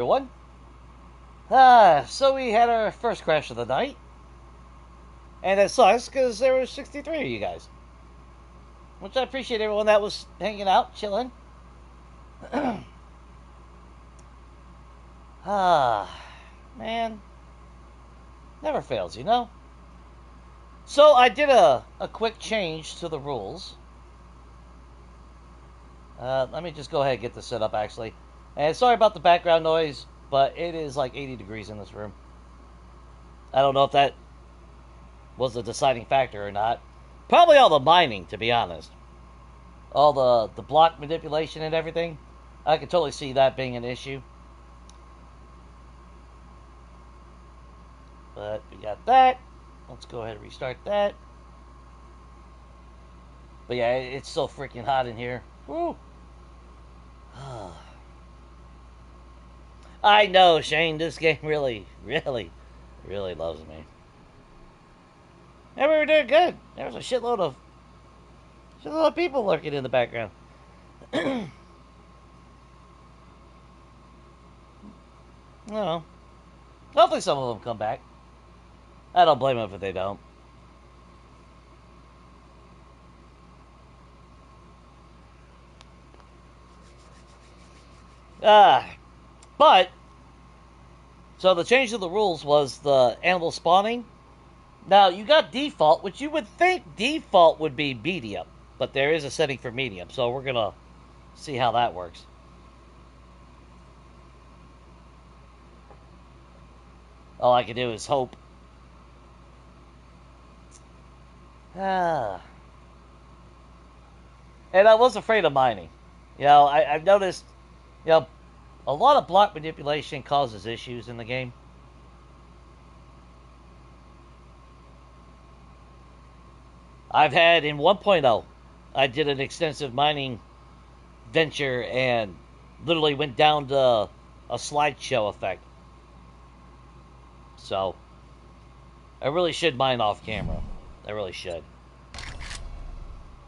Everyone. So we had our first crash of the night, and it sucks because there were 63 of you guys, which I appreciate everyone that was hanging out, chilling. Man, never fails, you know. So I did a quick change to the rules. Let me just go ahead and get this set up, actually. And sorry about the background noise, but it is like 80 degrees in this room. I don't know if that was a deciding factor or not. Probably all the mining, to be honest. All the block manipulation and everything. I could totally see that being an issue. But we got that. Let's go ahead and restart that. But yeah, it's so freaking hot in here. Woo! I know, Shane, this game really, really, really loves me. And we were doing good. There was a shitload of people lurking in the background. No. Hopefully some of them come back. I don't blame them if they don't. But, so the change of the rules was the animal spawning. Now, you got default, which you would think default would be medium. But there is a setting for medium, so we're going to see how that works. All I can do is hope. And I was afraid of mining. You know, I've noticed, you know, a lot of block manipulation causes issues in the game. I've had in 1.0, I did an extensive mining venture and literally went down to a slideshow effect. So, I really should mine off camera. I really should.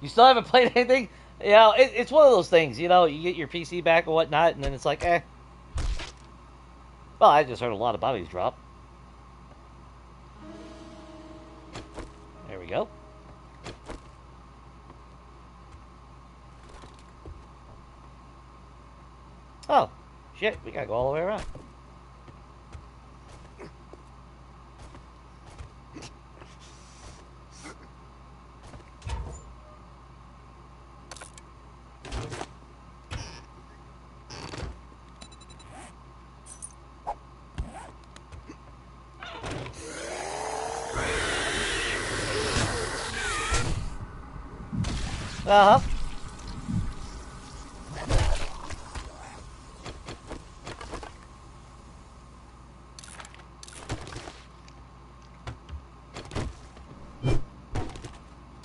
You still haven't played anything? You know, it's one of those things, you know, you get your PC back or whatnot, and then it's like, eh. Well, I just heard a lot of bodies drop. There we go. Oh, shit, we gotta go all the way around. Uh-huh.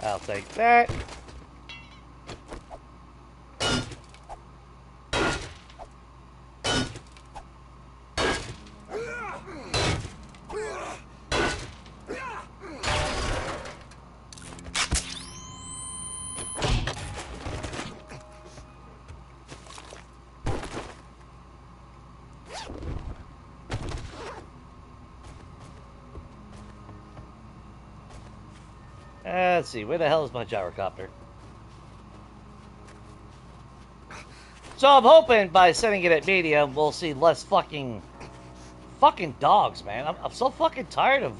I'll take that. Let's see, where the hell is my gyrocopter? So I'm hoping by setting it at medium, we'll see less fucking dogs, man. I'm so fucking tired of...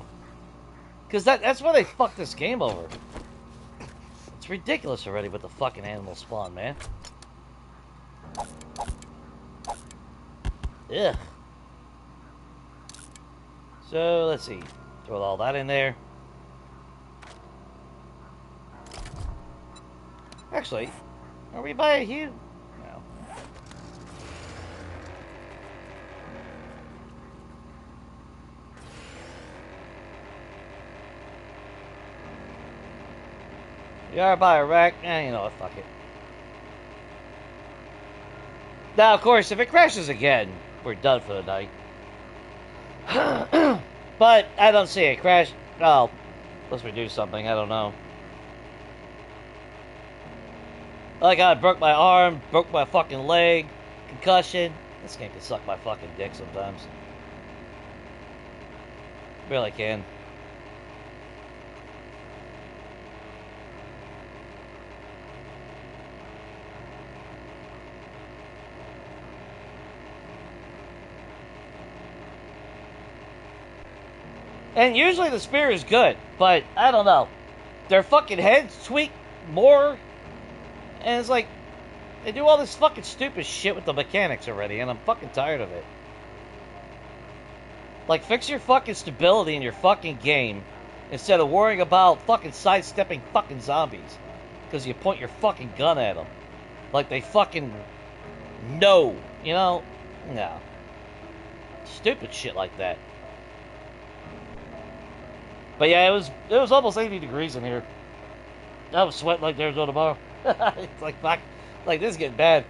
Because that's why they fucked this game over. It's ridiculous already with the fucking animal spawn, man. Ugh. So, let's see. Throw all that in there. Actually, are we by a hue? No. You are by a wreck? You know what, fuck it. Now, of course, if it crashes again, we're done for the night. But I don't see it crash. Oh, unless we do something, I don't know. Like I broke my arm, broke my fucking leg, concussion. This game can suck my fucking dick sometimes. Really can. And usually the spear is good, but I don't know. Their fucking heads tweak more, and it's like, they do all this fucking stupid shit with the mechanics already, and I'm fucking tired of it. Like, fix your fucking stability in your fucking game, instead of worrying about fucking sidestepping fucking zombies. Because you point your fucking gun at them. Like they fucking know, you know? No. Stupid shit like that. But yeah, it was almost 80 degrees in here. I was sweating like there's no tomorrow. It's like, fuck, like this is getting bad.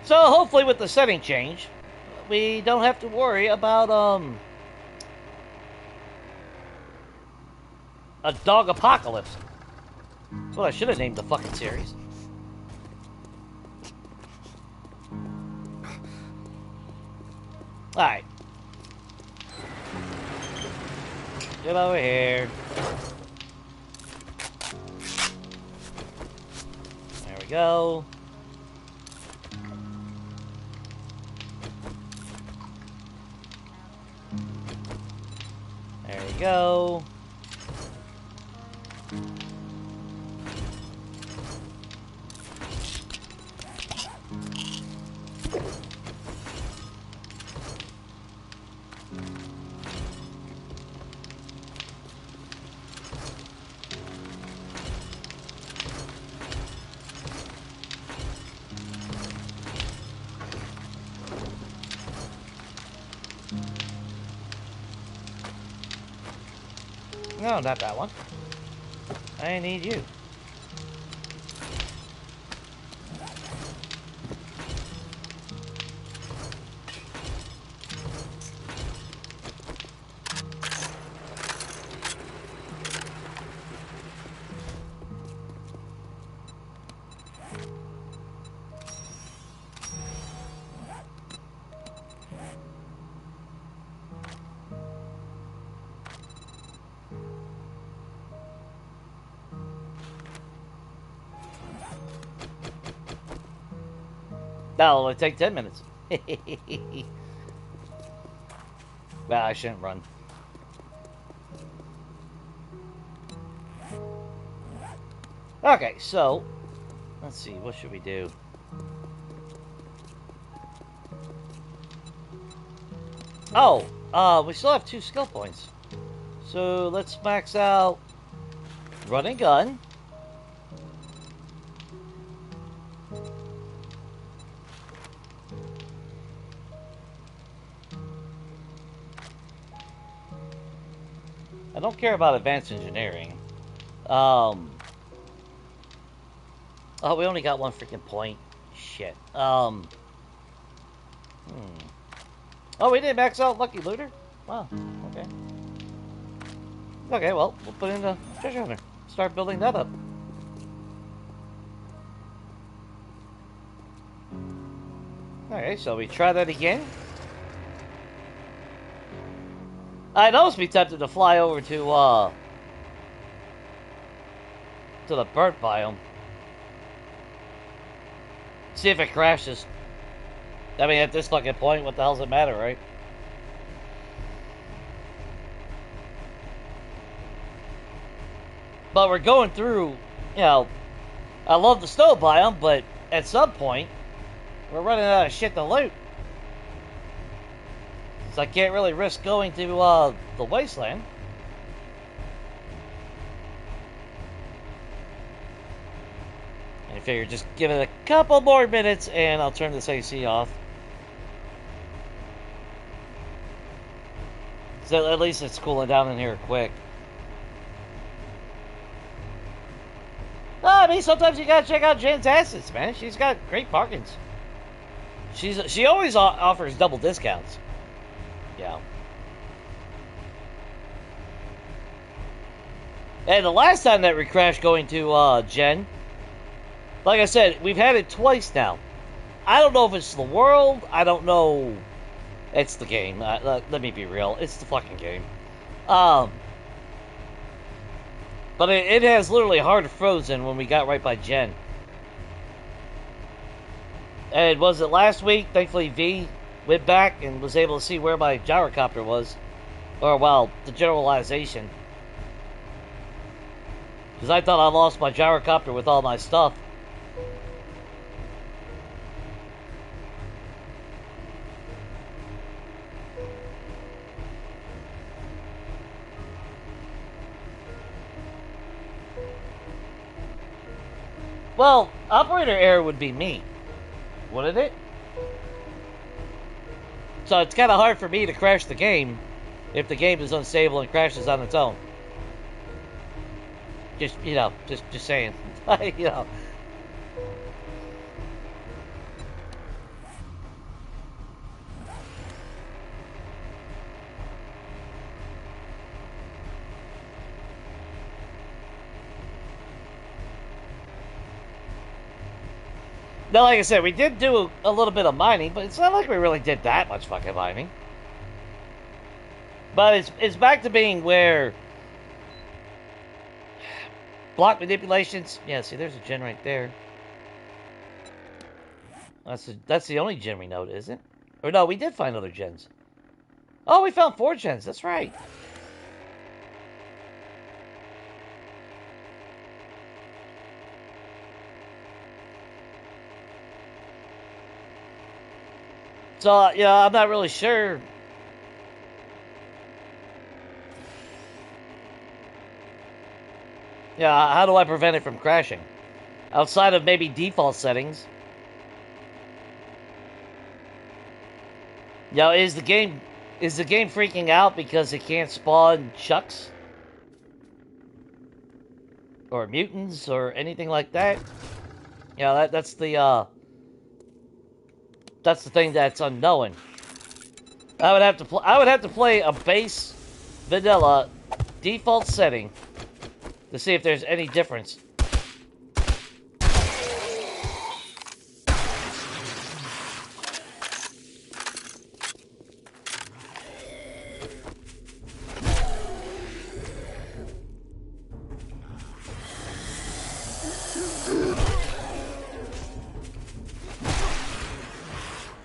So hopefully with the setting change, we don't have to worry about a dog apocalypse. That's what I should have named the fucking series. Alright. Get over here. There we go. There you go. No, not that one. I need you. That'll only take 10 minutes. Well, I shouldn't run. Okay, so let's see, what should we do? Oh, we still have 2 skill points. So let's max out run and gun. I don't care about advanced engineering. Oh, we only got 1 freaking point. Shit. Oh, we didn't max out Lucky Looter? Wow, okay. Okay, well, we'll put in the treasure hunter. Start building that up. Okay, so we try that again. I'd almost be tempted to fly over to the burnt biome. See if it crashes. I mean, at this fucking point, what the hell does it matter, right? But we're going through, you know, I love the snow biome, but at some point, we're running out of shit to loot. So I can't really risk going to the wasteland. I figure just give it a couple more minutes and I'll turn this AC off. So at least it's cooling down in here quick. mean, sometimes you gotta check out Jen's assets, man. She's got great bargains. She always offers double discounts. Yeah. And the last time that we crashed going to Jen, like I said, we've had it twice now. I don't know if it's the world. I don't know. It's the game. Let me be real. It's the fucking game. But it has literally hard frozen when we got right by Jen. And was it last week? Thankfully, V went back and was able to see where my gyrocopter was. Or, well, the generalization. Because I thought I lost my gyrocopter with all my stuff. Well, operator error would be me, wouldn't it? So it's kind of hard for me to crash the game if the game is unstable and crashes on its own. Just, you know, just saying. You know. Now, like I said, we did do a little bit of mining, but it's not like we really did that much fucking mining. But it's back to being where block manipulations. Yeah, see, there's a gen right there. That's the only gen we know, isn't it? Or no, we did find other gens. Oh, we found 4 gens. That's right. So, yeah, I'm not really sure. Yeah, how do I prevent it from crashing? Outside of maybe default settings. Now, is the game freaking out because it can't spawn chucks? Or mutants or anything like that? Yeah, that's the thing that's unknown. I would have to play a base vanilla default setting to see if there's any difference.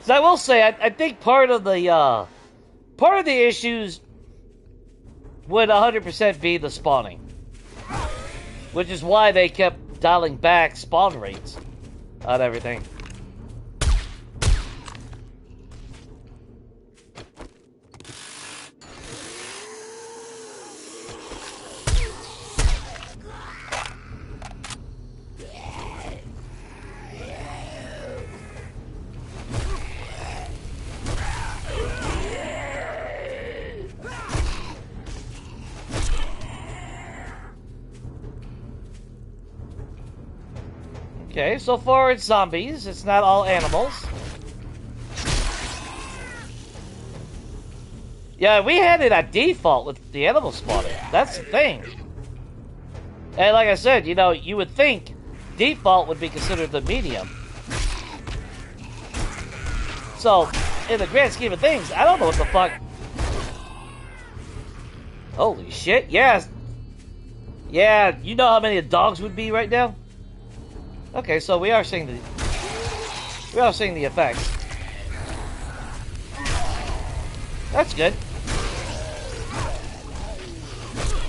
So I will say, I think part of the issues would 100% be the spawning, which is why they kept dialing back spawn rates on everything. Okay, so far it's zombies. It's not all animals. Yeah, we had it at default with the animal spawning. That's the thing. And like I said, you know, you would think default would be considered the medium. So, in the grand scheme of things, I don't know what the fuck. Holy shit, yes. Yeah, you know how many dogs would be right now? Okay, so we are seeing the effects. That's good.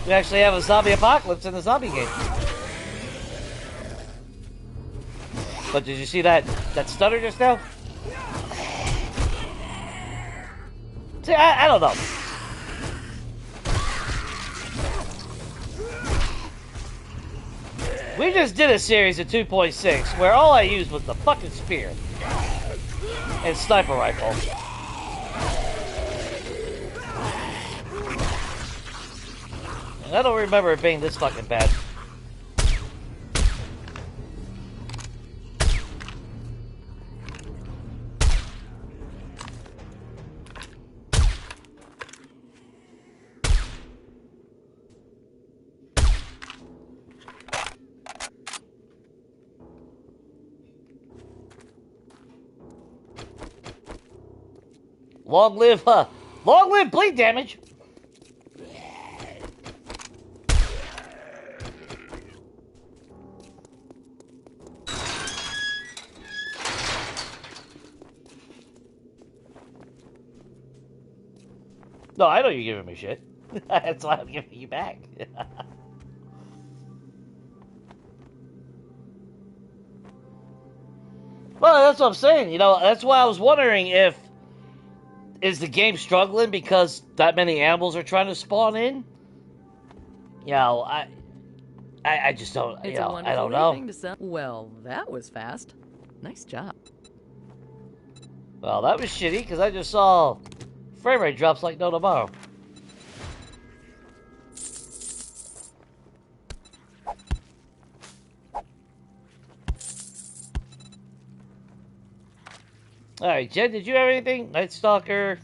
We actually have a zombie apocalypse in the zombie game. But did you see that stutter just now? See, I don't know. We just did a series of 2.6 where all I used was the fucking spear and sniper rifle. And I don't remember it being this fucking bad. long live bleed damage. No, I know you're giving me shit. That's why I'm giving you back. Well, that's what I'm saying. You know, that's why I was wondering if... Is the game struggling because that many animals are trying to spawn in? You know, I just don't, you know, I don't know. Thing to sell. Well, that was fast. Nice job. Well, that was shitty, because I just saw frame rate drops like no tomorrow. Alright, Jen, did you have anything? Night Stalker.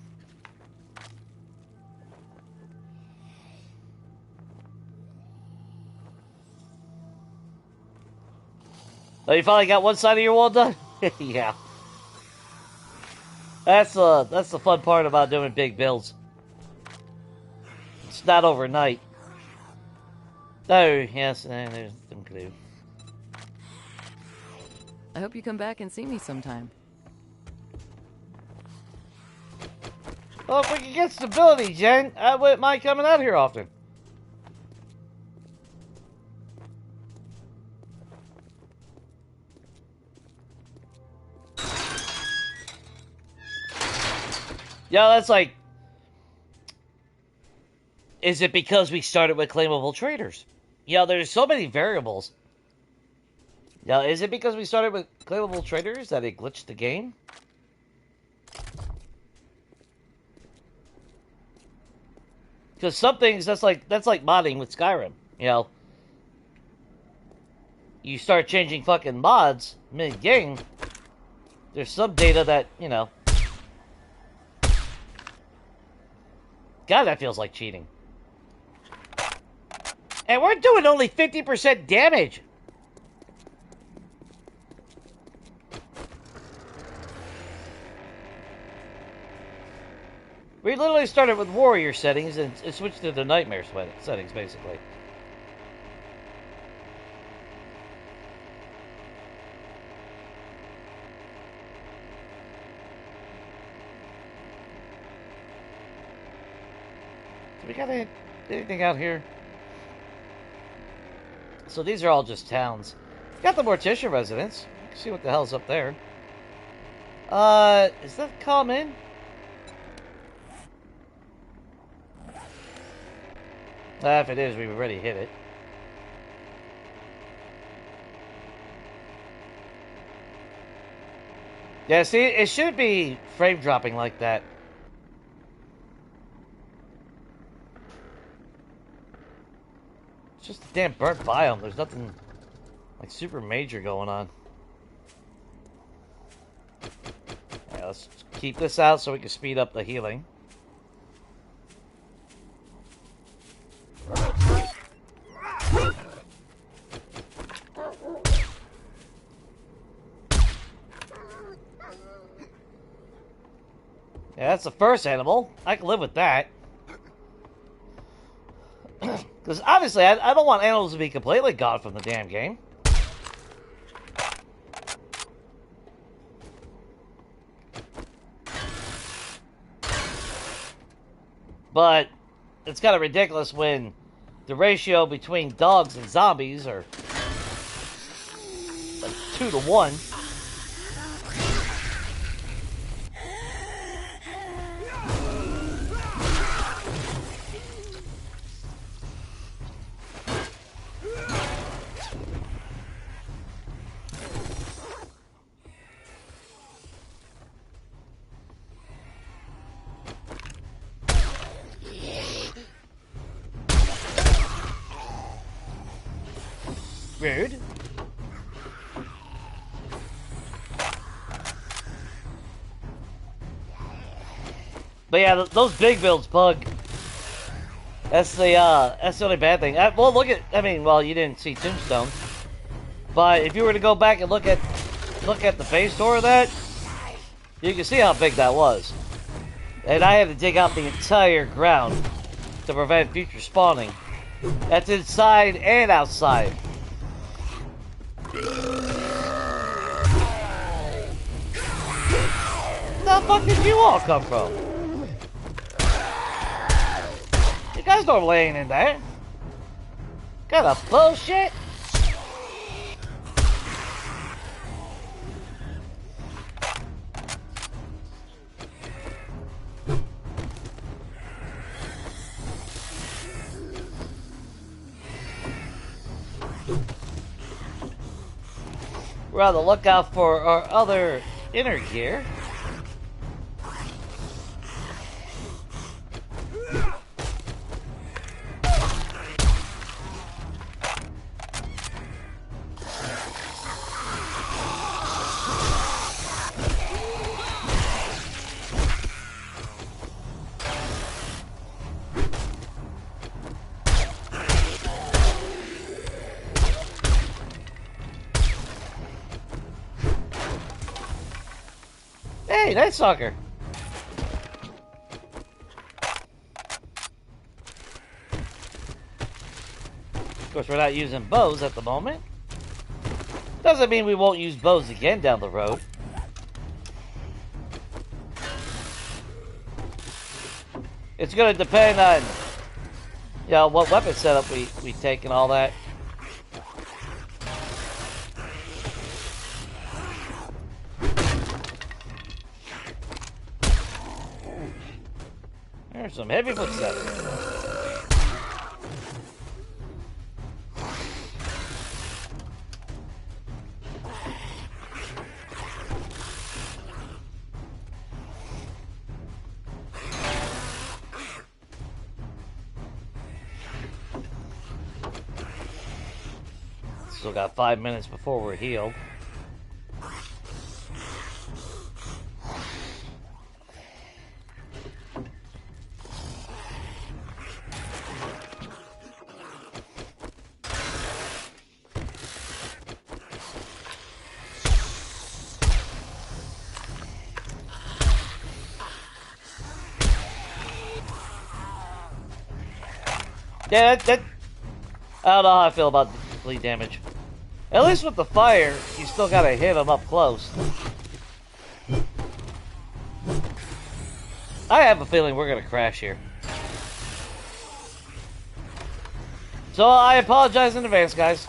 Oh, you finally got one side of your wall done? Yeah. That's the fun part about doing big builds. It's not overnight. Oh, yes, there's some clue. I hope you come back and see me sometime. Well, if we can get stability, Jen, I wouldn't mind coming out here often. Yeah, that's like... Is it because we started with claimable traders? You know, there's so many variables. Yeah, is it because we started with claimable traders that it glitched the game? Because some things, that's like modding with Skyrim, you know. You start changing fucking mods mid-game, there's some data that, you know. God, that feels like cheating. And we're doing only 50% damage. We literally started with warrior settings and switched to the nightmare settings, basically. Do we got anything out here? So these are all just towns. Got the Mortician residence. You can see what the hell's up there. Is that common? If it is, we've already hit it. Yeah, see, it should be frame dropping like that. It's just a damn burnt biome. There's nothing like super major going on. Yeah, let's keep this out so we can speed up the healing. Yeah, that's the first animal. I can live with that. Because obviously, I don't want animals to be completely gone from the damn game. But it's kind of ridiculous when the ratio between dogs and zombies are like 2 to 1. Rude. But yeah, those big builds bug. That's the only bad thing. Well, look at, I mean, well, you didn't see Tombstone, but if you were to go back and look at the base door of that, you can see how big that was. And I had to dig out the entire ground to prevent future spawning. That's inside and outside. Where the fuck did you all come from? You guys don't laying in there. Kind of bullshit. We're on the lookout for our other inner gear. Hey, Night Stalker. Of course, we're not using bows at the moment. Doesn't mean we won't use bows again down the road. It's going to depend on, you know, what weapon setup we take and all that. There's some heavy footsteps. Still got 5 minutes before we're healed. Yeah, I don't know how I feel about bleed damage. At least with the fire, you still gotta hit them up close. I have a feeling we're gonna crash here. So I apologize in advance, guys.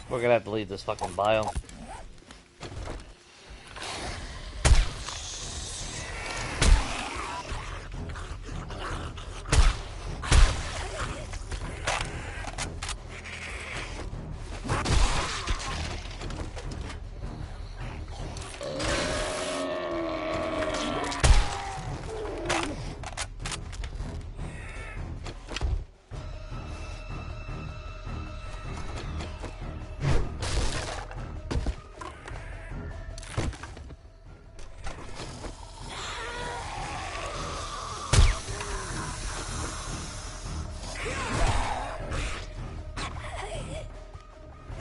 We're gonna have to leave this fucking biome.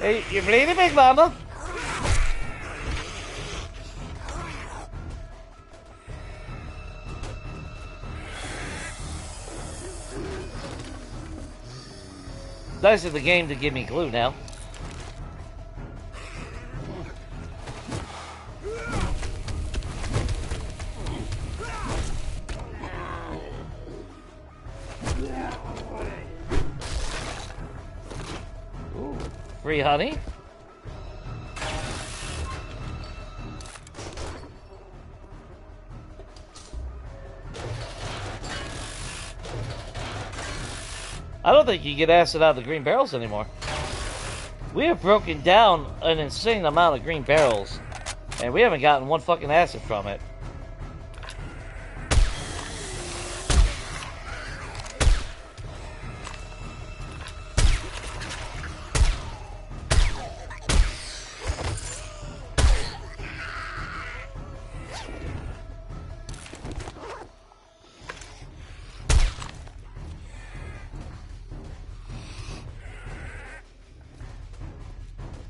Hey, you bleeding, big mama? Nice of the game to give me glue now. Ooh, free honey. I don't think you get acid out of the green barrels anymore. We have broken down an insane amount of green barrels, and we haven't gotten one fucking acid from it.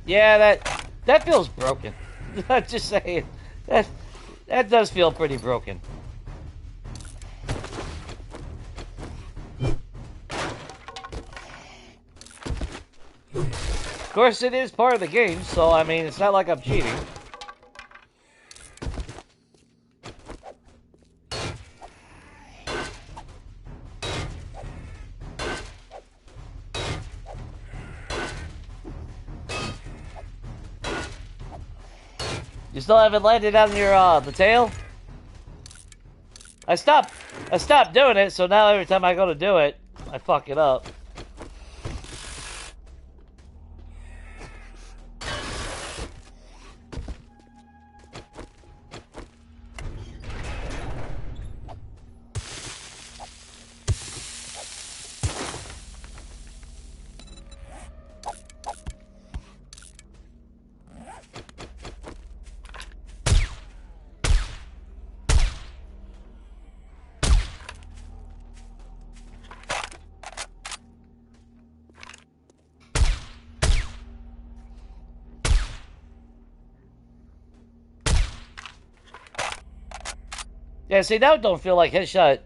Yeah, That feels broken. I'm just saying. That does feel pretty broken. Of course, it is part of the game, so I mean, it's not like I'm cheating. You still haven't landed on your the tail? I stopped doing it, so now every time I go to do it, I fuck it up. Yeah, see, now it don't feel like headshot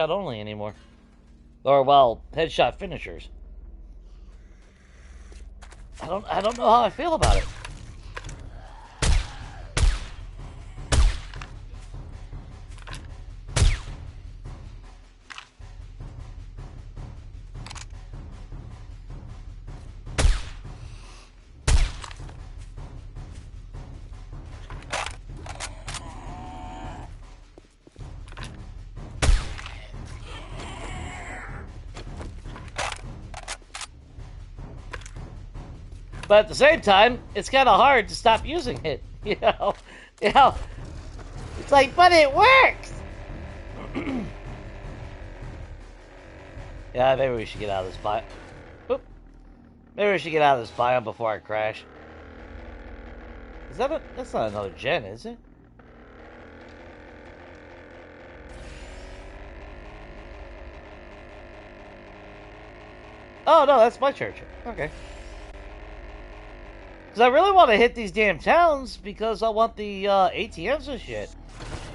only anymore. Or, well, headshot finishers. I don't know how I feel about it. But at the same time, it's kind of hard to stop using it. You know? It's like, but it works! Yeah, maybe we should get out of this biome. Oop. Maybe we should get out of this biome before I crash. Is that that's not another gen, is it? Oh, no, that's my church. Okay. Because I really want to hit these damn towns because I want the ATMs and shit.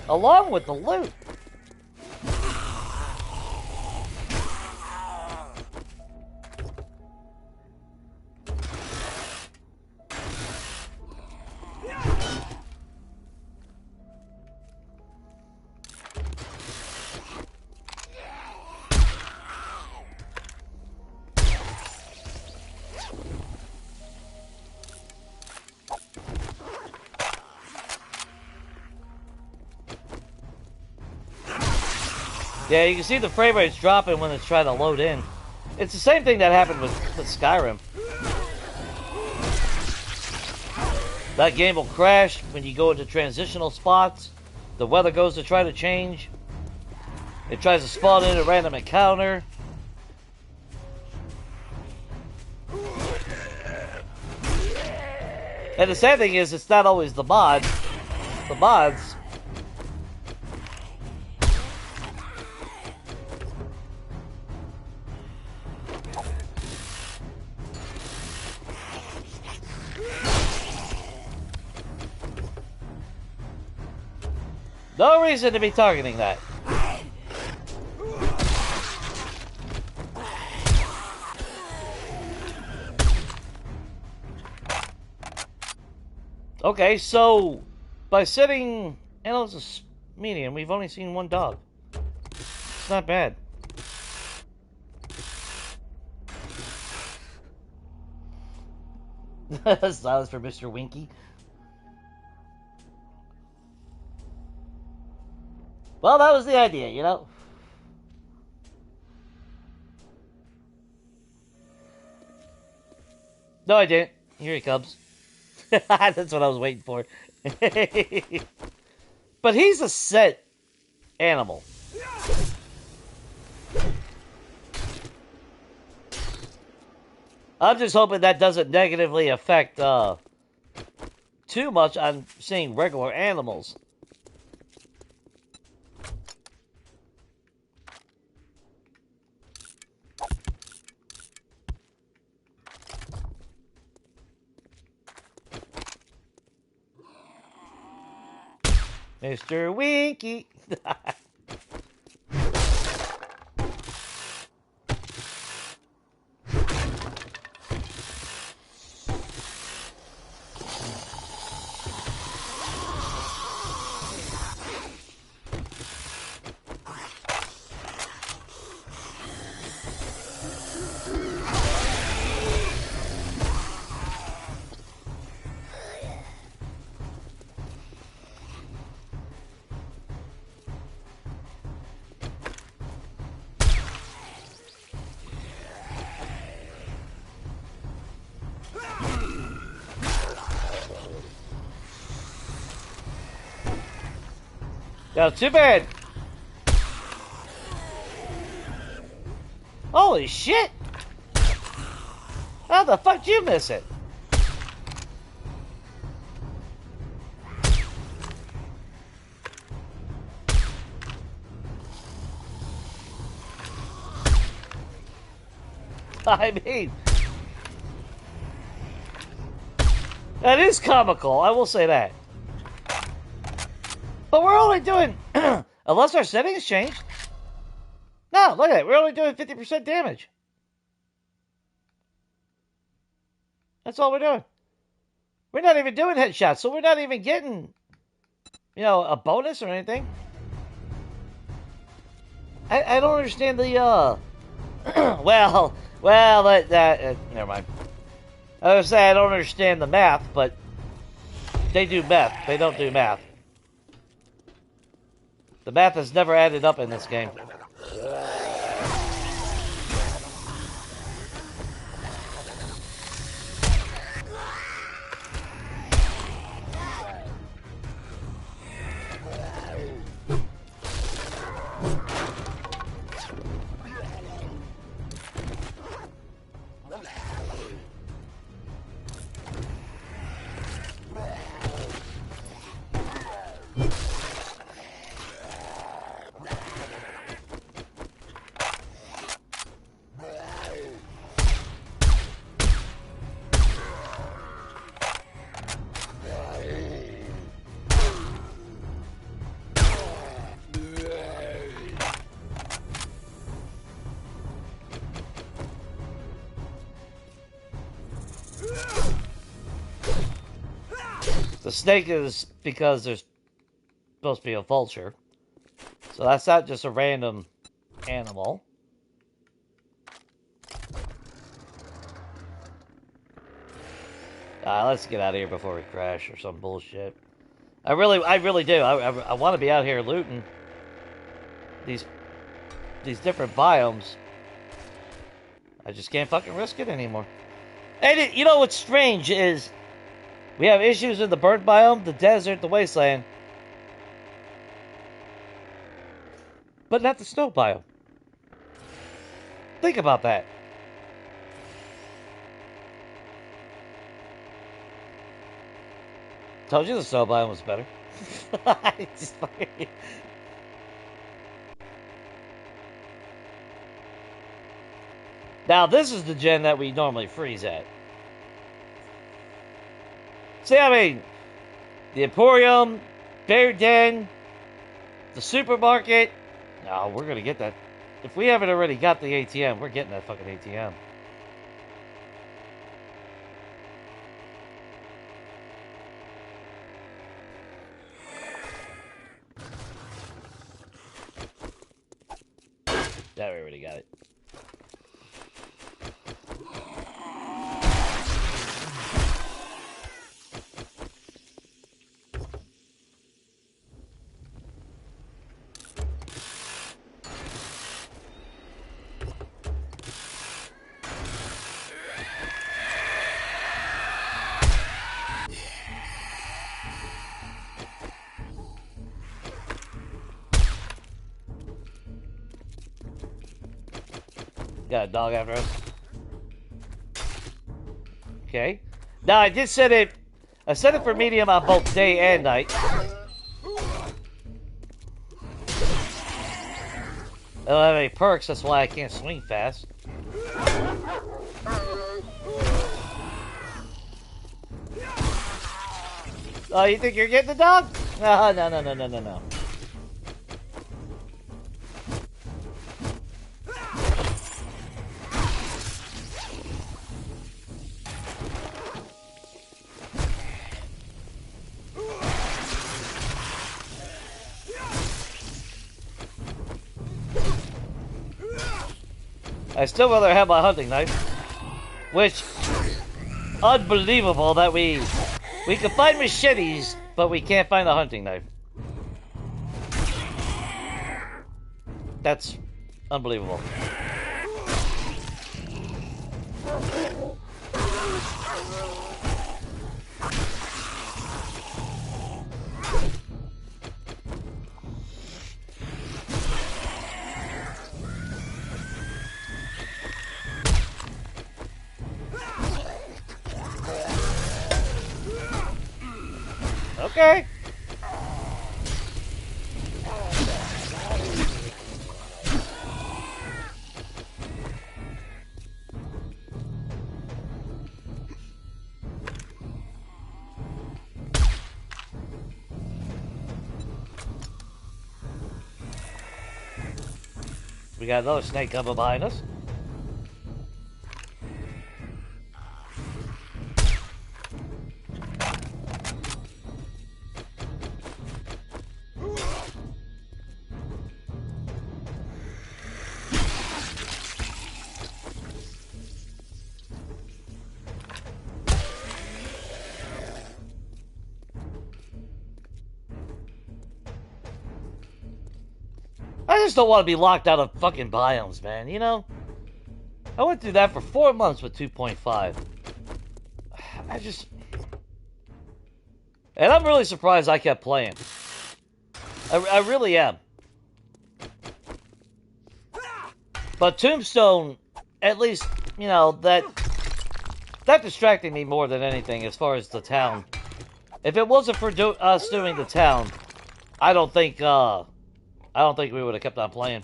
Along with the loot. Yeah, you can see the frame rate's dropping when it's trying to load in. It's the same thing that happened with Skyrim. That game will crash when you go into transitional spots. The weather goes to try to change. It tries to spawn in a random encounter. And the sad thing is, it's not always the mods. The mods. No reason to be targeting that. Okay, so by setting animals as medium, we've only seen one dog. It's not bad. Silence for Mr. Winky. Well, that was the idea, you know? No, I didn't. Here he comes. That's what I was waiting for. But he's a set animal. I'm just hoping that doesn't negatively affect too much on seeing regular animals. Mr. Winky. No, too bad. Holy shit! How the fuck did you miss it? I mean, that is comical, I will say that. But we're only doing, unless our settings changed. No, look at it, we're only doing 50% damage. That's all we're doing. We're not even doing headshots, so we're not even getting, you know, a bonus or anything. I don't understand the, well, never mind. I was saying I don't understand the math, but they do math. They don't do math. The math has never added up in this game. The snake is because there's supposed to be a vulture. So that's not just a random animal. Let's get out of here before we crash or some bullshit. I really do. I want to be out here looting these different biomes. I just can't fucking risk it anymore. And you know what's strange is we have issues in the burnt biome, the desert, the wasteland, but not the snow biome. Think about that. Told you the snow biome was better. Now, this is the gen that we normally freeze at. See, I mean, the Emporium, Bear Den, the supermarket. No, we're going to get that. If we haven't already got the ATM, we're getting that fucking ATM. Yeah, we already got it. Got a dog after us. Okay. Now I did set it. I set it for medium on both day and night. I don't have any perks, that's why I can't swing fast. Oh, you think you're getting the dog? No, no, no, no, no, no, no. I still rather have my hunting knife, which unbelievable that we can find machetes, but we can't find a hunting knife. That's unbelievable. Okay. We got another snake coming behind us. I just don't want to be locked out of fucking biomes, man, you know? I went through that for 4 months with 2.5. And I'm really surprised I kept playing. I really am. But Tombstone, at least, you know, that distracted me more than anything as far as the town. If it wasn't for us doing the town, I don't think we would have kept on playing.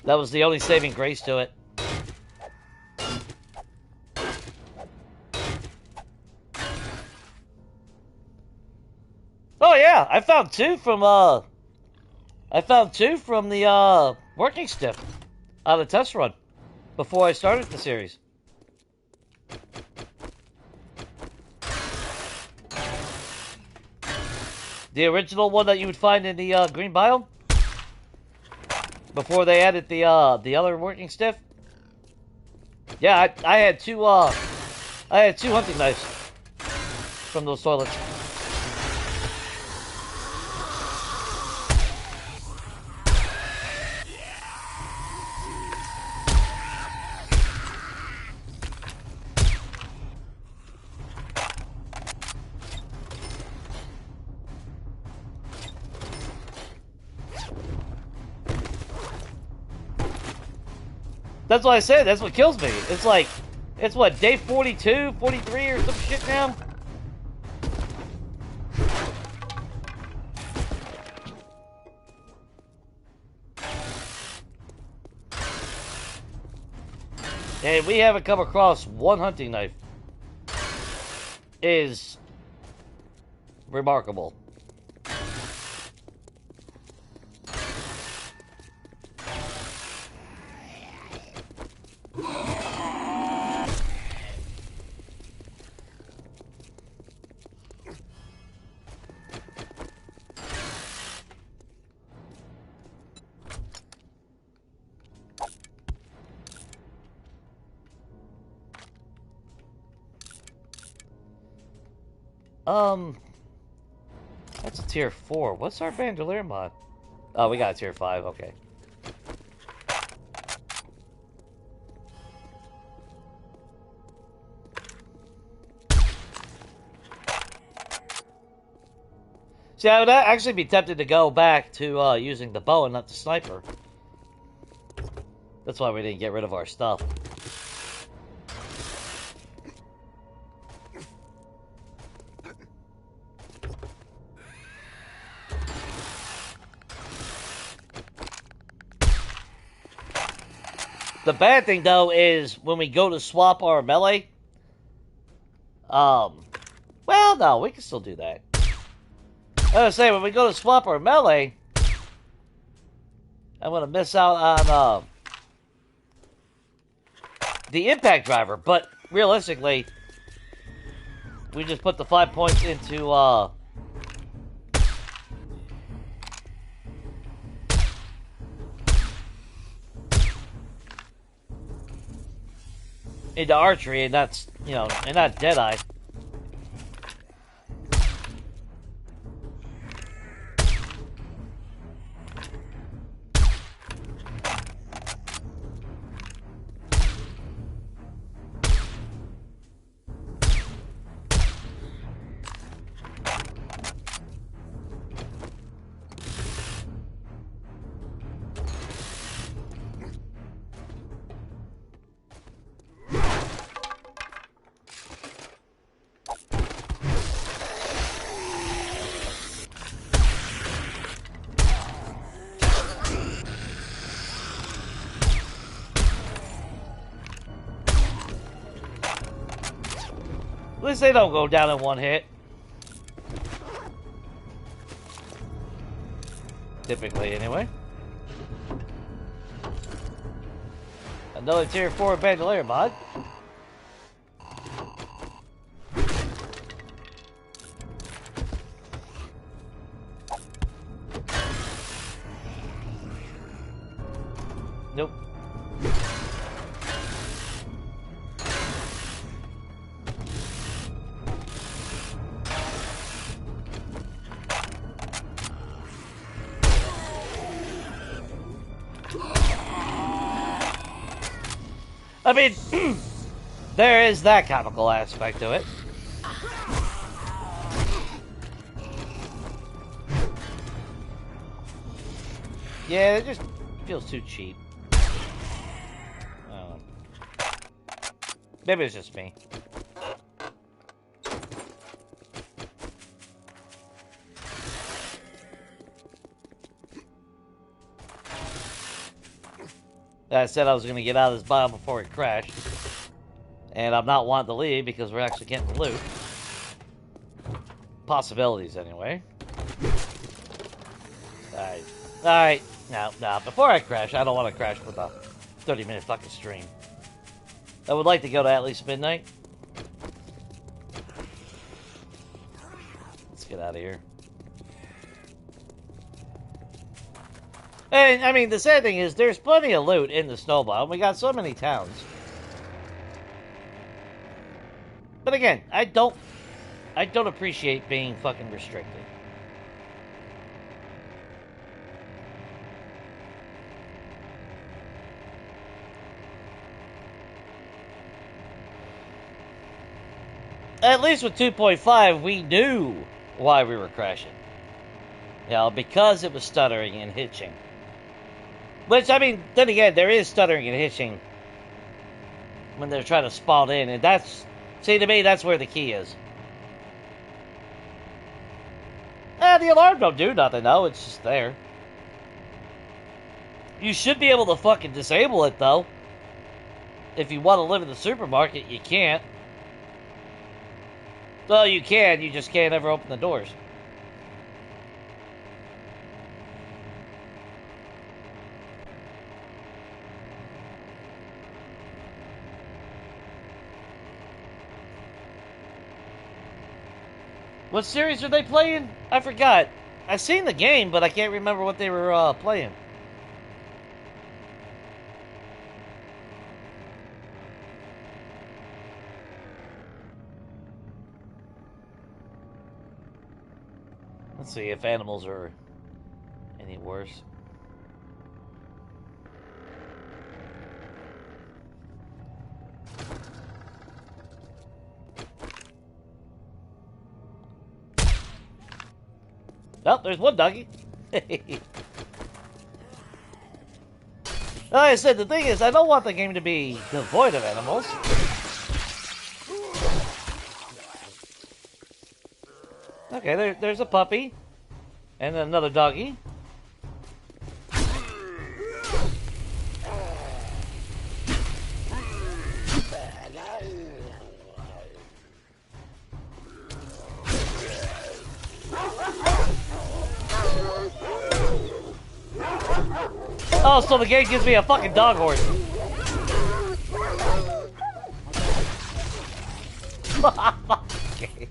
That was the only saving grace to it. Oh yeah, I found two from the working stiff on a test run before I started the series. The original one that you would find in the green biome before they added the other working stiff. Yeah, I had two hunting knives from those toilets. That's what I said. That's what kills me. It's like, it's what, day 42, 43 or some shit now? And we haven't come across one hunting knife. Is remarkable. That's a tier 4. What's our bandolier mod? Oh, we got a tier 5, okay. See, I would actually be tempted to go back to using the bow and not the sniper. That's why we didn't get rid of our stuff. The bad thing, though, is when we go to swap our melee, Well, no, we can still do that. I was saying, when we go to swap or melee, I'm gonna miss out on the impact driver, but realistically, we just put the 5 points into archery, and that's, you know, and not Deadeye. At least they don't go down in one hit. Typically, anyway. Another tier 4 bandolier mod. Nope. I mean, there is that comical aspect to it. Yeah, it just feels too cheap. I don't know. Maybe it's just me. I said I was going to get out of this biome before it crashed. And I'm not wanting to leave because we're actually getting loot. Possibilities, anyway. Alright. Alright. Now, before I crash, I don't want to crash with a 30-minute fucking stream. I would like to go to at least midnight. Let's get out of here. And, I mean, the sad thing is, there's plenty of loot in the snow biome. We got so many towns. But again, I don't appreciate being fucking restricted. At least with 2.5, we knew why we were crashing. You know, because it was stuttering and hitching. Which, I mean, then again, there is stuttering and hitching when they're trying to spawn in, and that's, see, to me, that's where the key is. The alarm don't do nothing, though, it's just there. You should be able to fucking disable it, though. If you want to live in the supermarket, you can't. Well, you can, you just can't ever open the doors. What series are they playing? I forgot. I've seen the game, but I can't remember what they were playing. Let's see if animals are any worse. Oh, there's one doggy. Like I said, the thing is, I don't want the game to be devoid of animals. Okay, there's a puppy. And another doggy. Oh, so the game gives me a fucking dog horse. Okay.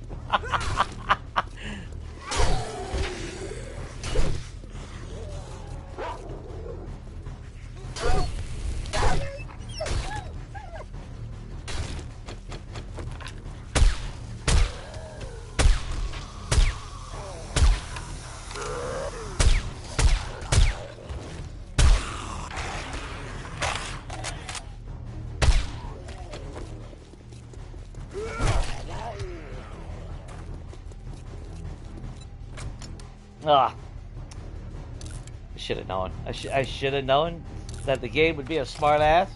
Ah, I should have known. I should have known that the game would be a smart ass.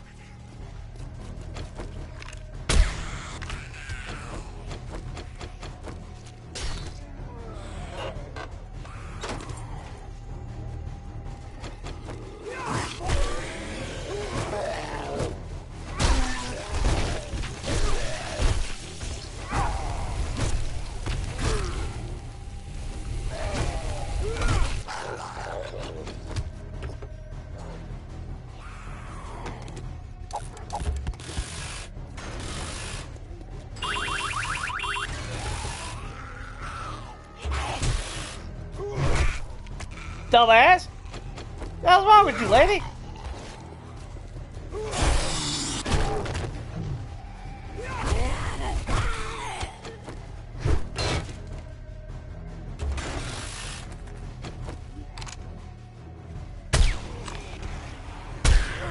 Dumbass! What the hell's wrong with you, lady?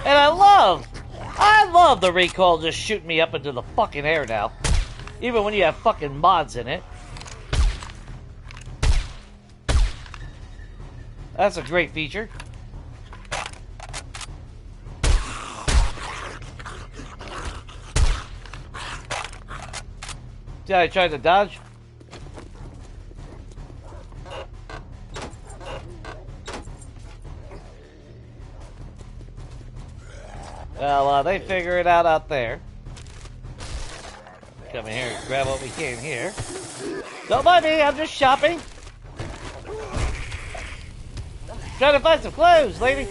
And I love the recoil just shooting me up into the fucking air now. Even when you have fucking mods in it. That's a great feature. See how I tried to dodge? Well, they figure it out there. Come in here and grab what we can here. Don't mind me, I'm just shopping. Trying to find some clothes, lady.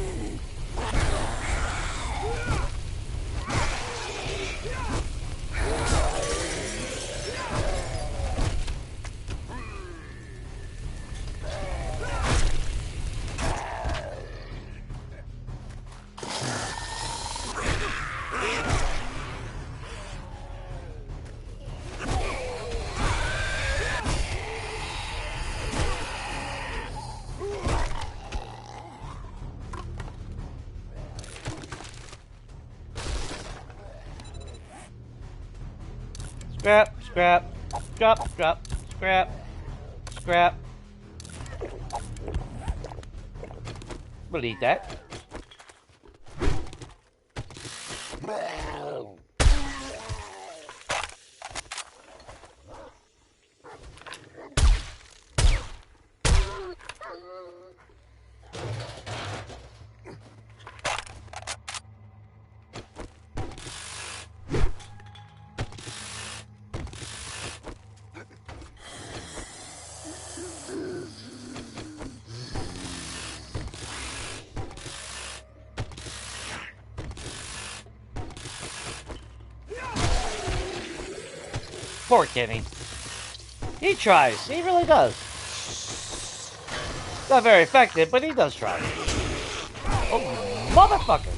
Scrap, scrap, scrap, scrap, scrap, scrap. We'll eat that. Poor Kenny. He tries. He really does. Not very effective, but he does try. Oh, motherfucker.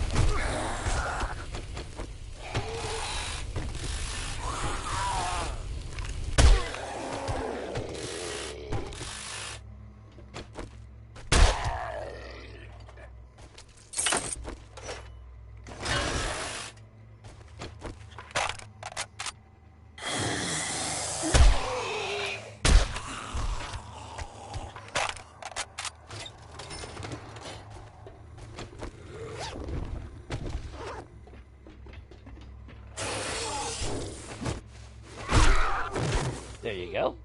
There you go.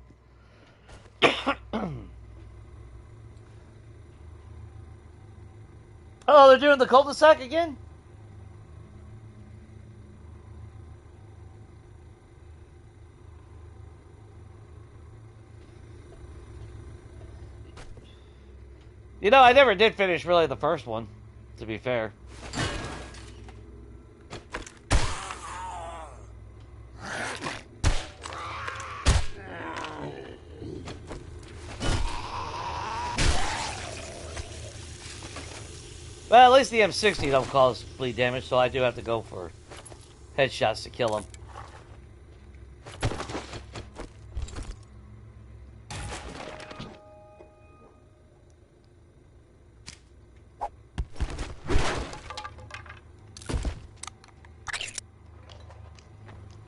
Oh, they're doing the cul-de-sac again? You know, I never did finish really the first one. To be fair. Well, at least the M60 don't cause bleed damage, so I do have to go for headshots to kill him.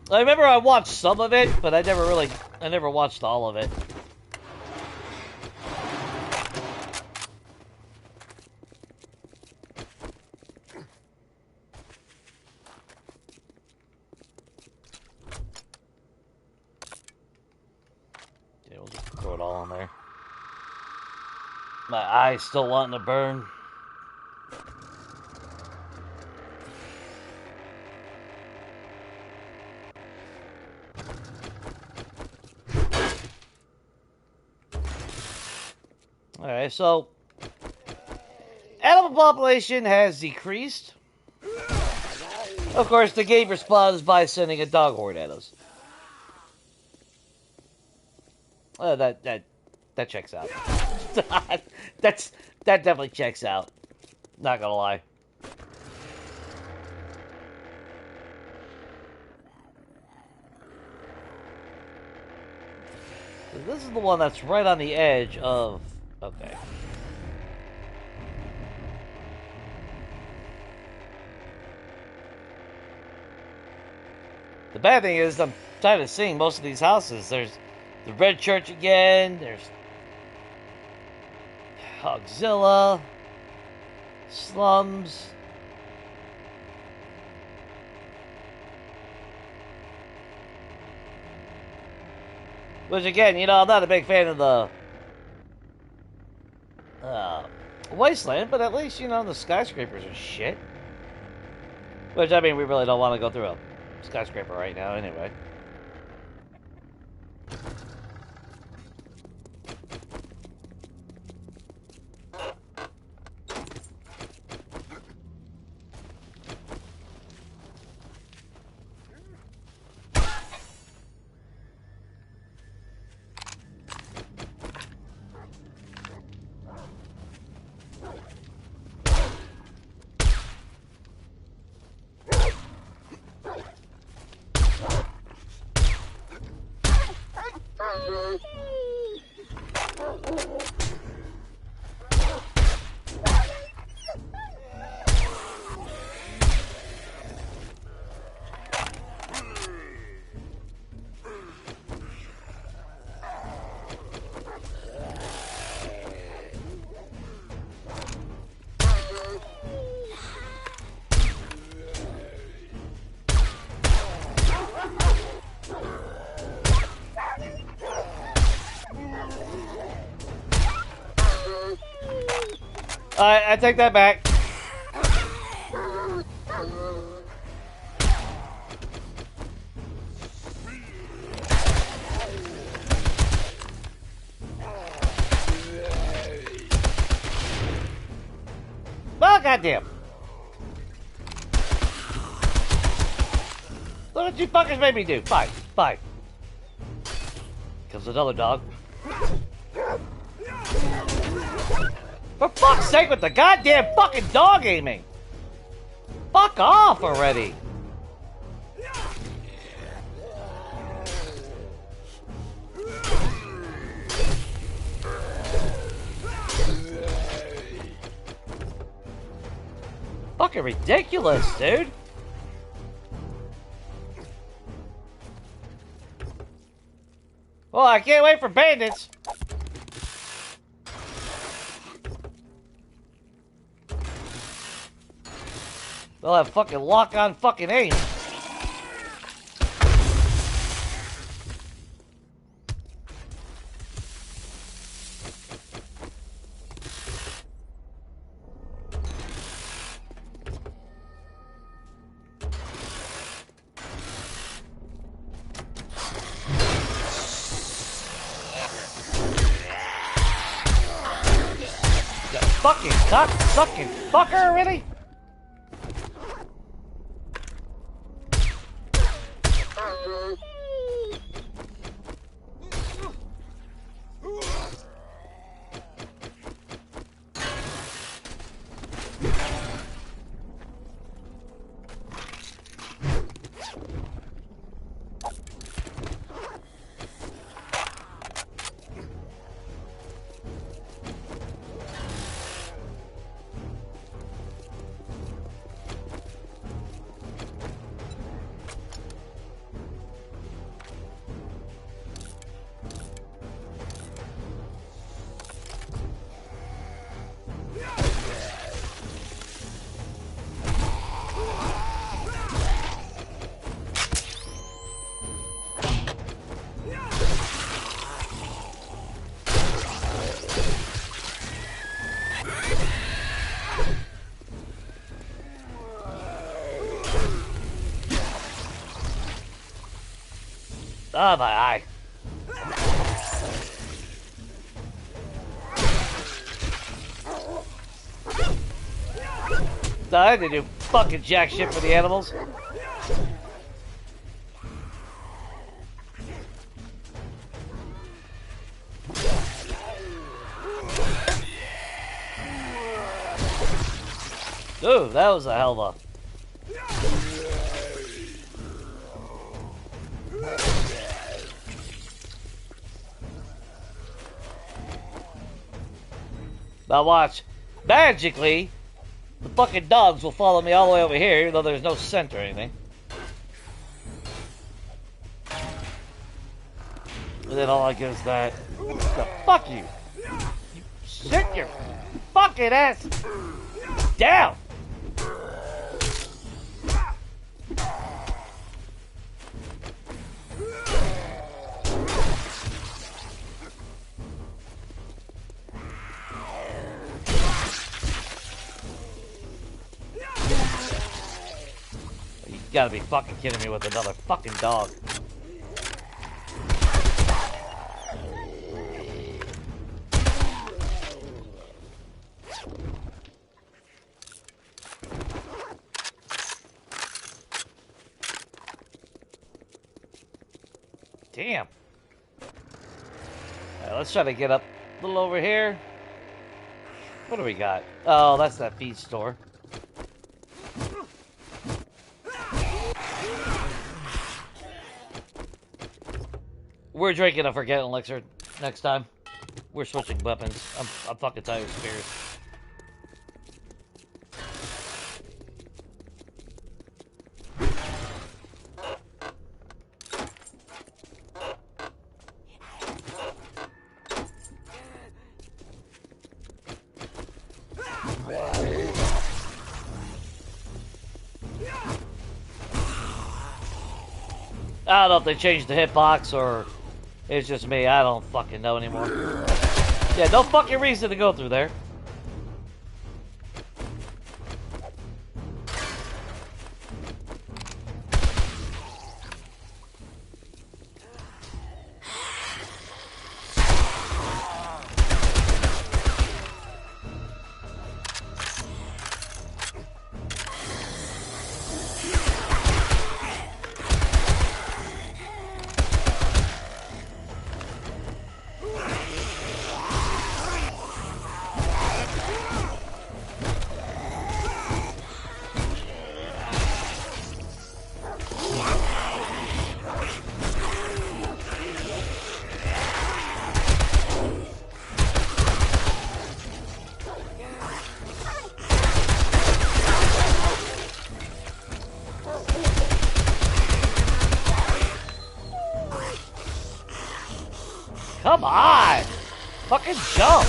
I remember I watched some of it, but I never watched all of it. Yeah, we'll just throw it all in there. My eye's still wanting to burn. Alright, so animal population has decreased. Of course, the game responds by sending a dog horde at us. That checks out. that definitely checks out. Not gonna lie. So this is the one that's right on the edge of... Okay. The bad thing is, I'm tired of seeing most of these houses. There's the Red Church again. There's Hogzilla, Slums. Which again, you know, I'm not a big fan of the Wasteland, but at least, you know, the skyscrapers are shit. Which, I mean, we really don't want to go through a skyscraper right now anyway. I take that back. Oh, goddamn. Look what you fuckers made me do. Fine, fine. Comes another dog. For fuck's sake, with the goddamn fucking dog aiming! Fuck off already! Fucking ridiculous, dude! Well, I can't wait for bandits! They'll have fucking lock-on fucking aim. fucking cock-sucking fucker, really? Oh, my eye. I didn't do fucking jack shit for the animals. Ooh, that was a hell of a... Now watch. Magically, the fucking dogs will follow me all the way over here, even though there's no scent or anything. And then all I get is that. Fuck you! You sit your fucking ass down! You gotta be fucking kidding me with another fucking dog. Damn. Alright, let's try to get up a little over here. What do we got? Oh, that's that feed store. We're drinking a forget elixir next time. We're switching weapons. I'm fucking tired of spears. I don't know if they changed the hitbox or it's just me. I don't fucking know anymore. Yeah, no fucking reason to go through there. Come on! Fucking jump!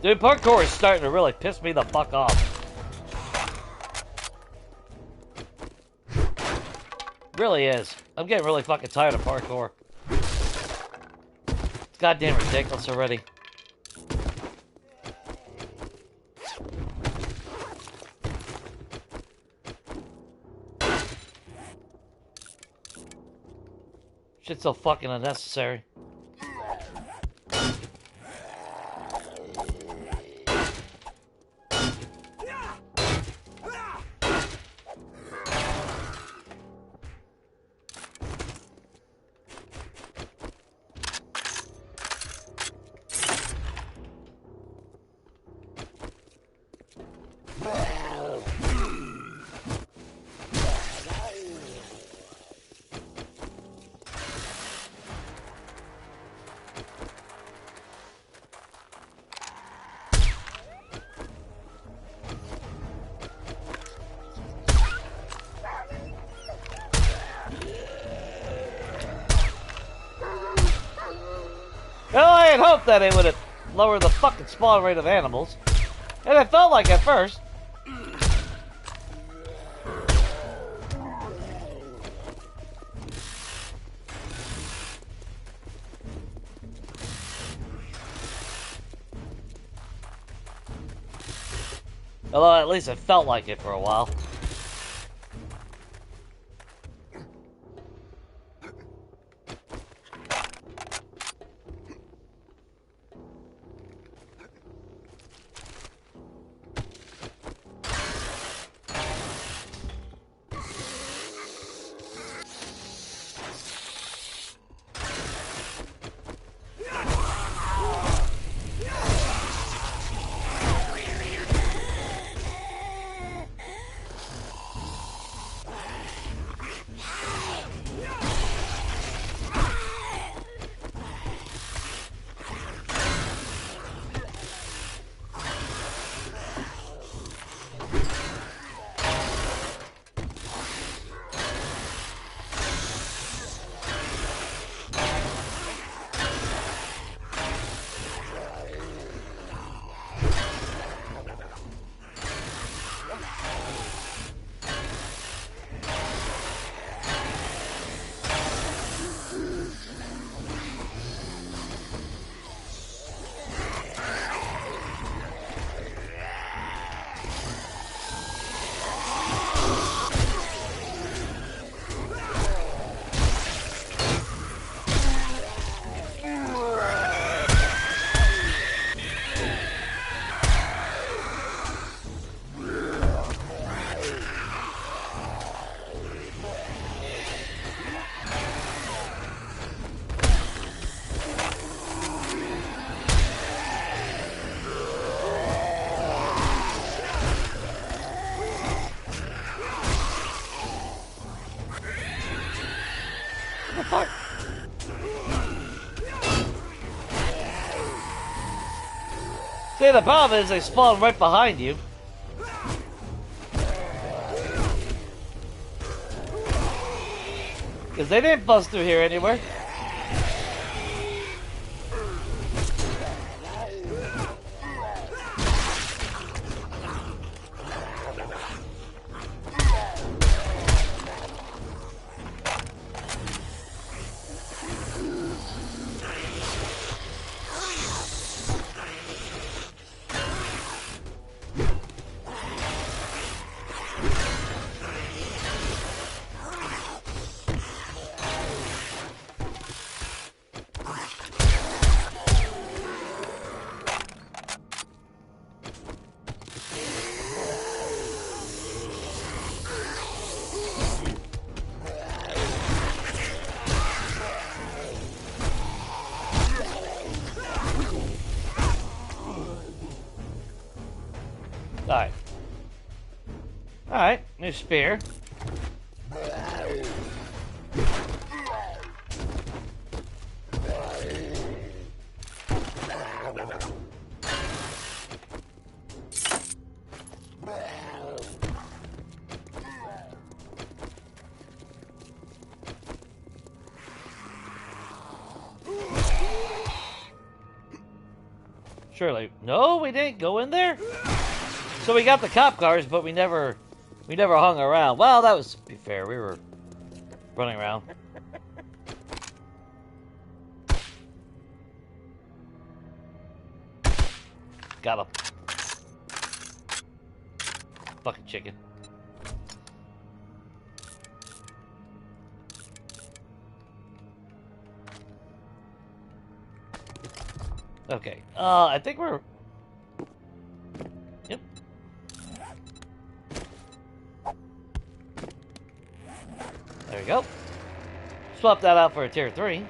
Dude, parkour is starting to really piss me the fuck off. Really is. I'm getting really fucking tired of parkour. It's goddamn ridiculous already. Shit's so fucking unnecessary. Well, I had hoped that it would lower the fucking spawn rate of animals. And it felt like at first. Although at least it felt like it for a while. See, the problem is they spawn right behind you. Because they didn't bust through here anywhere. Alright. Alright, new spear. Surely. No, we didn't go in there? So we got the cop cars, but we never hung around. Well, that was, to be fair, we were running around. Got him. Fucking chicken. Okay. I think we're... Yep. There we go. Swap that out for a tier 3.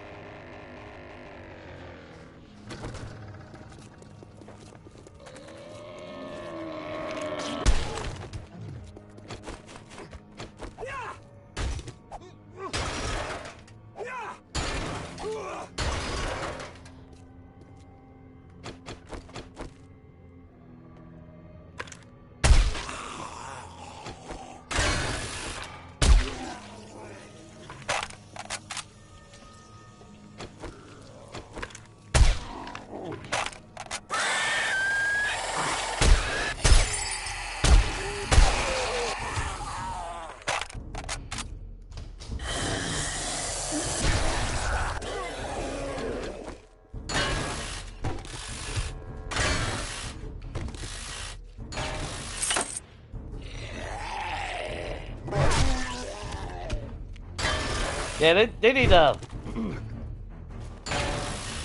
Yeah, they need to...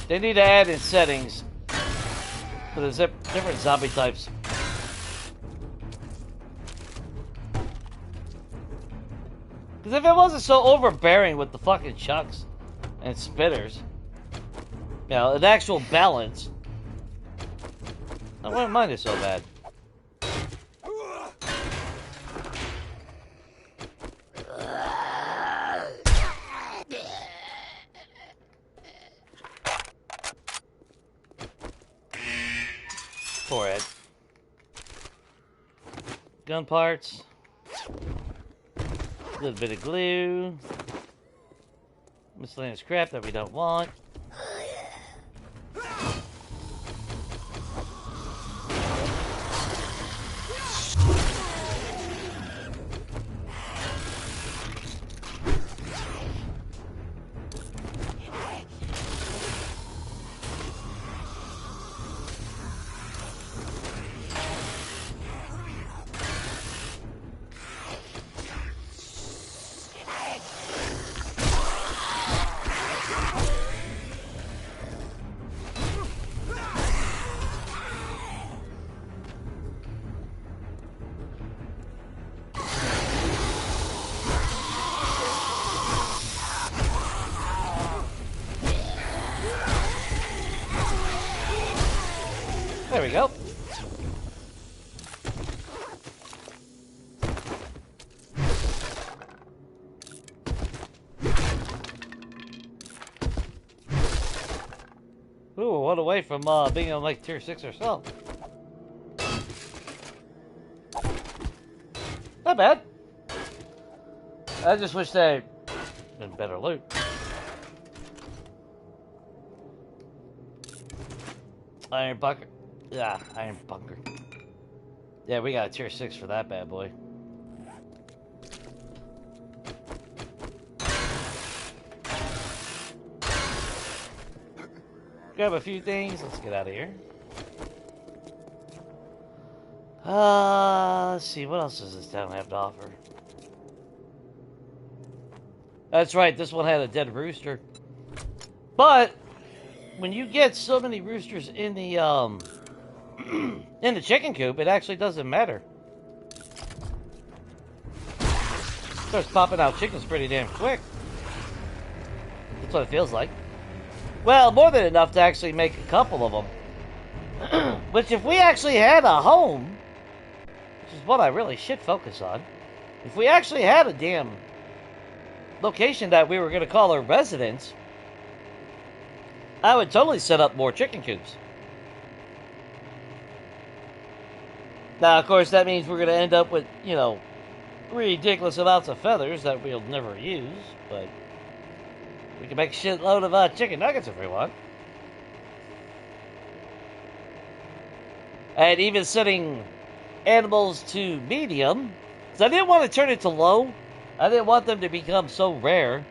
They need to add in settings for the different zombie types. Because if it wasn't so overbearing with the fucking chucks and spitters, you know, an actual balance, I wouldn't mind it so bad. Forehead. Gun parts. A little bit of glue. Miscellaneous crap that we don't want. There we go. Ooh, one away from being on like tier 6 or so. Not bad. I just wish they had better loot. Iron bunker. Yeah, iron bunker. Yeah, we got a tier 6 for that bad boy. Grab a few things. Let's get out of here. Let's see. What else does this town have to offer? That's right. This one had a dead rooster. But when you get so many roosters in the in the chicken coop, it actually doesn't matter. Starts popping out chickens pretty damn quick. That's what it feels like. Well, more than enough to actually make a couple of them. Which if we actually had a home, which is what I really should focus on, if we actually had a damn location that we were going to call our residence, I would totally set up more chicken coops. Now, of course, that means we're going to end up with, you know, ridiculous amounts of feathers that we'll never use, but we can make a shitload of chicken nuggets if we want. And even setting animals to medium, because I didn't want to turn it to low. I didn't want them to become so rare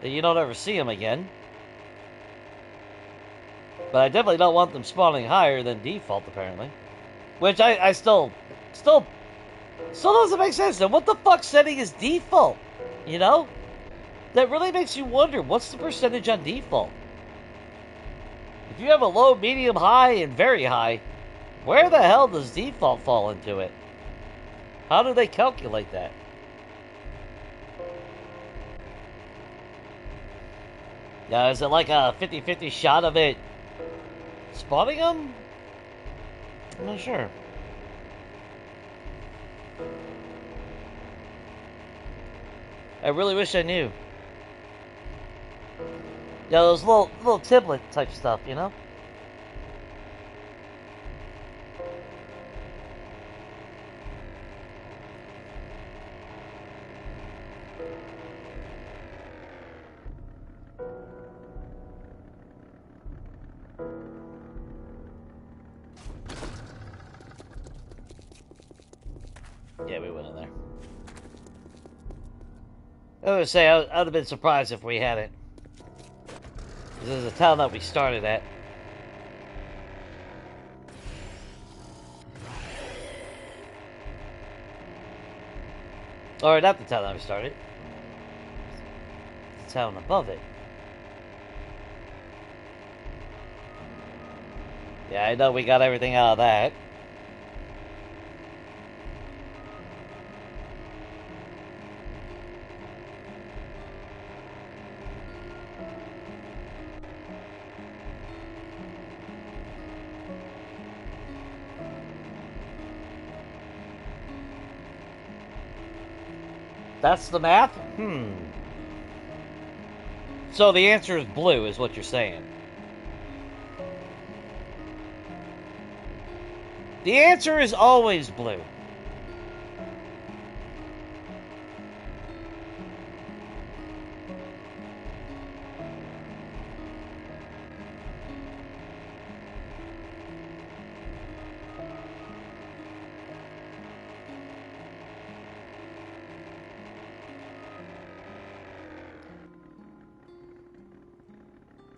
that you don't ever see them again. But I definitely don't want them spawning higher than default, apparently. Which I still doesn't make sense. Then what the fuck setting is default? You know? That really makes you wonder, what's the percentage on default? If you have a low, medium, high, and very high, where the hell does default fall into it? How do they calculate that? Now, is it like a 50-50 shot of it spawning them? I'm not sure. I really wish I knew. Yeah, those little Tiblet type stuff, you know? Yeah, we went in there. I would say I would have been surprised if we hadn't. This is a town that we started at. Or not the town that we started. The town above it. Yeah, I know we got everything out of that. That's the math? So the answer is blue, is what you're saying. The answer is always blue.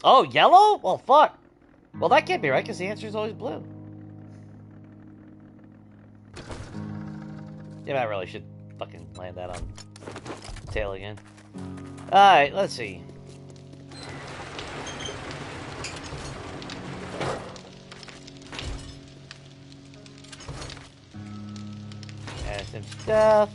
Oh, yellow? Well, fuck. Well, that can't be right, because the answer is always blue. Yeah, I really should fucking land that on tail again. Alright, let's see. Add some stuff.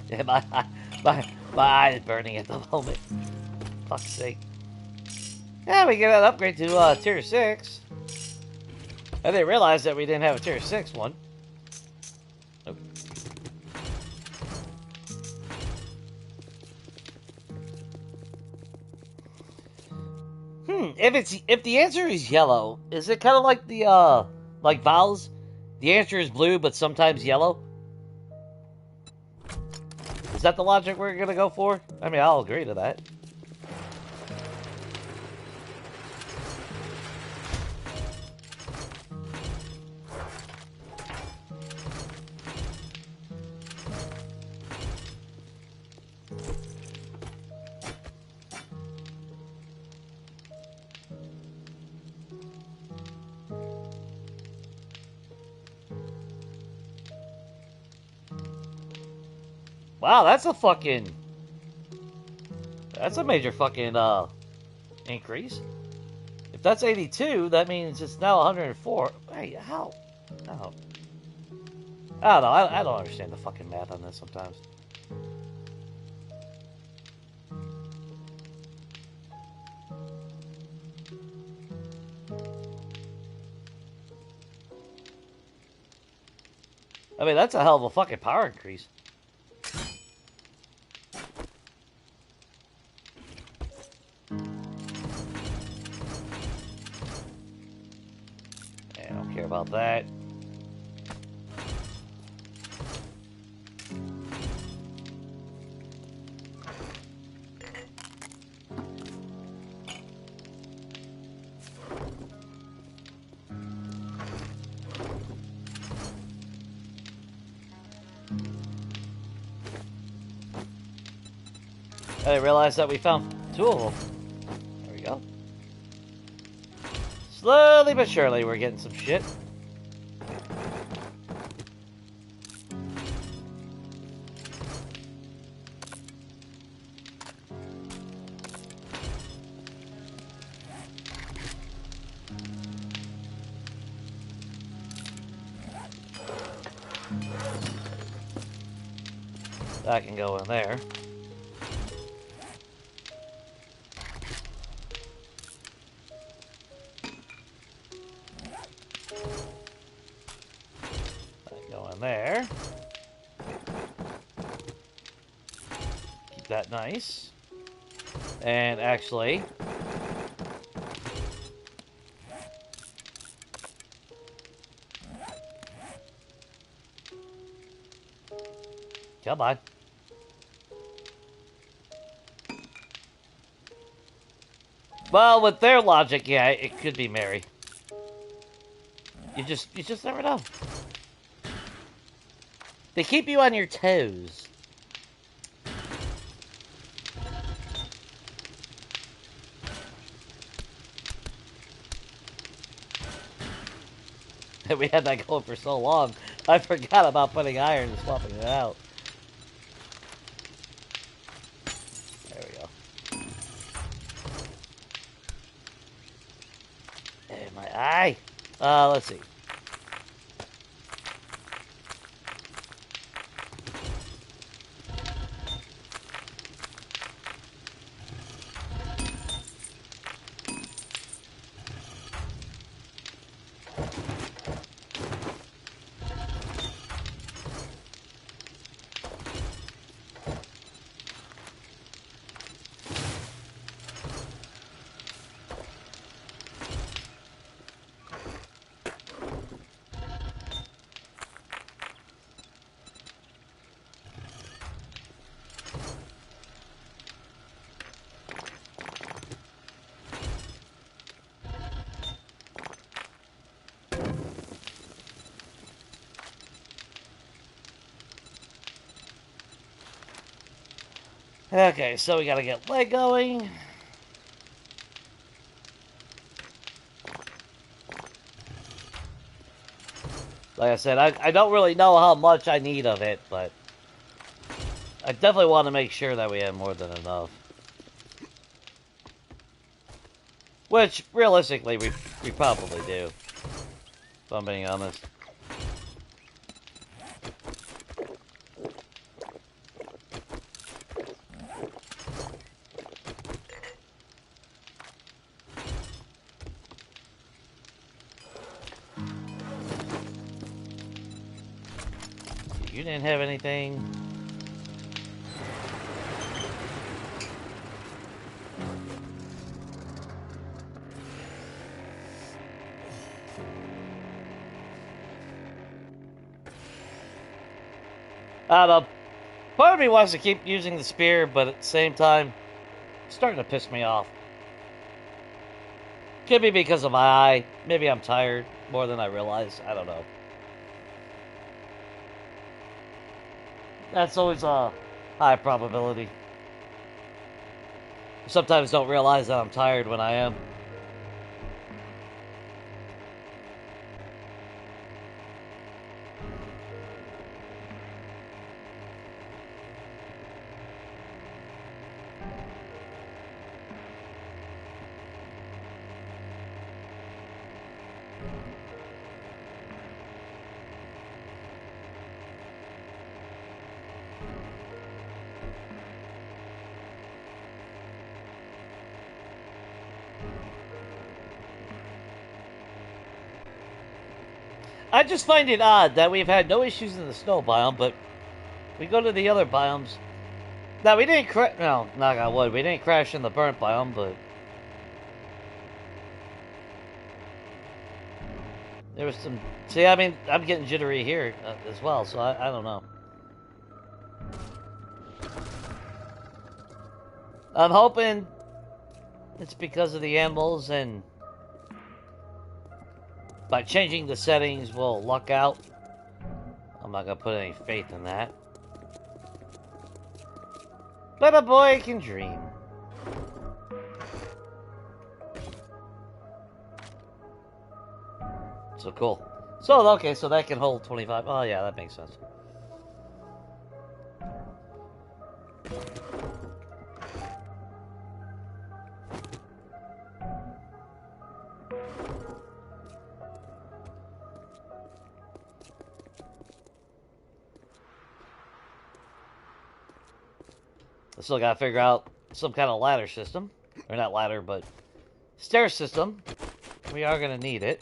Yeah, my eye is burning at the moment. Fuck's sake. Yeah, we get an upgrade to tier 6. I didn't realize that we didn't have a tier 6 one. Nope. If the answer is yellow, is it kind of like the like vowels? The answer is blue, but sometimes yellow. Is that the logic we're gonna go for? I mean, I'll agree to that. Wow, that's a major fucking increase. If that's 82, that means it's now 104. Hey, how? No. I don't know. I don't understand the fucking math on this sometimes. I mean, that's a hell of a fucking power increase. I don't care about that. I didn't realize that we found 2 of them. There we go. Slowly but surely, we're getting some shit. That can go in there. That can go in there. Keep that nice. And actually, come on. Well, with their logic, yeah, it could be Mary. You just never know. They keep you on your toes. We had that going for so long, I forgot about putting iron and swapping it out. There we go. Hey, my eye. Let's see. Okay, so we gotta get leg going. Like I said, I don't really know how much I need of it, but I definitely want to make sure that we have more than enough. Which, realistically, we probably do. If I'm being honest. You didn't have anything. I don't know. Part of me wants to keep using the spear, but at the same time, it's starting to piss me off. Could be because of my eye. Maybe I'm tired more than I realize. I don't know. That's always a high probability. Sometimes don't realize that I'm tired when I am. I just find it odd that we've had no issues in the snow biome, but we go to the other biomes. Now, we didn't no, knock on wood, we didn't crash in the burnt biome, but there was some... See, I mean, I'm getting jittery here as well, so I don't know. I'm hoping it's because of the animals, and by changing the settings, we'll luck out. I'm not gonna put any faith in that. But a boy can dream. So cool. So, okay, so that can hold 25. Oh, yeah, that makes sense. I still gotta figure out some kind of ladder system. Or not ladder, but stair system. We are gonna need it.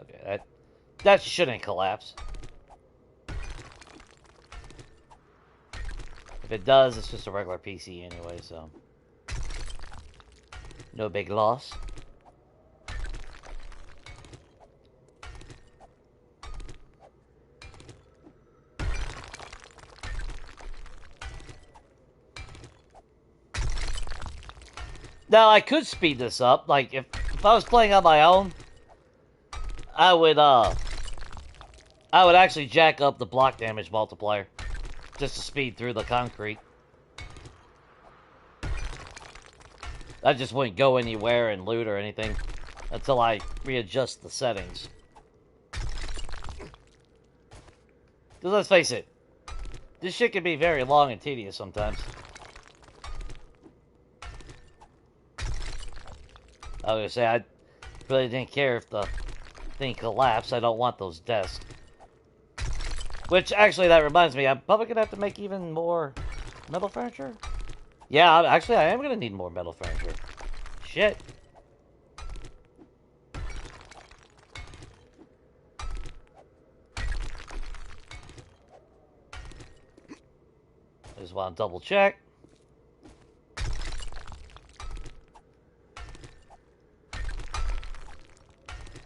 Okay, that shouldn't collapse. If it does, it's just a regular PC anyway, so no big loss. Now, I could speed this up. Like, if I was playing on my own, I would actually jack up the block damage multiplier just to speed through the concrete. I just wouldn't go anywhere and loot or anything until I readjust the settings. Because let's face it, this shit can be very long and tedious sometimes. I was gonna say, I really didn't care if the thing collapsed. I don't want those desks. Which, actually, that reminds me, I'm probably gonna have to make even more metal furniture. Yeah, actually, I am gonna need more metal furniture. Shit. I just want to double check.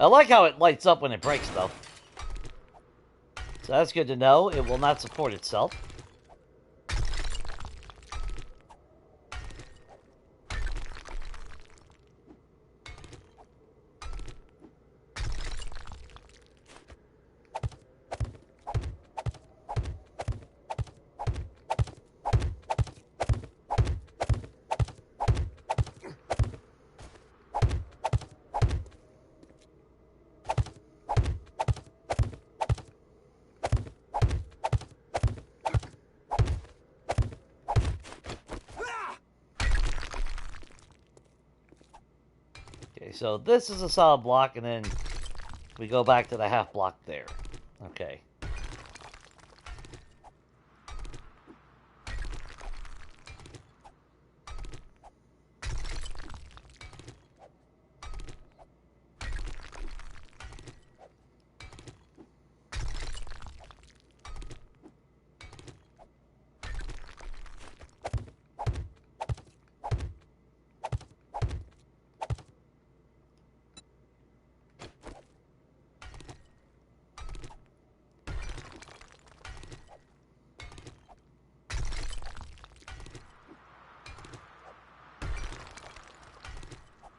I like how it lights up when it breaks, though. So that's good to know. It will not support itself. So this is a solid block, and then we go back to the half block there. Okay.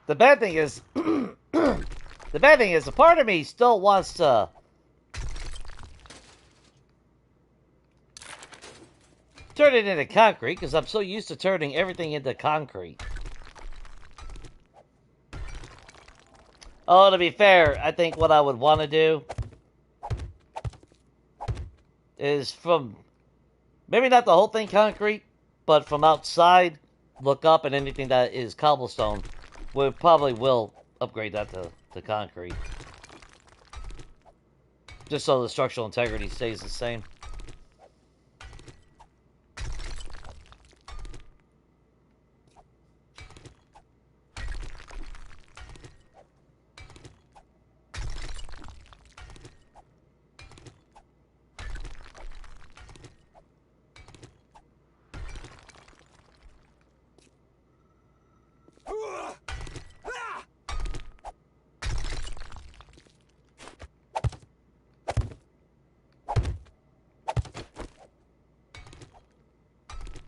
The bad thing is, a part of me still wants to turn it into concrete, because I'm so used to turning everything into concrete. Oh, to be fair, I think what I would want to do is from, maybe not the whole thing concrete, but from outside, look up, and anything that is cobblestone, we probably will upgrade that to concrete. Just so the structural integrity stays the same.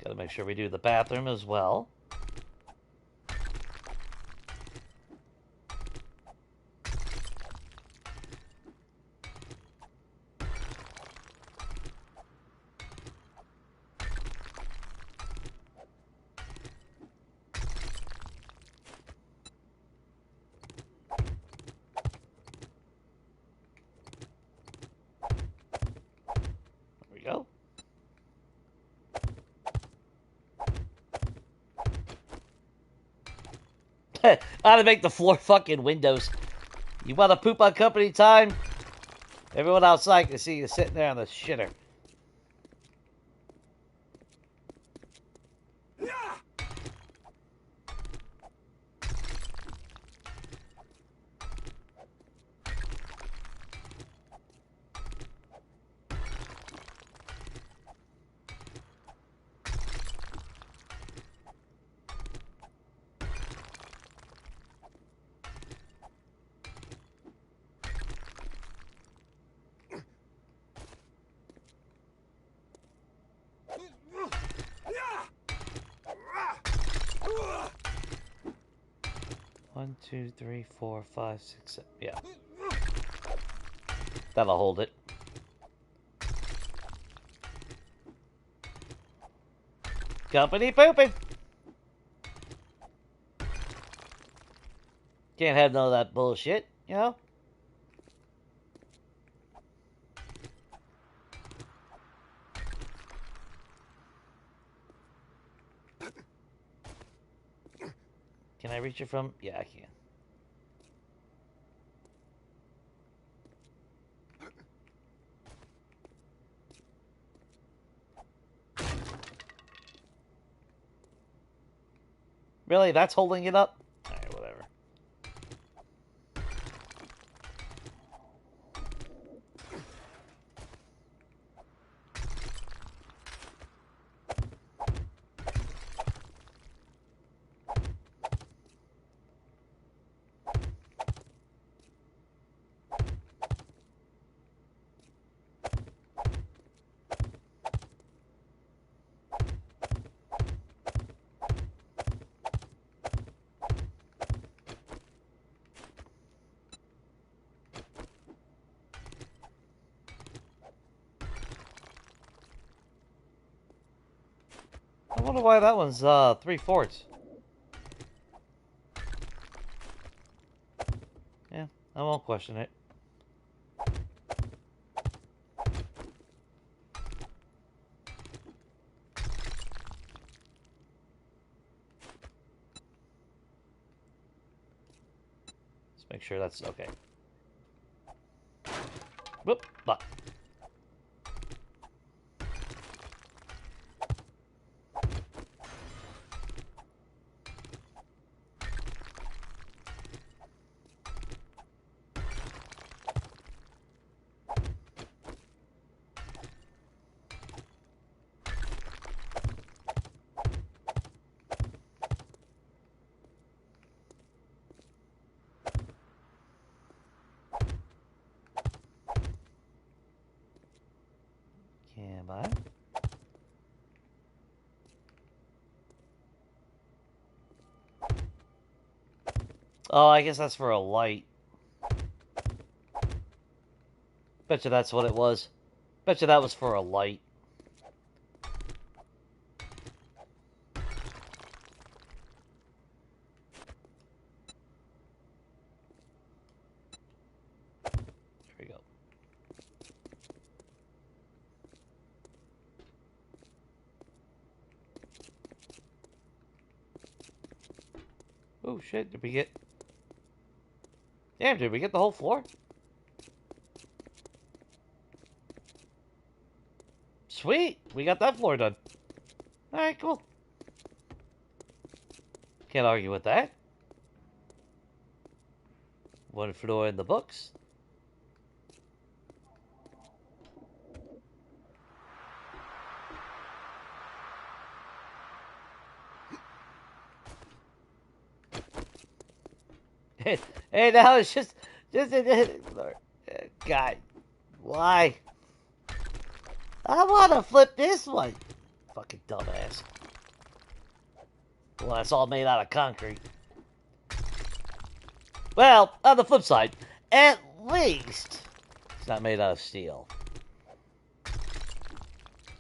Gotta make sure we do the bathroom as well. There we go. How to make the floor fucking windows. You want to poop on company time? Everyone outside can see you sitting there on the shitter. One, two, three, four, five, six, seven. Yeah. That'll hold it. Company pooping. Can't have none of that bullshit, you know? Can I reach it from? Yeah, I can. Really? That's holding it up? Alright, whatever. I wonder why that one's 3/4. Yeah, I won't question it. Let's make sure that's okay. Whoop, lock. Can I? Oh, I guess that's for a light. Betcha that's what it was. Betcha that was for a light. Here we go. Oh shit, did we get... Damn, did we get the whole floor? Sweet! We got that floor done. Alright, cool. Can't argue with that. One floor in the books. Hey, now it's just God, why? I want to flip this one. Fucking dumbass. Well, that's all made out of concrete. Well, on the flip side, at least it's not made out of steel.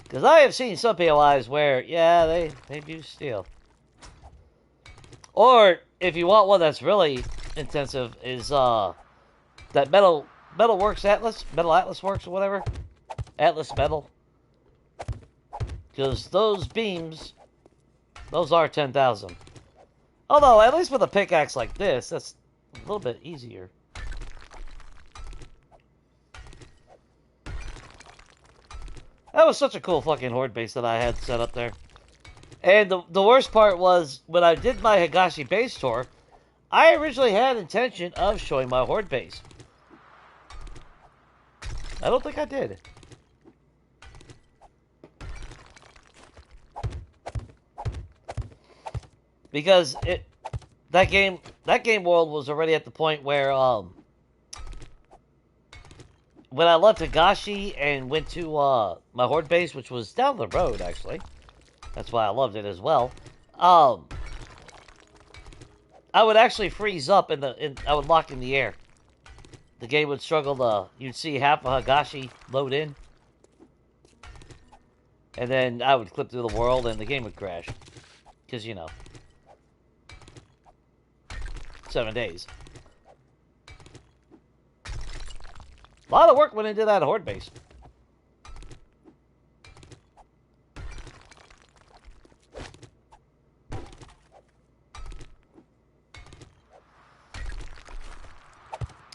Because I have seen some POIs where, yeah, they use steel. Or, if you want one that's really intensive, is that Metal Works Atlas? Metal Atlas Works or whatever? Atlas Metal. Because those beams, those are 10,000. Although, at least with a pickaxe like this, that's a little bit easier. That was such a cool fucking horde base that I had set up there. And the worst part was, when I did my Higashi base tour, I originally had intention of showing my horde base. I don't think I did. Because that game world was already at the point where when I left Higashi and went to my horde base, which was down the road actually. That's why I loved it as well. I would actually freeze up I would lock in the air. The game would struggle to, you'd see half of Higashi load in. And then I would clip through the world and the game would crash. Because, you know. 7 days. A lot of work went into that horde base.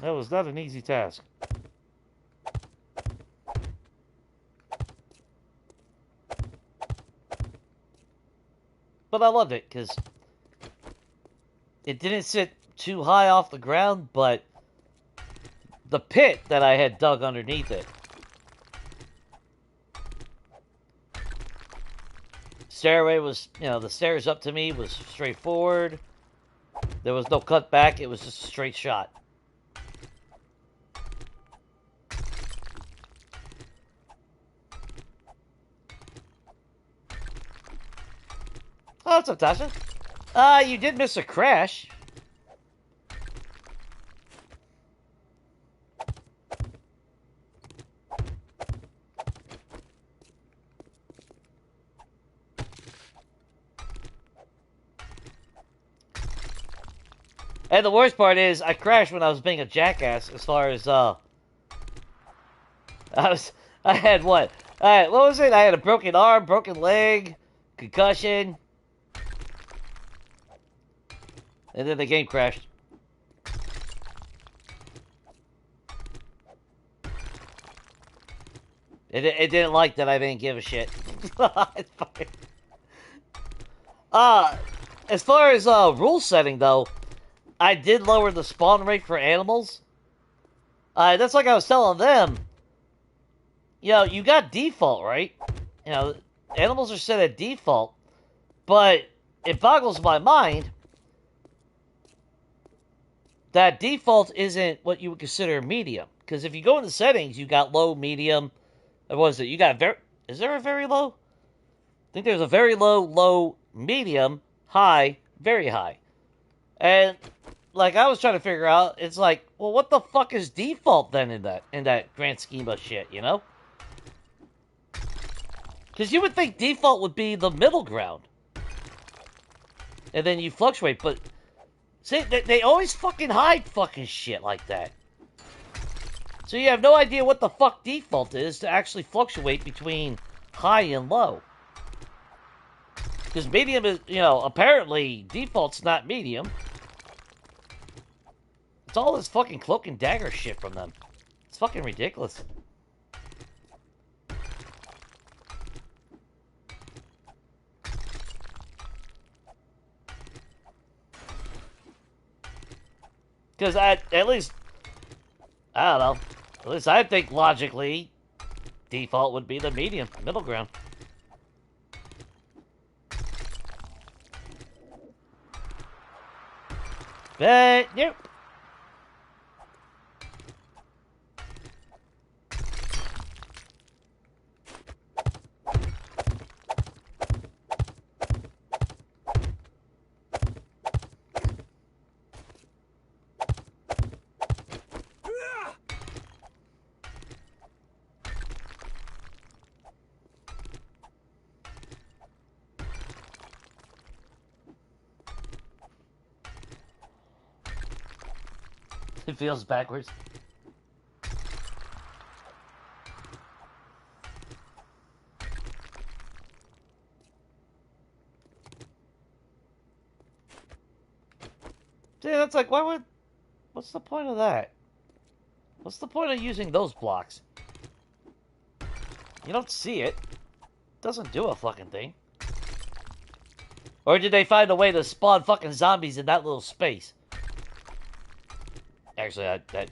That was not an easy task. But I loved it, because it didn't sit too high off the ground, but the pit that I had dug underneath it. Stairway was, you know, the stairs up to me was straightforward. There was no cut back, it was just a straight shot. Oh, what's up, Tasha? You did miss a crash. And the worst part is, I crashed when I was being a jackass, as far as, I had what? What was it? I had a broken arm, broken leg, concussion. And then the game crashed. It didn't like that I didn't give a shit. It's fine. As far as rule setting though, I did lower the spawn rate for animals. That's like I was telling them. You know, you got default, right? You know, animals are set at default, but it boggles my mind that default isn't what you would consider medium. Because if you go in the settings, you got low, medium. What is it? You got is there a very low? I think there's a very low, low, medium, high, very high. And like I was trying to figure out, it's like, well, what the fuck is default then in that grand scheme of shit, you know? Because you would think default would be the middle ground. And then you fluctuate, but see, they always fucking hide fucking shit like that. So you have no idea what the fuck default is to actually fluctuate between high and low. Because medium is, you know, apparently default's not medium. It's all this fucking cloak and dagger shit from them. It's fucking ridiculous. Because at least, I don't know, at least I think logically, default would be the medium, middle ground. But, nope. It feels backwards. See, that's like, why would... What's the point of that? What's the point of using those blocks? You don't see it. It doesn't do a fucking thing. Or did they find a way to spawn fucking zombies in that little space? Actually, that...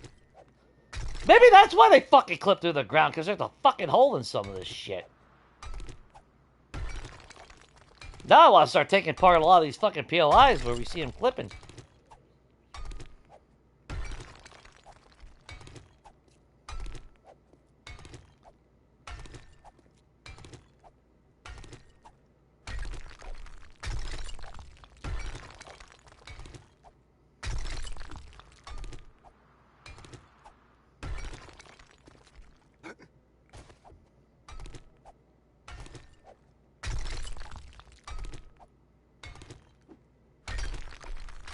Maybe that's why they fucking clip through the ground, because there's a fucking hole in some of this shit. Now I want to start taking part in a lot of these fucking POIs where we see them clipping.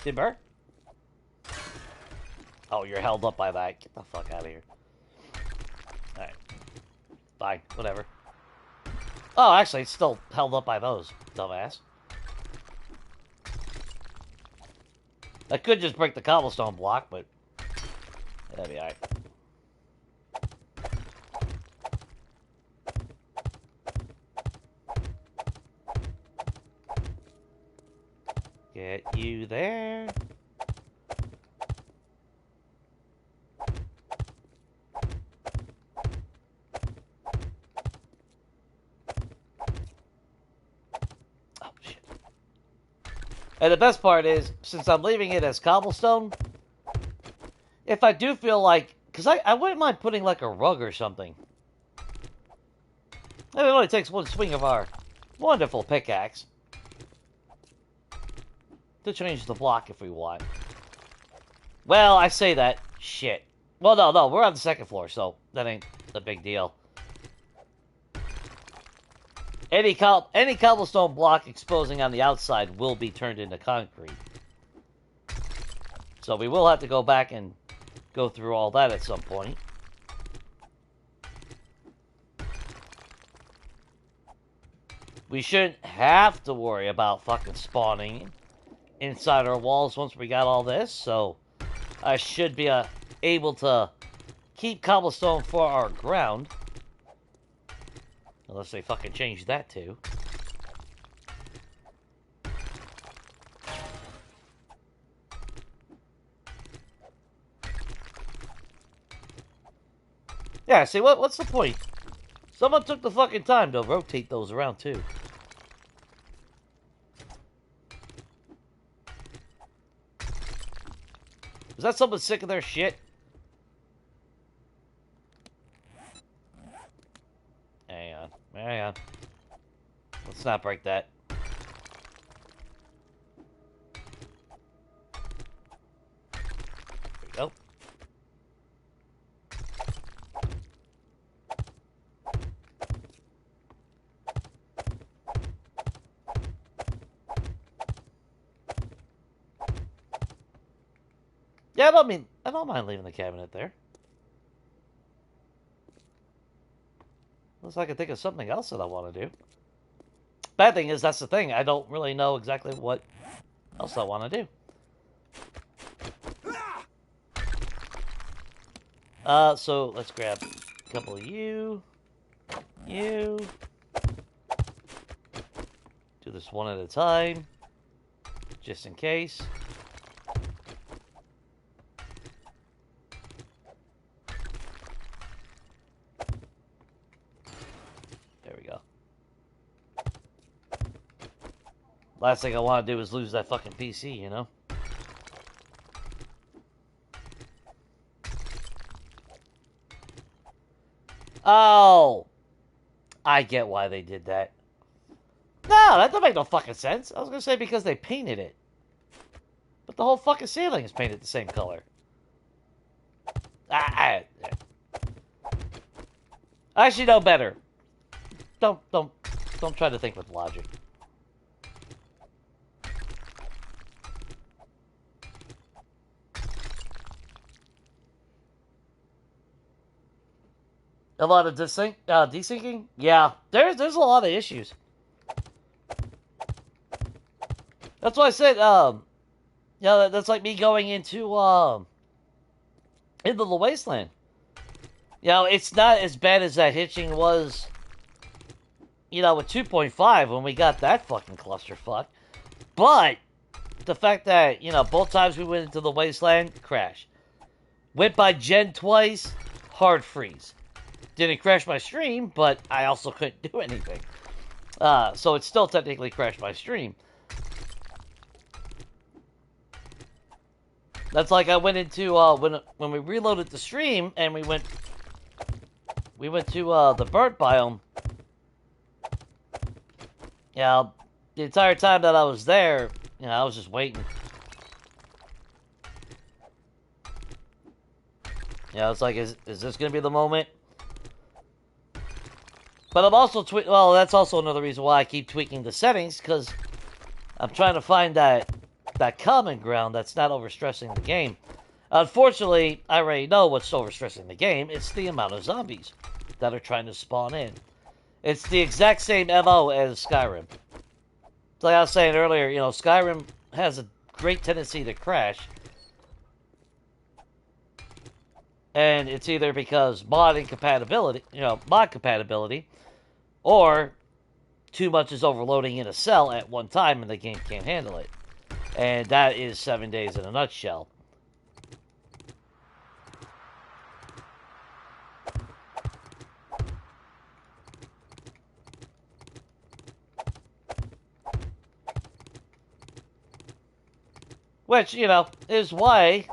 Timber? Oh, you're held up by that. Get the fuck out of here. Alright. Fine. Whatever. Oh, actually, it's still held up by those, dumbass. I could just break the cobblestone block, but... that'd be alright. Get you there. Oh, shit. And the best part is, since I'm leaving it as cobblestone, if I do feel like... Because I wouldn't mind putting like a rug or something. It only takes one swing of our wonderful pickaxe to change the block if we want. Well, I say that. Shit. Well, no, we're on the second floor, so that ain't a big deal. Any cobblestone block exposing on the outside will be turned into concrete. So we will have to go back and go through all that at some point. We shouldn't have to worry about fucking spawning inside our walls once we got all this, so I should be able to keep cobblestone for our ground. Unless they fucking change that too. Yeah, see, what's the point? Someone took the fucking time to rotate those around too. Is that someone sick of their shit? Hang on. Let's not break that. There we go. Yeah, I don't mind leaving the cabinet there. Unless I can think of something else that I want to do. Bad thing is, that's the thing. I don't really know exactly what else I want to do. So let's grab a couple of you. Do this one at a time, just in case. Last thing I want to do is lose that fucking PC, you know? Oh! I get why they did that. No, that doesn't make no fucking sense. I was gonna say because they painted it. But the whole fucking ceiling is painted the same color. I actually know better. Don't try to think with logic. A lot of desyncing? Yeah, there's a lot of issues. That's why I said, that's like me going into the wasteland. It's not as bad as that hitching was, with 2.5 when we got that fucking clusterfuck. But the fact that, both times we went into the wasteland, crash. Went by Gen twice, hard freeze. Didn't crash my stream, but I also couldn't do anything. So it still technically crashed my stream. That's like I went into, when we reloaded the stream, and we went to, the burnt biome. The entire time that I was there, I was just waiting. It's like, is this going to be the moment? But I'm also that's also another reason why I keep tweaking the settings, because I'm trying to find that common ground that's not overstressing the game. Unfortunately, I already know what's overstressing the game. It's the amount of zombies that are trying to spawn in. It's the exact same MO as Skyrim. Like I was saying earlier, Skyrim has a great tendency to crash. And it's either because mod compatibility, or too much is overloading in a cell at one time and the game can't handle it. And that is 7 days in a nutshell. Which, is why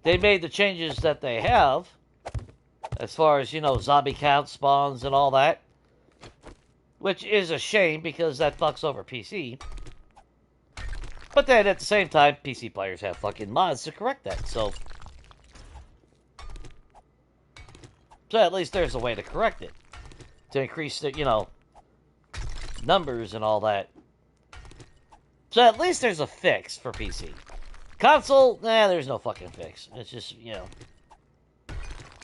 they made the changes that they have, as far as, zombie count, spawns, and all that. Which is a shame, because that fucks over PC. But then, at the same time, PC players have fucking mods to correct that, so at least there's a way to correct it. To increase the, numbers and all that. So at least there's a fix for PC. Console, there's no fucking fix. It's just,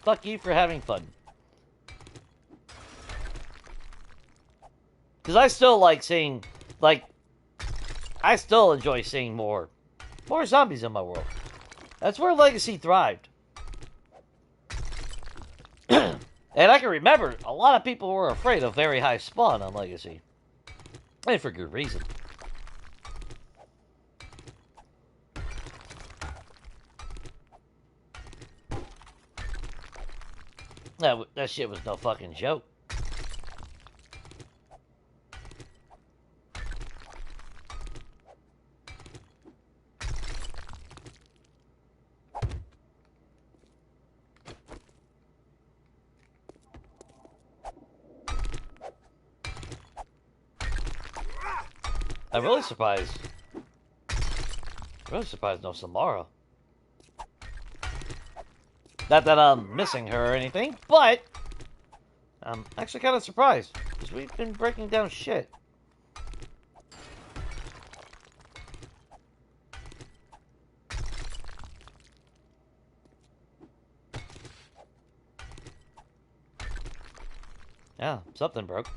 fuck you for having fun. Because I still like seeing, I still enjoy seeing more zombies in my world. That's where Legacy thrived. And I can remember, a lot of people were afraid of very high spawn on Legacy. And for good reason. That shit was no fucking joke. I'm really surprised. No Samara. Not that I'm missing her or anything, but I'm actually kind of surprised, because we've been breaking down shit. Yeah, something broke.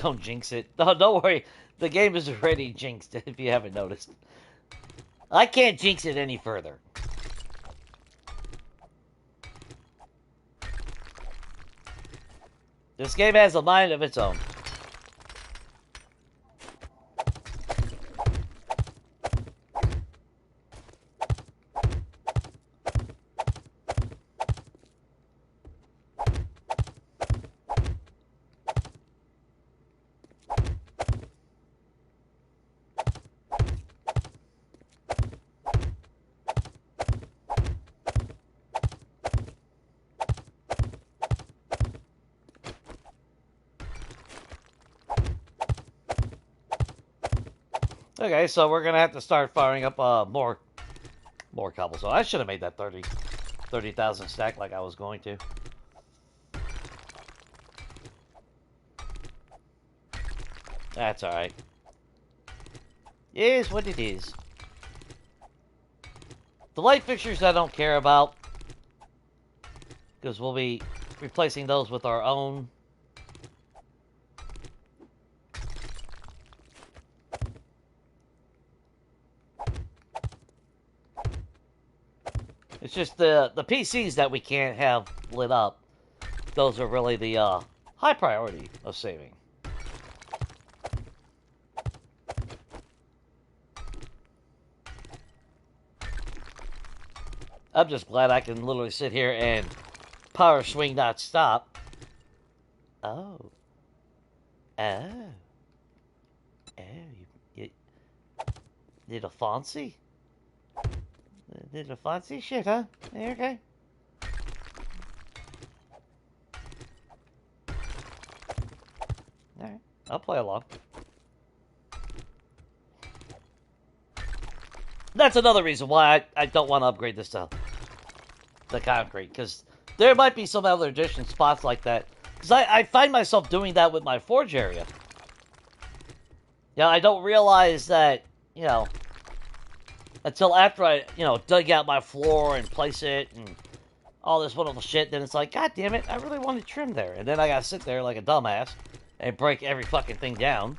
Don't jinx it. No, don't worry. The game is already jinxed, if you haven't noticed. I can't jinx it any further. This game has a mind of its own. Okay, so we're gonna have to start firing up more cobblestone. I should have made that 30,000 stack like I was going to. That's alright. It is what it is. The light fixtures I don't care about, because we'll be replacing those with our own. It's just the PCs that we can't have lit up. Those are really the high priority of saving. I'm just glad I can literally sit here and power swing not stop. Oh. Oh. Oh, you little fancy? Little fancy shit, huh? Yeah, okay. Alright, I'll play along. That's another reason why I don't want to upgrade this to the concrete, because there might be some other addition spots like that. Because I find myself doing that with my forge area. Yeah, I don't realize that, you know, until after I, you know, dug out my floor and place it and all this wonderful shit, then it's like, God damn it, I really want to trim there. And then I gotta sit there like a dumbass and break every fucking thing down.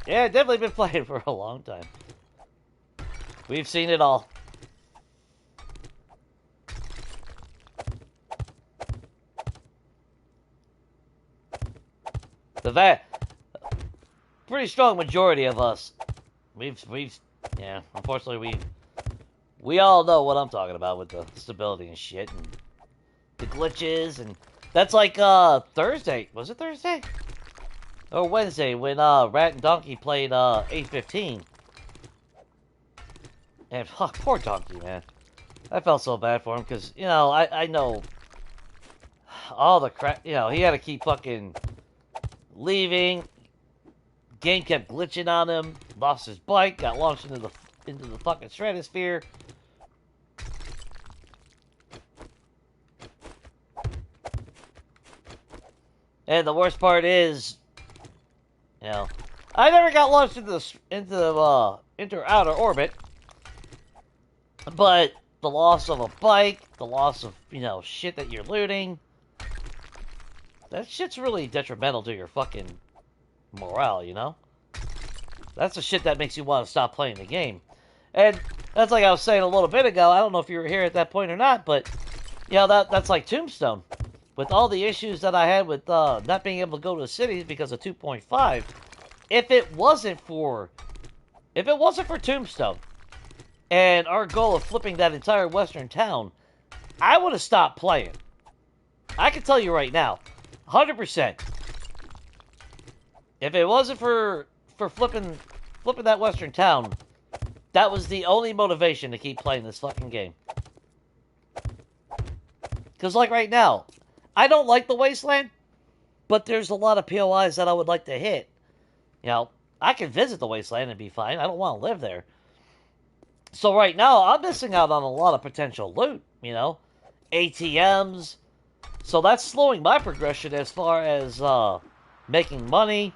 Yeah, definitely been playing for a long time. We've seen it all. The pretty strong majority of us, yeah, unfortunately we all know what I'm talking about with the stability and shit and the glitches, and that's like Thursday. Was it Thursday? Or Wednesday, when Rat and Donkey played Ep27. And fuck, poor Donkey, man. I felt so bad for him, because, you know, I know all the crap, you know, he had to keep fucking leaving. Game kept glitching on him, lost his bike, got launched into the fucking stratosphere. And the worst part is, you know, I never got launched into outer orbit, but the loss of a bike, the loss of, you know, shit that you're looting, that shit's really detrimental to your fucking morale, you know? That's the shit that makes you want to stop playing the game. And that's like I was saying a little bit ago, I don't know if you were here at that point or not, but, you know, that's like Tombstone. With all the issues that I had with not being able to go to the cities because of 2.5, if it wasn't for Tombstone and our goal of flipping that entire western town, I would have stopped playing. I can tell you right now, 100%. If it wasn't for flipping that western town, that was the only motivation to keep playing this fucking game. Because like right now, I don't like the wasteland, but there's a lot of POIs that I would like to hit. You know, I can visit the wasteland and be fine. I don't want to live there. So right now, I'm missing out on a lot of potential loot, you know. ATMs. So that's slowing my progression as far as making money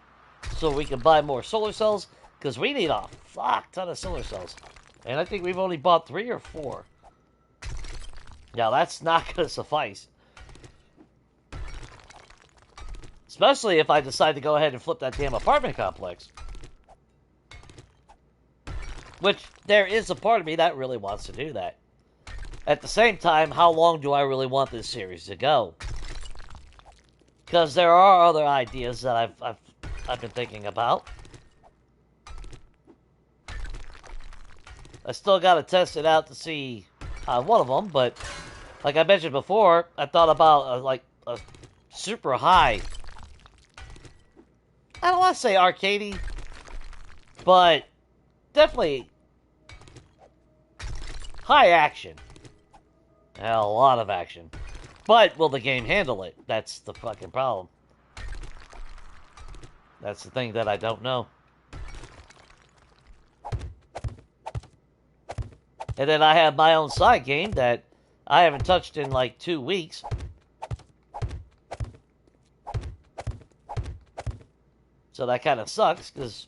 so we can buy more solar cells. Because we need a fuck ton of solar cells. And I think we've only bought 3 or 4. Now, that's not going to suffice. Especially if I decide to go ahead and flip that damn apartment complex. Which, there is a part of me that really wants to do that. At the same time, how long do I really want this series to go? Because there are other ideas that I've been thinking about. I still got to test it out to see one of them, but like I mentioned before, I thought about like a super high, I don't want to say arcadey, but definitely high action. And a lot of action. But will the game handle it? That's the fucking problem. That's the thing that I don't know. And then I have my own side game that I haven't touched in like 2 weeks. So that kind of sucks, because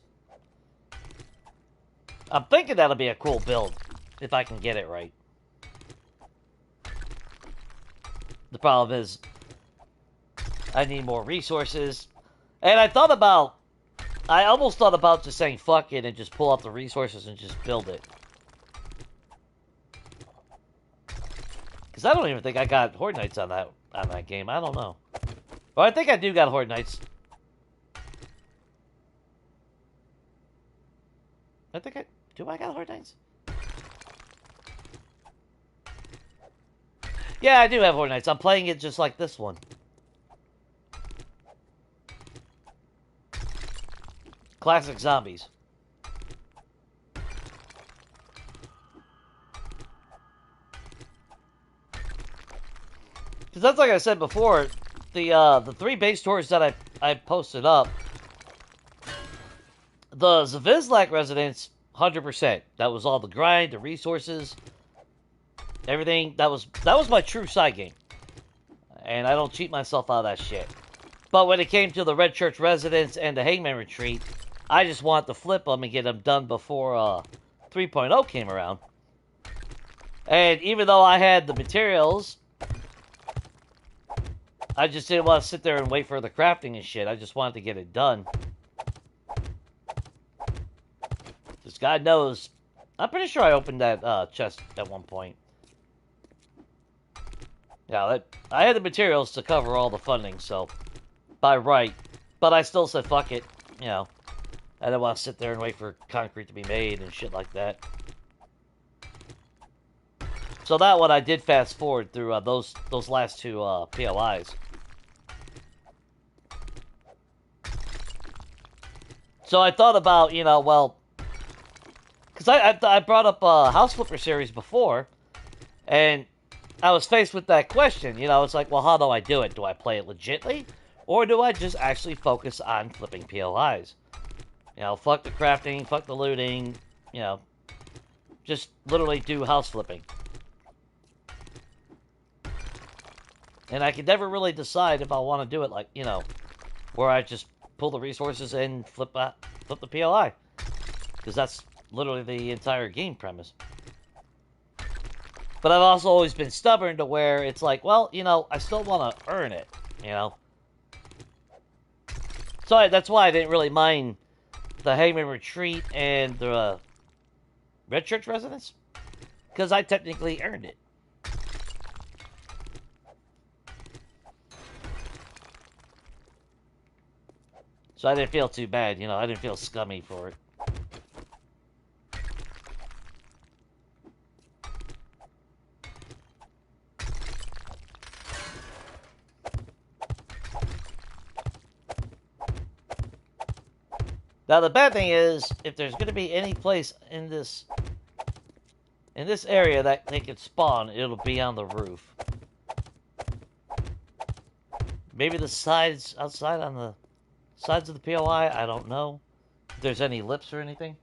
I'm thinking that'll be a cool build, if I can get it right. The problem is, I need more resources. And I almost thought about just saying fuck it and just pull out the resources and just build it. Because I don't even think I got Horde Nights on that game. I don't know. Or I think I do got Horde Nights. Do I got Horde Nights? Yeah, I do have Horde Nights. I'm playing it just like this one. Classic Zombies. Because that's like I said before, the 3 base tours that I posted up, the Zavizlak residence, 100%. That was all the grind, the resources, everything. That was my true side game. And I don't cheat myself out of that shit. But when it came to the Red Church residence and the Hangman Retreat, I just wanted to flip them and get them done before 3.0 came around. And even though I had the materials, I just didn't want to sit there and wait for the crafting and shit. I just wanted to get it done. Because God knows, I'm pretty sure I opened that chest at one point. Yeah, I had the materials to cover all the funding, so by right. But I still said fuck it, you know. I didn't want to sit there and wait for concrete to be made and shit like that. So that one I did fast forward through those last 2 POIs. So I thought about, you know, well, because I brought up House Flipper series before, and I was faced with that question. You know, it's like, well, how do I do it? Do I play it legitly, or do I just actually focus on flipping POIs? You know, fuck the crafting, fuck the looting, you know, just literally do house flipping. And I could never really decide if I want to do it like, you know, where I just pull the resources and flip the POI. Because that's literally the entire game premise. But I've also always been stubborn to where it's like, well, you know, I still want to earn it, you know. So that's why I didn't really mind the Hangman Retreat and the Red Church residence. Because I technically earned it. So I didn't feel too bad, you know, I didn't feel scummy for it. Now the bad thing is, if there's going to be any place in this area that they can spawn, it'll be on the roof. Maybe the sides, outside on the sides of the POI, I don't know. If there's any lips or anything.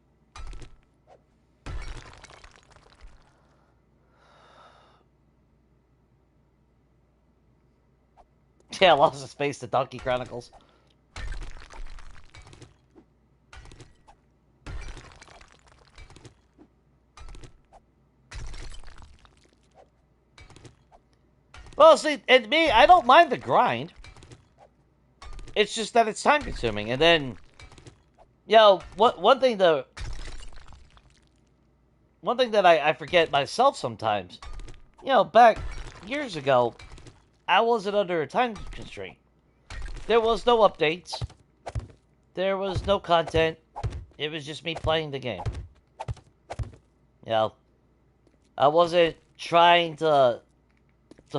Yeah, Lost in Space, the Donkey Chronicles. Well, see, and me, I don't mind the grind. It's just that it's time consuming. And then, you know, one thing that I forget myself sometimes, you know, back years ago, I wasn't under a time constraint. There was no updates. There was no content. It was just me playing the game. You know, I wasn't trying to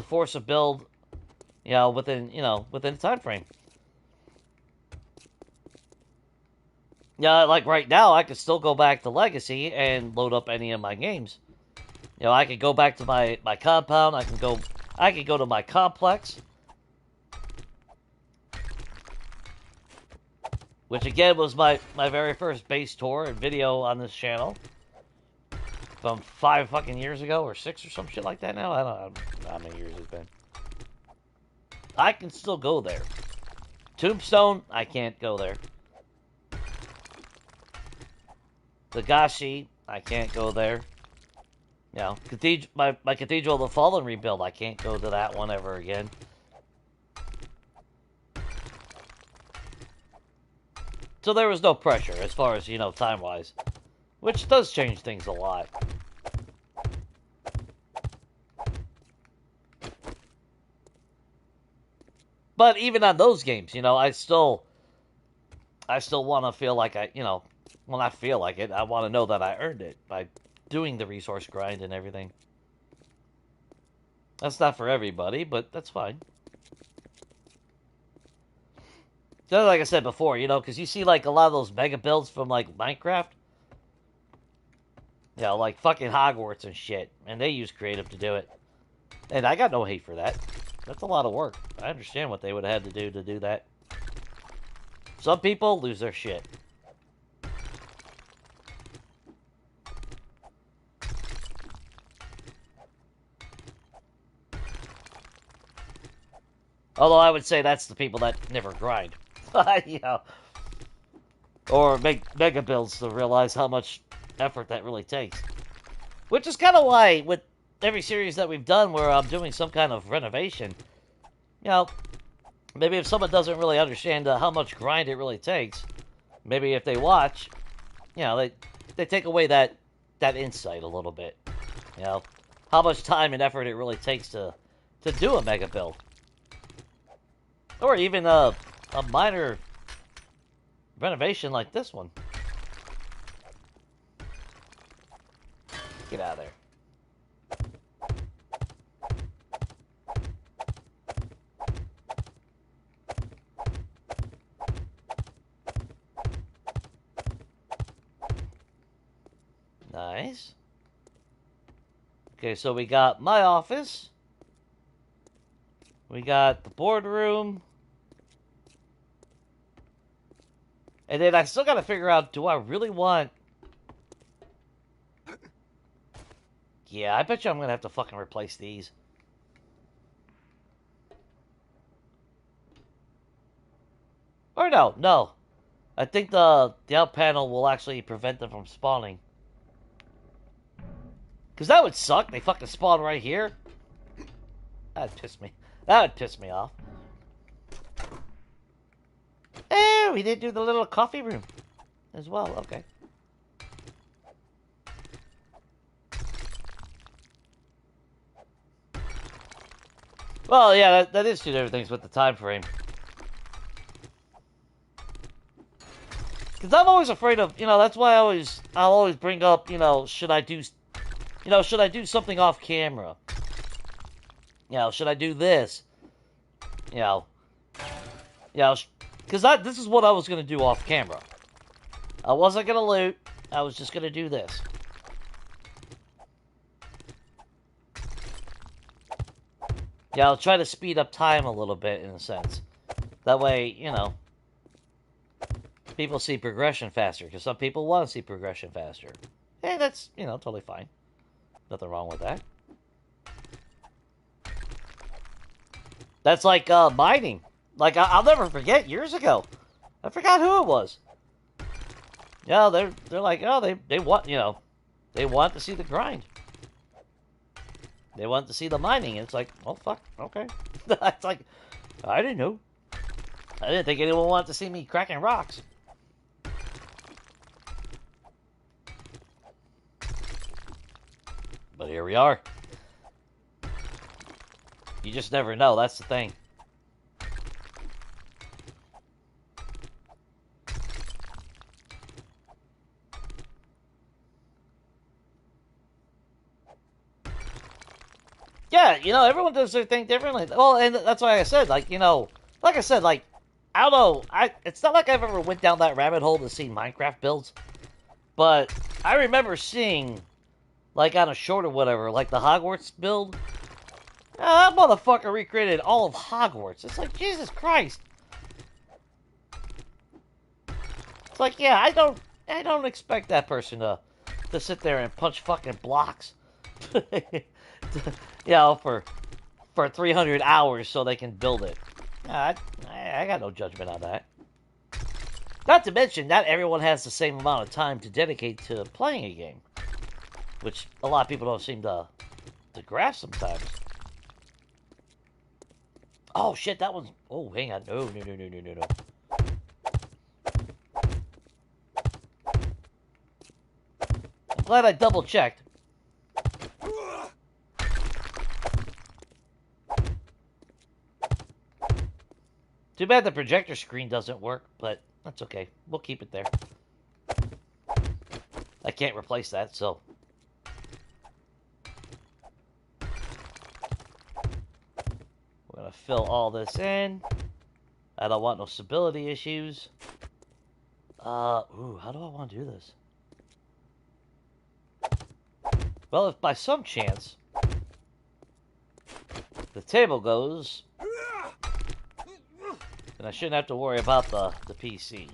force a build, you know, within a time frame. Yeah, like right now, I could still go back to Legacy and load up any of my games. You know, I could go back to my compound. I I could go to my complex, which again was my very first base tour and video on this channel from 5 fucking years ago, or 6 or some shit like that now. I don't know how many years it's been. I can still go there. Tombstone, I can't go there. Dagashi, I can't go there. You know, my Cathedral of the Fallen rebuild, I can't go to that one ever again. So there was no pressure as far as, you know, time-wise. Which does change things a lot. But even on those games, you know, I still want to feel like I, you know, well, not feel like it. I want to know that I earned it by doing the resource grind and everything. That's not for everybody, but that's fine. Just like I said before, you know, because you see, like, a lot of those mega builds from, like, Minecraft. You know, like fucking Hogwarts and shit. And they use creative to do it. And I got no hate for that. That's a lot of work. I understand what they would have had to do that. Some people lose their shit. Although I would say that's the people that never grind. You know. Or make mega builds to realize how much effort that really takes. Which is kind of why, with every series that we've done where I'm doing some kind of renovation, you know, maybe if someone doesn't really understand how much grind it really takes, maybe if they watch, you know, they take away that insight a little bit. You know, how much time and effort it really takes to do a mega build. Or even a minor renovation like this one. Get out of there. Nice. Okay, so we got my office. We got the boardroom. And then I still gotta figure out, do I really want... Yeah, I bet you I'm gonna have to fucking replace these. Or no. I think the out panel will actually prevent them from spawning. Because that would suck. They fucking spawn right here. That would piss me off. Oh, we did do the little coffee room as well. Okay. Well, yeah, that is two different things with the time frame. Because I'm always afraid of, you know, that's why I'll always bring up, you know, should I do something off camera? You know, should I do this? You know, because this is what I was going to do off camera. I wasn't going to loot. I was just going to do this. Yeah, I'll try to speed up time a little bit, in a sense. That way, you know, people see progression faster, because some people want to see progression faster. Hey, that's, you know, totally fine. Nothing wrong with that. That's like mining. Like, I'll never forget, years ago. I forgot who it was. Yeah, they're like, oh, they want, you know, they want to see the grind. They want to see the mining. And it's like, oh, fuck, okay. It's like, I didn't know. I didn't think anyone wanted to see me cracking rocks. But here we are. You just never know, that's the thing. Yeah, you know, everyone does their thing differently. Well, and that's why I said, like, you know, like I said, like, I don't know, it's not like I've ever went down that rabbit hole to see Minecraft builds, but I remember seeing, like, on a short or whatever, like the Hogwarts build, That motherfucker recreated all of Hogwarts. It's like, Jesus Christ. It's like, yeah, I don't expect that person to sit there and punch fucking blocks. You know, for 300 hours so they can build it. I got no judgment on that. Not to mention, not everyone has the same amount of time to dedicate to playing a game, which a lot of people don't seem to grasp sometimes. Oh shit, that one's... Oh, hang on. No. I'm glad I double checked. Too bad the projector screen doesn't work, but that's okay. We'll keep it there. I can't replace that, so... We're gonna fill all this in. I don't want no stability issues. Ooh, how do I want to do this? Well, if by some chance the table goes, then I shouldn't have to worry about the PC.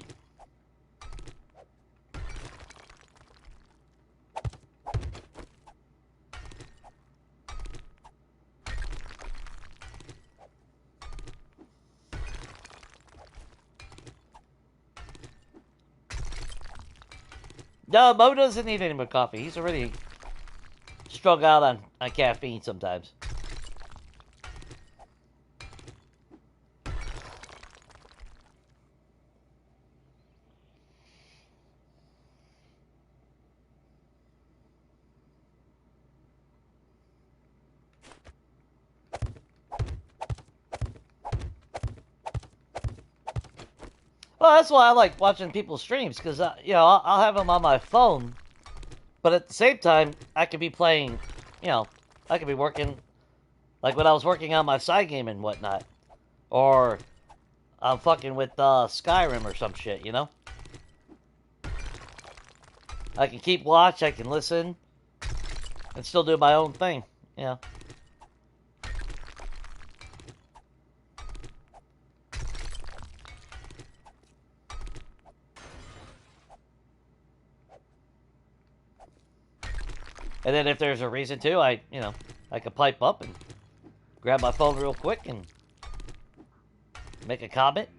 No, Mo doesn't need any more coffee. He's already strung out on caffeine sometimes. Well, that's why I like watching people's streams, because, you know, I'll have them on my phone, but at the same time, I could be playing, you know, I could be working, like when I was working on my side game and whatnot, or I'm fucking with Skyrim or some shit, you know? I can keep watch, I can listen, and still do my own thing, you know? And then if there's a reason to, I could pipe up and grab my phone real quick and make a comment.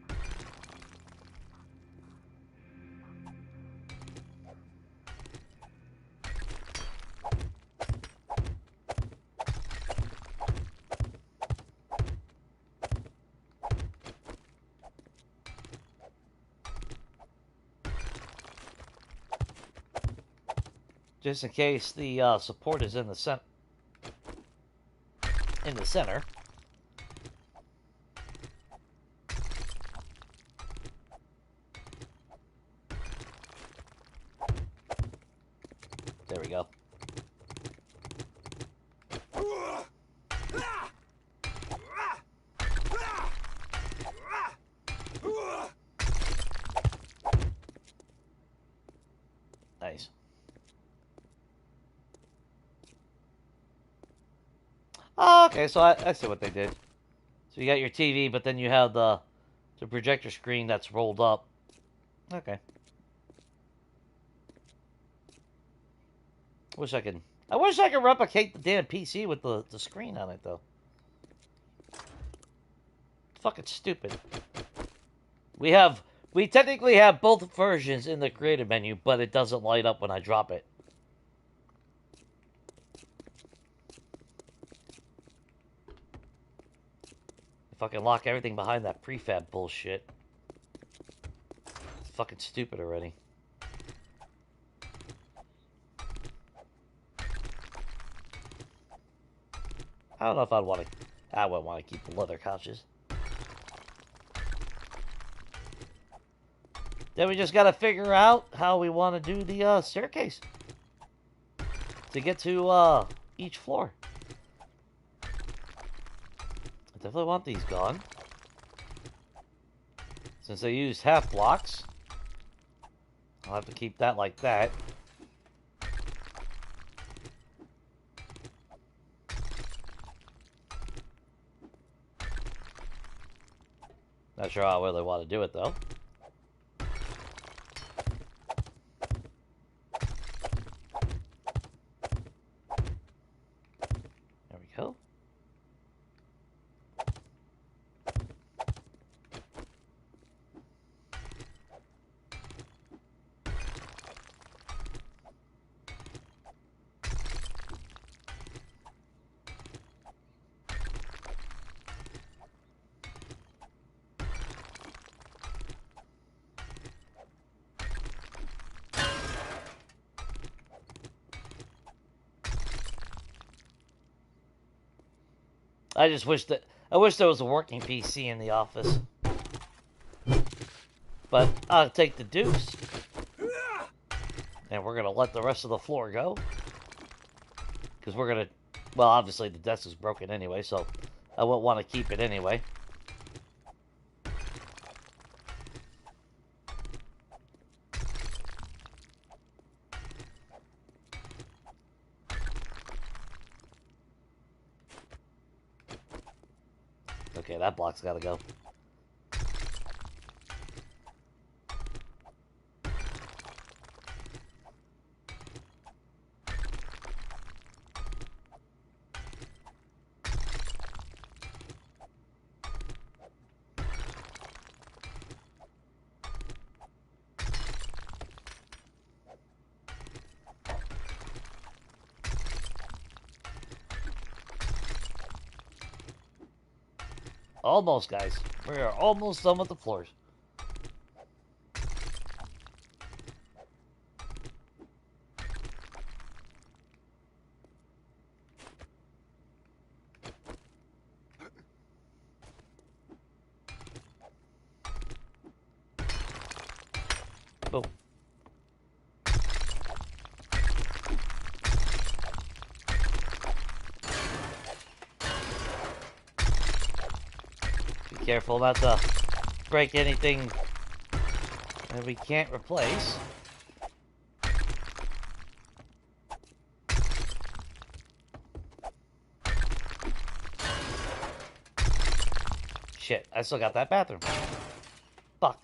Just in case the support is in the center. There we go. Nice. Oh, okay, so I see what they did. So you got your TV, but then you have the projector screen that's rolled up. Okay. I wish I could replicate the damn PC with the screen on it, though. It's fucking stupid. We technically have both versions in the creative menu, but it doesn't light up when I drop it. If I can lock everything behind that prefab bullshit. It's fucking stupid already. I don't know if I would want to keep the leather couches. Then we just got to figure out how we want to do the staircase to get to each floor. I definitely want these gone. Since they used half blocks, I'll have to keep that like that. Not sure how I really want to do it, though. There we go. I just wish that I wish there was a working PC in the office. But I'll take the deuce. And we're gonna let the rest of the floor go. Because we're gonna, well, obviously the desk is broken anyway, so I won't want to keep it anyway. Okay, that block's gotta go. Almost, guys. We are almost done with the floors. Boom. Be careful not to break anything that we can't replace. Shit, I still got that bathroom. Fuck.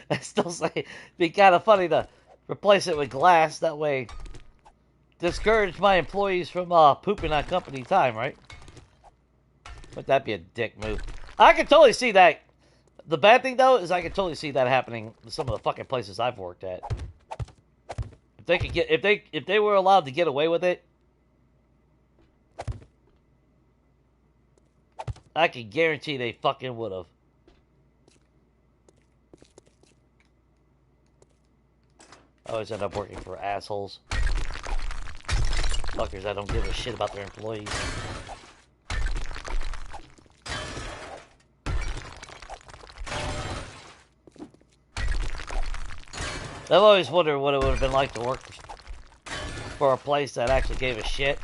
I still say it'd be kind of funny to replace it with glass. That way, discourage my employees from pooping on company time, right? Would that be a dick move? I can totally see that. The bad thing though is I can totally see that happening in some of the fucking places I've worked at. If they could get, if they were allowed to get away with it, I can guarantee they fucking would have. I always end up working for assholes. Fuckers that don't give a shit about their employees. I've always wondered what it would have been like to work for a place that actually gave a shit.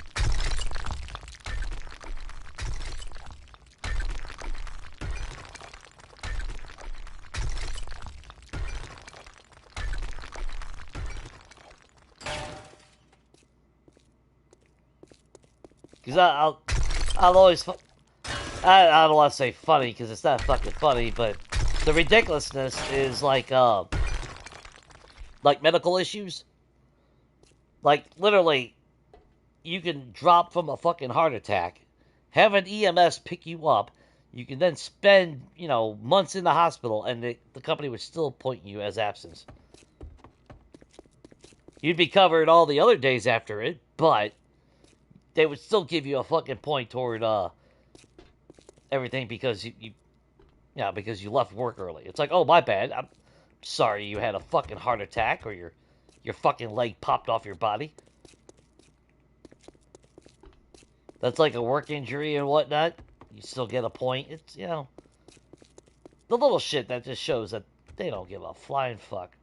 Because I'll always, I don't want to say funny because it's not fucking funny, but the ridiculousness is like medical issues. Like, literally, you can drop from a fucking heart attack, have an EMS pick you up, you can then spend, you know, months in the hospital, and the company would still point you as absence. You'd be covered all the other days after it, but they would still give you a fucking point toward everything because because you left work early. It's like, oh, my bad. I'm sorry you had a fucking heart attack or your fucking leg popped off your body. That's like a work injury and whatnot. You still get a point. It's, you know, the little shit that just shows that they don't give a flying fuck.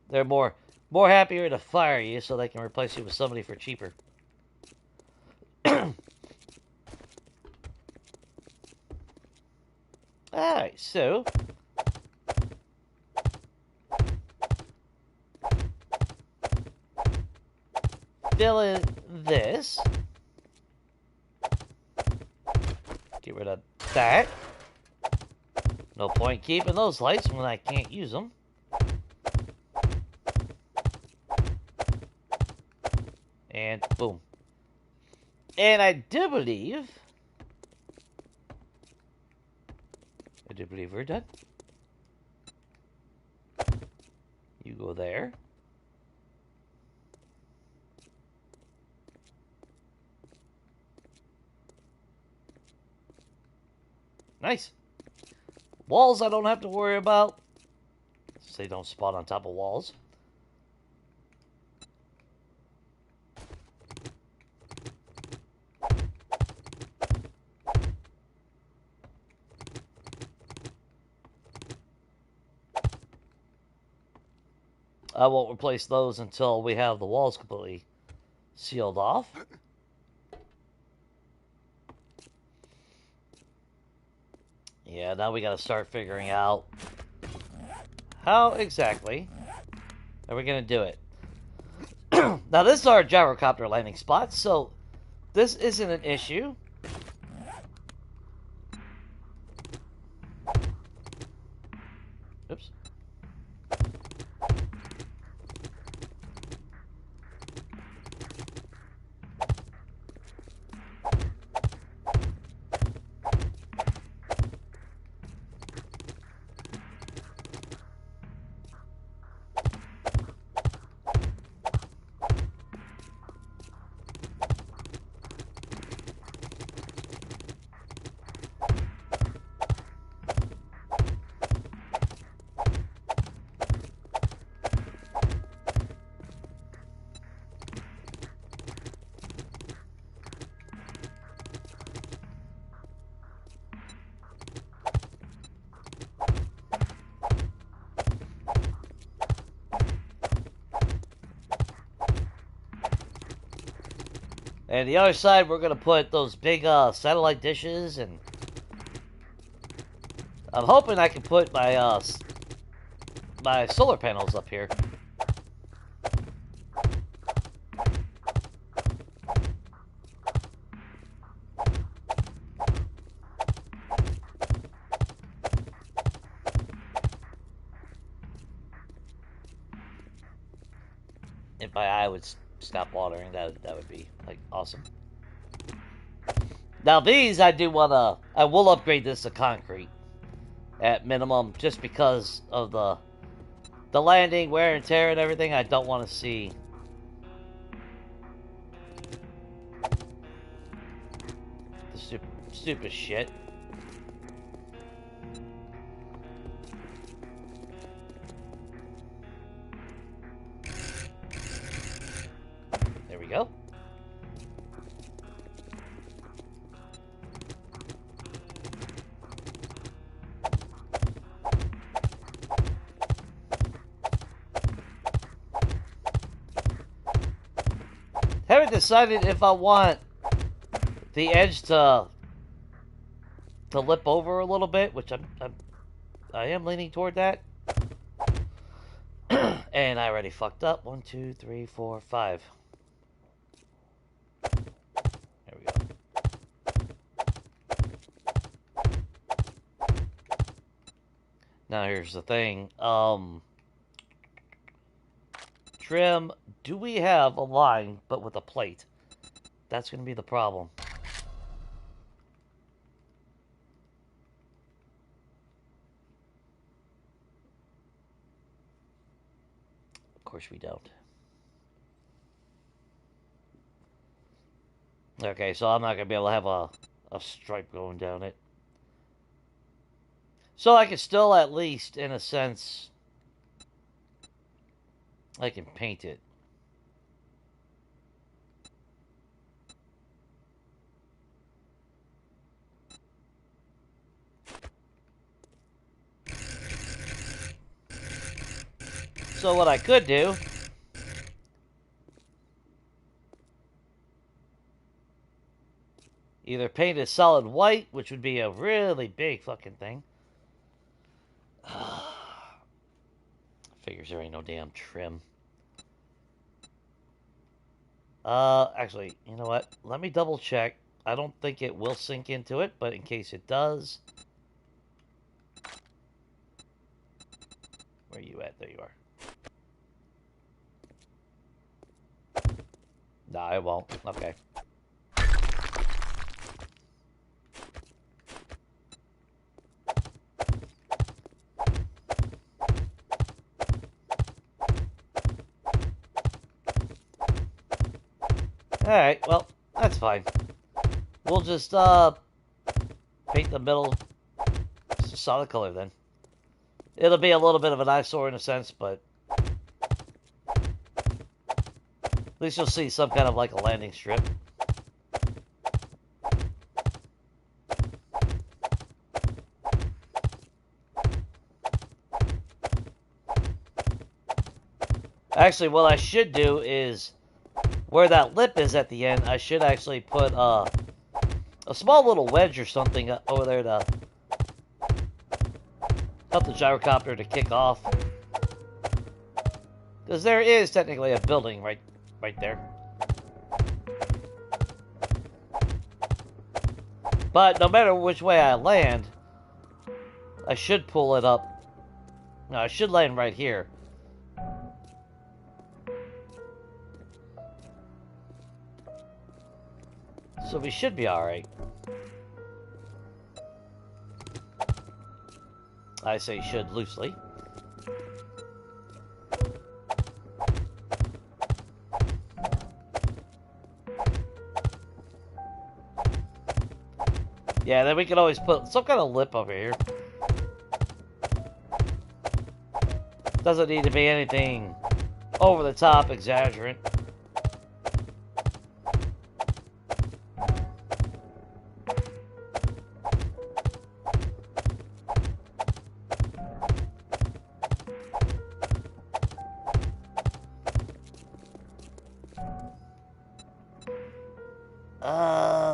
They're more happier to fire you so they can replace you with somebody for cheaper. Alright, so fill in this. Get rid of that. No point keeping those lights when I can't use them. And boom. And I do believe we're done. You go there. Nice. Walls I don't have to worry about. So they don't spawn on top of walls. I won't replace those until we have the walls completely sealed off. Yeah, now we gotta start figuring out how exactly are we gonna do it. Now this is our gyrocopter landing spot, so this isn't an issue. Oops. And the other side, we're going to put those big satellite dishes, and I'm hoping I can put my my solar panels up here. If my eye would stop watering, that would be like awesome. Now these I will upgrade this to concrete at minimum, just because of the landing, wear and tear and everything. I don't want to see the stupid shit. There we go. Haven't decided if I want the edge to lip over a little bit, which I am leaning toward that. And I already fucked up. 1, 2, 3, 4, 5. There we go. Now here's the thing. Trim, do we have a line but with a plate? That's going to be the problem. Of course we don't. Okay, so I'm not going to be able to have a stripe going down it. So I can still, at least, in a sense, I can paint it. So what I could do... either paint it solid white, which would be a really big fucking thing. Figures there ain't no damn trim. Actually, you know what? Let me double check. I don't think it will sink into it, but in case it does... Where are you at? There you are. Nah, it won't. Okay. Alright, well, that's fine. We'll just, paint the middle just a solid color then. It'll be a little bit of an eyesore in a sense, but at least you'll see some kind of like a landing strip. Actually, what I should do is, where that lip is at the end, I should actually put a small little wedge or something over there to help the gyrocopter to kick off. Because there is technically a building right there. But no matter which way I land, I should pull it up. No, I should land right here. So we should be alright. I say should loosely. Yeah, then we can always put some kind of lip over here. Doesn't need to be anything over the top, exaggerant.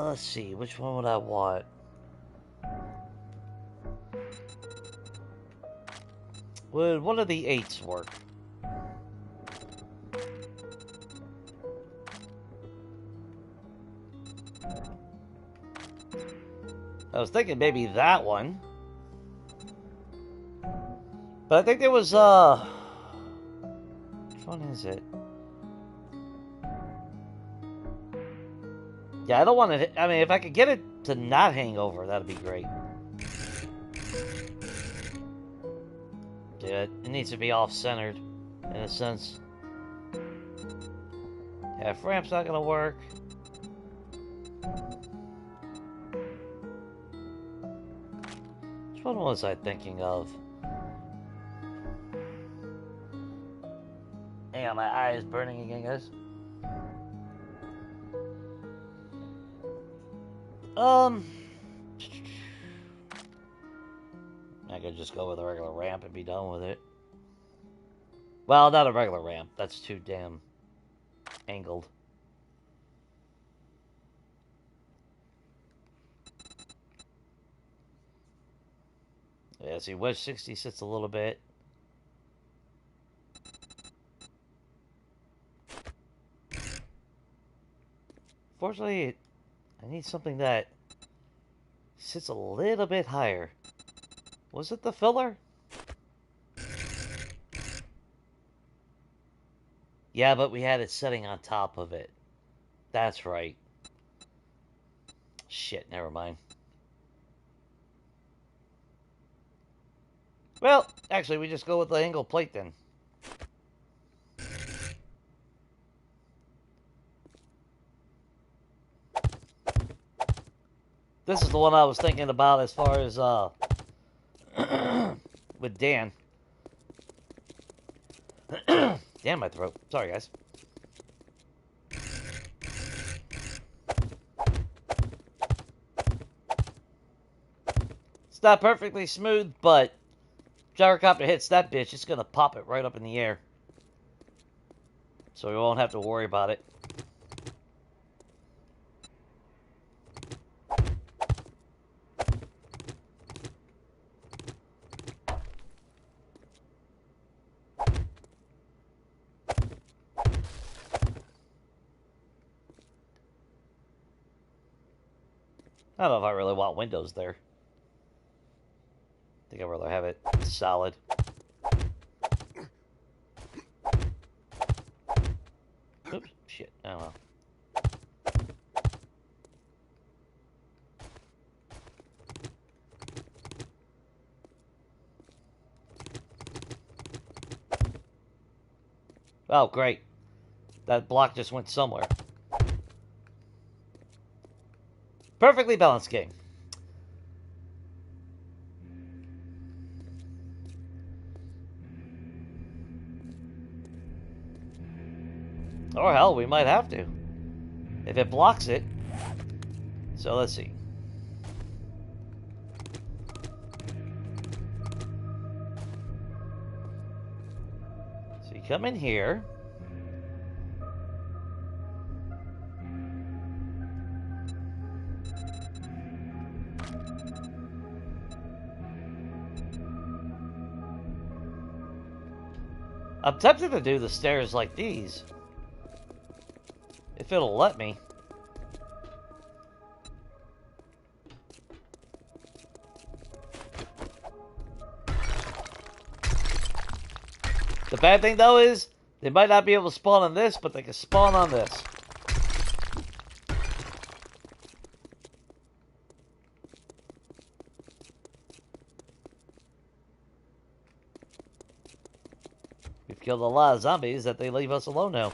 Let's see, which one would I want? Would one of the 8s work? I was thinking maybe that one. But I think there was, which one is it? Yeah, I don't want to... I mean, if I could get it to not hang over, that'd be great. Dude, it needs to be off-centered, in a sense. Yeah, if ramp's not gonna work... Which one was I thinking of? Hang on, my eye is burning again, guys. I could just go with a regular ramp and be done with it. Well, not a regular ramp. That's too damn angled. Yeah, see, wedge 60 sits a little bit. Fortunately, I need something that sits a little bit higher. Was it the filler? Yeah, but we had it sitting on top of it. That's right. Shit, never mind. Well, actually, we just go with the angle plate then. This is the one I was thinking about as far as, with Dan. Damn my throat. Sorry, guys. It's not perfectly smooth, but gyrocopter hits that bitch, it's gonna pop it right up in the air. so we won't have to worry about it. I don't know if I really want windows there. I think I'd rather have it solid. Oops, shit. I don't know. Oh, great. That block just went somewhere. Perfectly balanced game. Or hell, we might have to. If it blocks it. So let's see. So you come in here. I'm tempted to do the stairs like these. If it'll let me. The bad thing, though, is they might not be able to spawn on this, but they can spawn on this. We've killed a lot of zombies that they leave us alone now.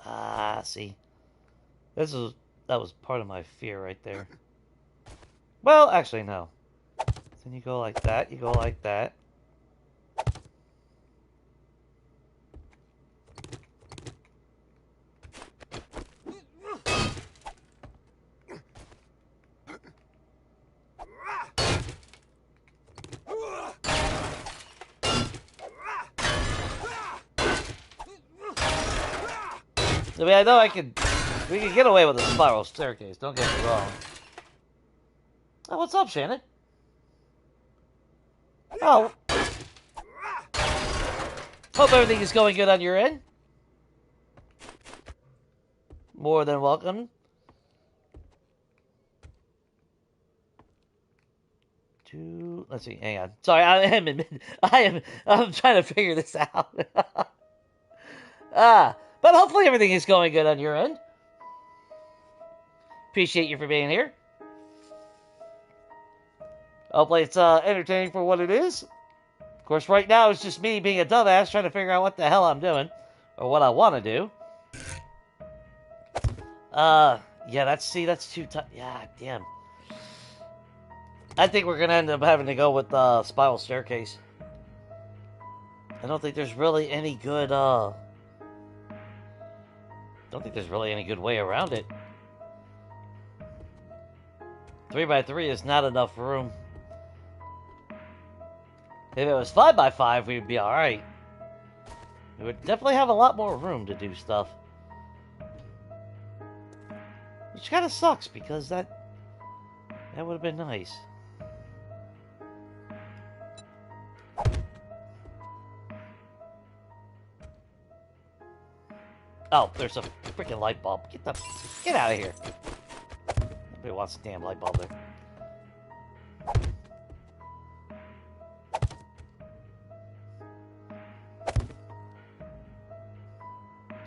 Ah, see. That was part of my fear right there. Well, actually, no. Then you go like that, you go like that. I mean, I know we could get away with a spiral staircase, don't get me wrong. Oh, what's up, Shannon? Oh. Hope everything is going good on your end. More than welcome. Let's see, hang on. Sorry, I'm trying to figure this out. But hopefully everything is going good on your end. Appreciate you for being here. Hopefully it's entertaining for what it is. Of course, right now it's just me being a dumbass trying to figure out what the hell I'm doing. Or what I want to do. Yeah, that's too tough. Yeah, damn. I think we're going to end up having to go with spiral staircase. I don't think there's really any good, don't think there's really any good way around it. 3x3 is not enough room. If it was 5x5, we'd be alright. We would definitely have a lot more room to do stuff. Which kind of sucks, because that would have been nice. Oh, there's a freaking light bulb. Get out of here. Nobody wants a damn light bulb there.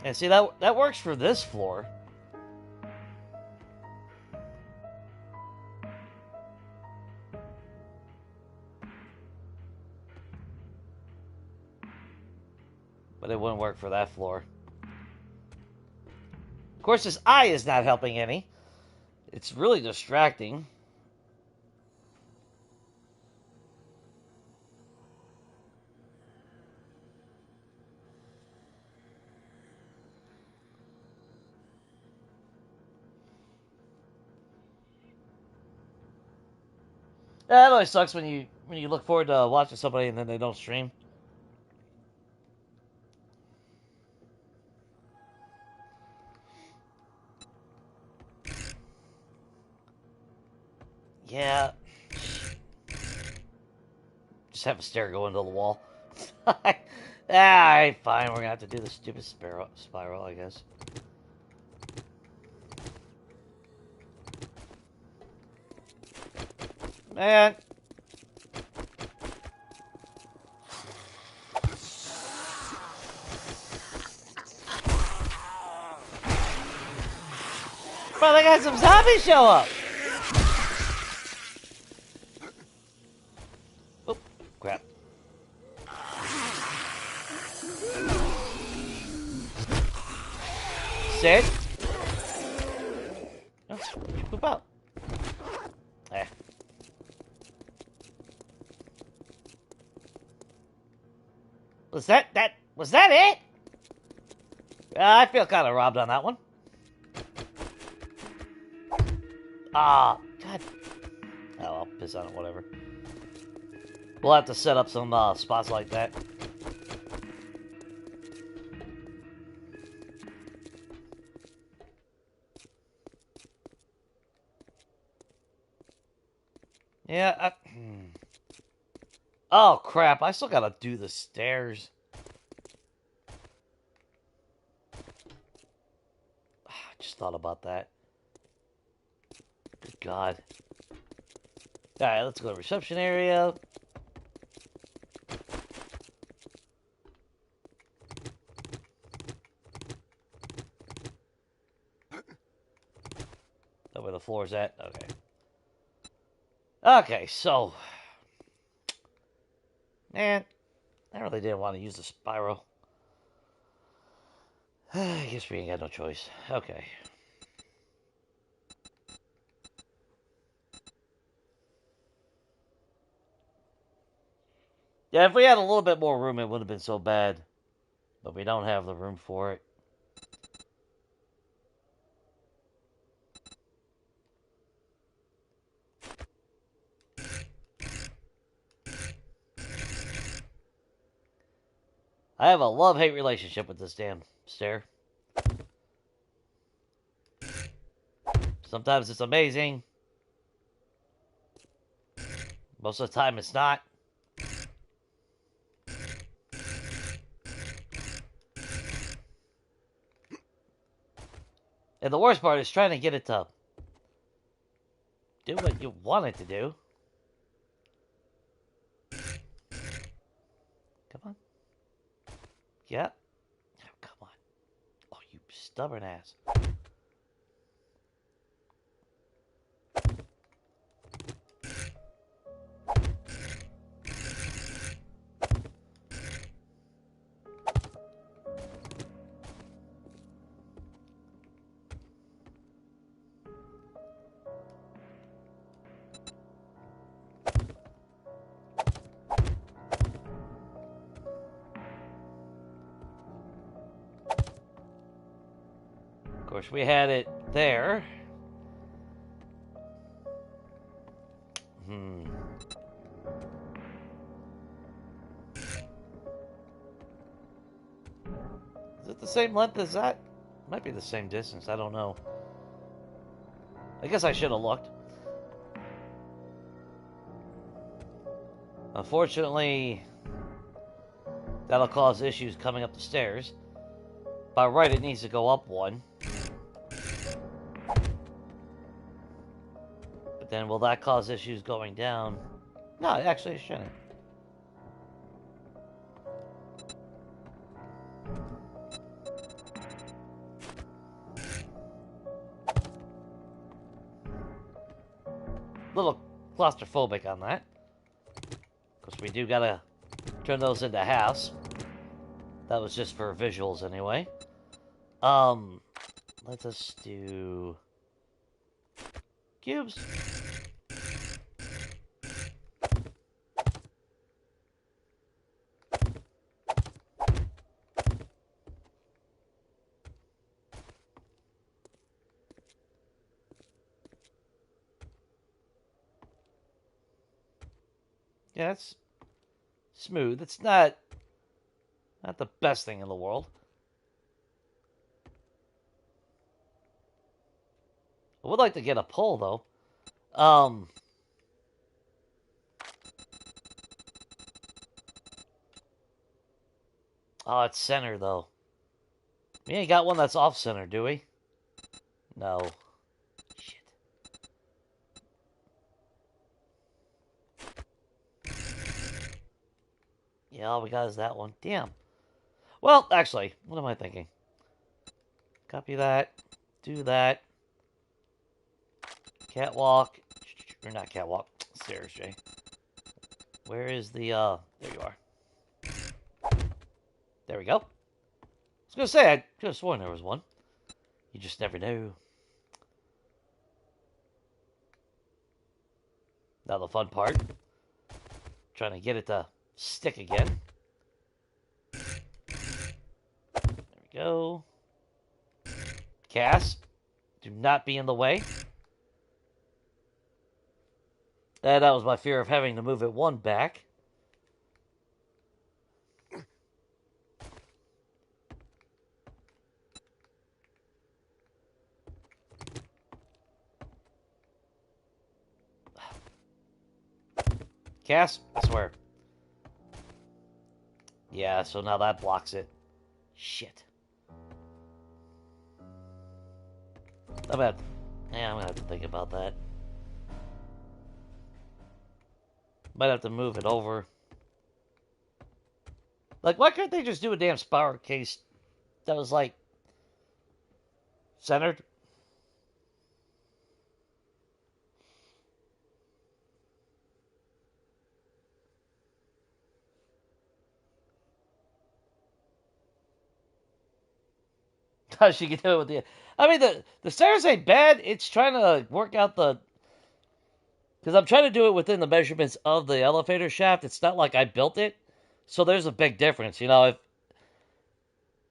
And see, that works for this floor. But it wouldn't work for that floor. Of course, this eye is not helping any. It's really distracting. Yeah, it always sucks when you look forward to watching somebody and then they don't stream. Yeah. Just have a stair go into the wall. Alright, fine. We're gonna have to do the stupid spiral, I guess. Man. Bro, they got some zombies show up. Oh, crap. Sit. Oh, poop out. Eh. Was that it? I feel kind of robbed on that one. Ah, God. Oh, I'll piss on it, whatever. We'll have to set up some spots like that. Yeah, Oh, crap. I still gotta do the stairs. I just thought about that. Good God. Alright, let's go to reception area. That where the floor's at? Okay. Okay, so... Man, I really didn't want to use the spiral. I guess we ain't got no choice. Okay. Yeah, if we had a little bit more room, it wouldn't have been so bad. But we don't have the room for it. I have a love-hate relationship with this damn stair. Sometimes it's amazing. Most of the time it's not. And the worst part is trying to get it to do what you want it to do. Come on. Yeah. Oh, come on. Oh, you stubborn ass. Of course, we had it there. Is it the same length as that? Might be the same distance. I don't know. I guess I should have looked. Unfortunately, that'll cause issues coming up the stairs. By right, it needs to go up one. But then, will that cause issues going down? No, actually, it shouldn't. Little claustrophobic on that. Because we do gotta turn those into halves. That was just for visuals anyway. Let us do cubes. Yeah, it's smooth. It's not the best thing in the world. I would like to get a pull though. Oh, it's center though. We ain't got one that's off center, do we? No. Shit. Yeah, all we got is that one. Damn. Well, actually, what am I thinking? Copy that. Do that. Catwalk. Or not catwalk. Stairs, Jay. Where is the, there you are. There we go. I was gonna say, I could have sworn there was one. You just never know. Now the fun part. Trying to get it to stick again. There we go. Cass, do not be in the way. That was my fear of having to move it one back. Cass, I swear. Yeah, so now that blocks it. Shit. I'm gonna have to think about that. Might have to move it over. Like, why couldn't they just do a damn spiral case that was, like, centered? How she can do it with the... I mean, the stairs ain't bad. It's trying to work out the... Because I'm trying to do it within the measurements of the elevator shaft. It's not like I built it. So there's a big difference. You know,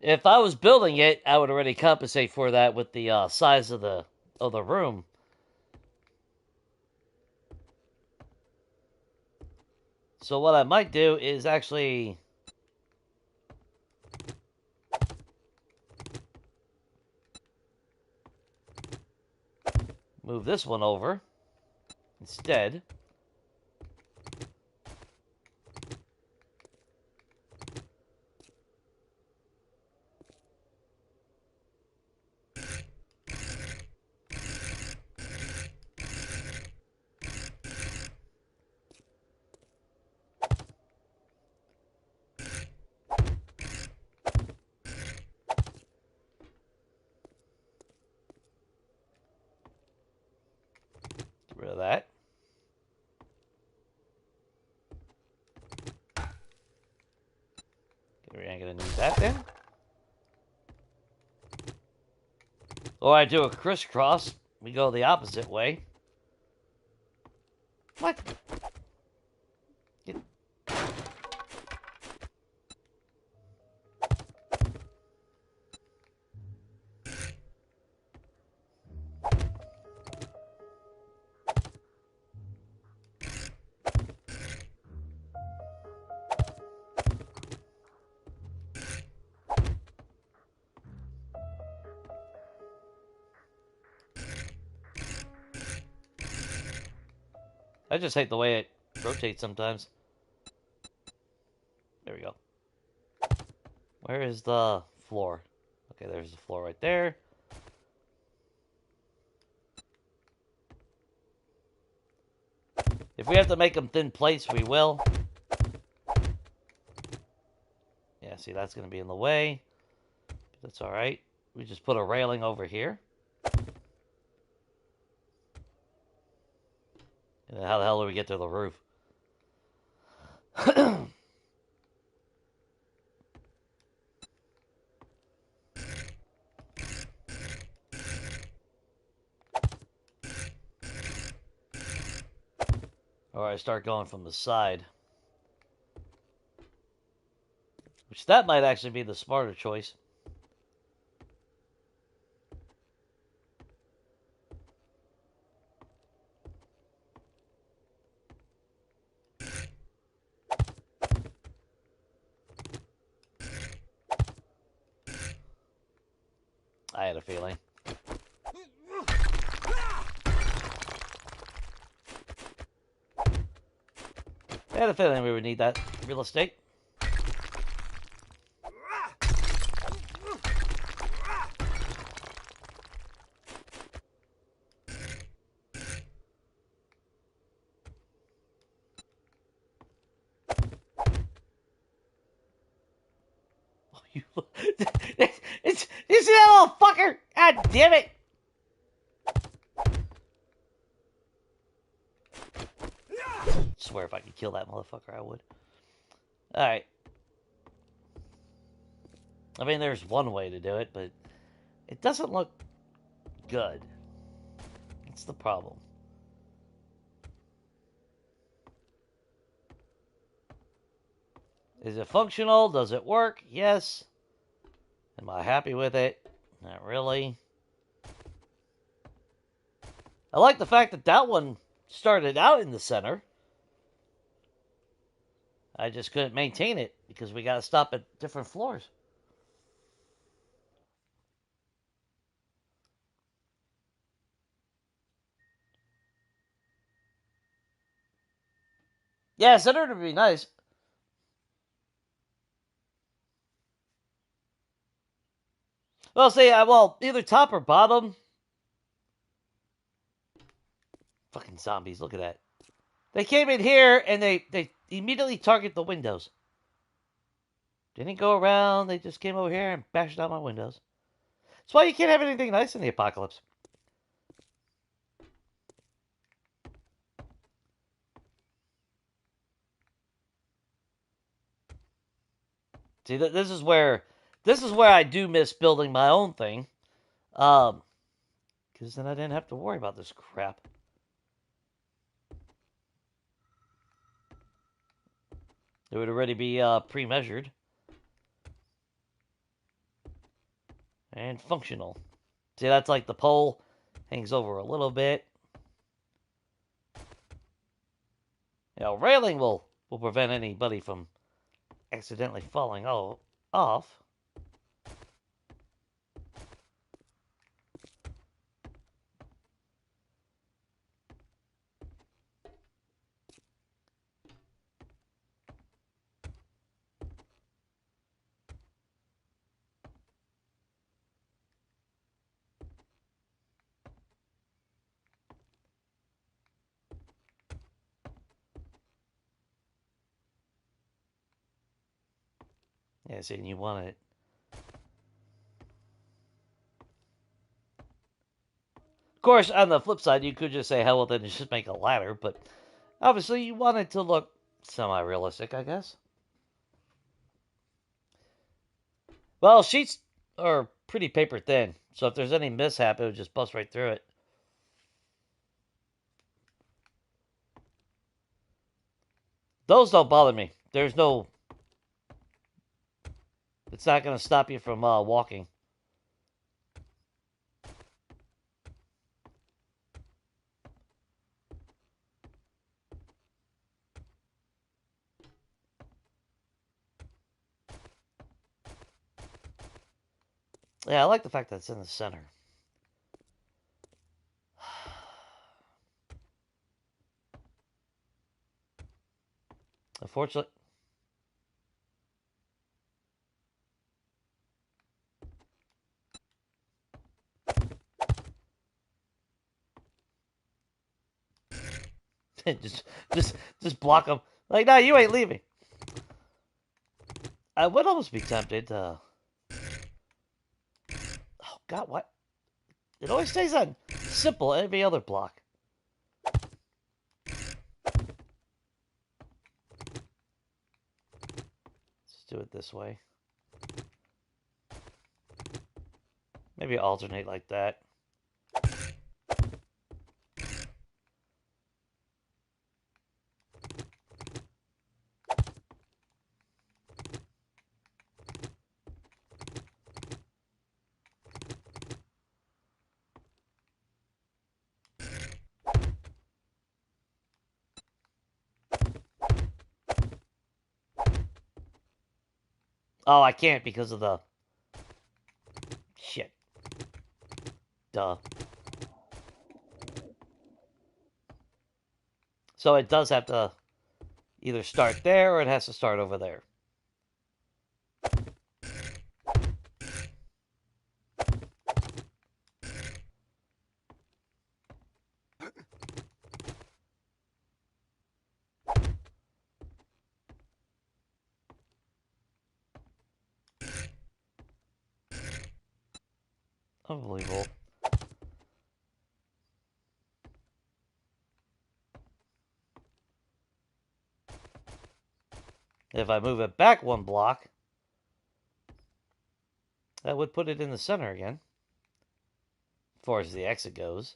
if I was building it, I would already compensate for that with the size of the room. So what I might do is actually... move this one over instead. Get rid of that. We ain't gonna need that then. Or I do a crisscross. We go the opposite way. What? Get... I just hate the way it rotates sometimes. There we go. Where is the floor? Okay, there's the floor right there. If we have to make them thin plates, we will. Yeah, see, that's going to be in the way. That's all right. We just put a railing over here. And then how the hell do we get to the roof? Or I start going from the side. Which that might actually be the smarter choice. I had a feeling. I had a feeling we would need that real estate. You see that little fucker? God damn it! I swear if I could kill that motherfucker, I would. Alright. I mean, there's one way to do it, but it doesn't look good. That's the problem. Is it functional? Does it work? Yes. Am I happy with it? Not really. I like the fact that that one started out in the center. I just couldn't maintain it because we got to stop at different floors. Yeah, center would be nice. Well, say, well, either top or bottom. Fucking zombies, look at that. They came in here and they immediately target the windows. Didn't go around, they just came over here and bashed out my windows. That's why you can't have anything nice in the apocalypse. See, this is where I do miss building my own thing. Because then I didn't have to worry about this crap. It would already be pre-measured. And functional. See, that's like the pole hangs over a little bit. You know, railing will prevent anybody from accidentally falling off. Yeah, see, and you want it. Of course, on the flip side, you could just say, hell, well, then just make a ladder, but obviously you want it to look semi-realistic, I guess. Well, sheets are pretty paper thin, so if there's any mishap, it would just bust right through it. Those don't bother me. There's no... It's not going to stop you from walking. Yeah, I like the fact that it's in the center. Unfortunately... just block them. Like, no, you ain't leaving. I would almost be tempted to... Oh, God, what? It always stays on simple every other block. Let's do it this way. Maybe alternate like that. Oh, I can't because of the... Shit. Duh. So it does have to either start there or it has to start over there. Unbelievable. If I move it back one block, that would put it in the center again, as far as the exit goes.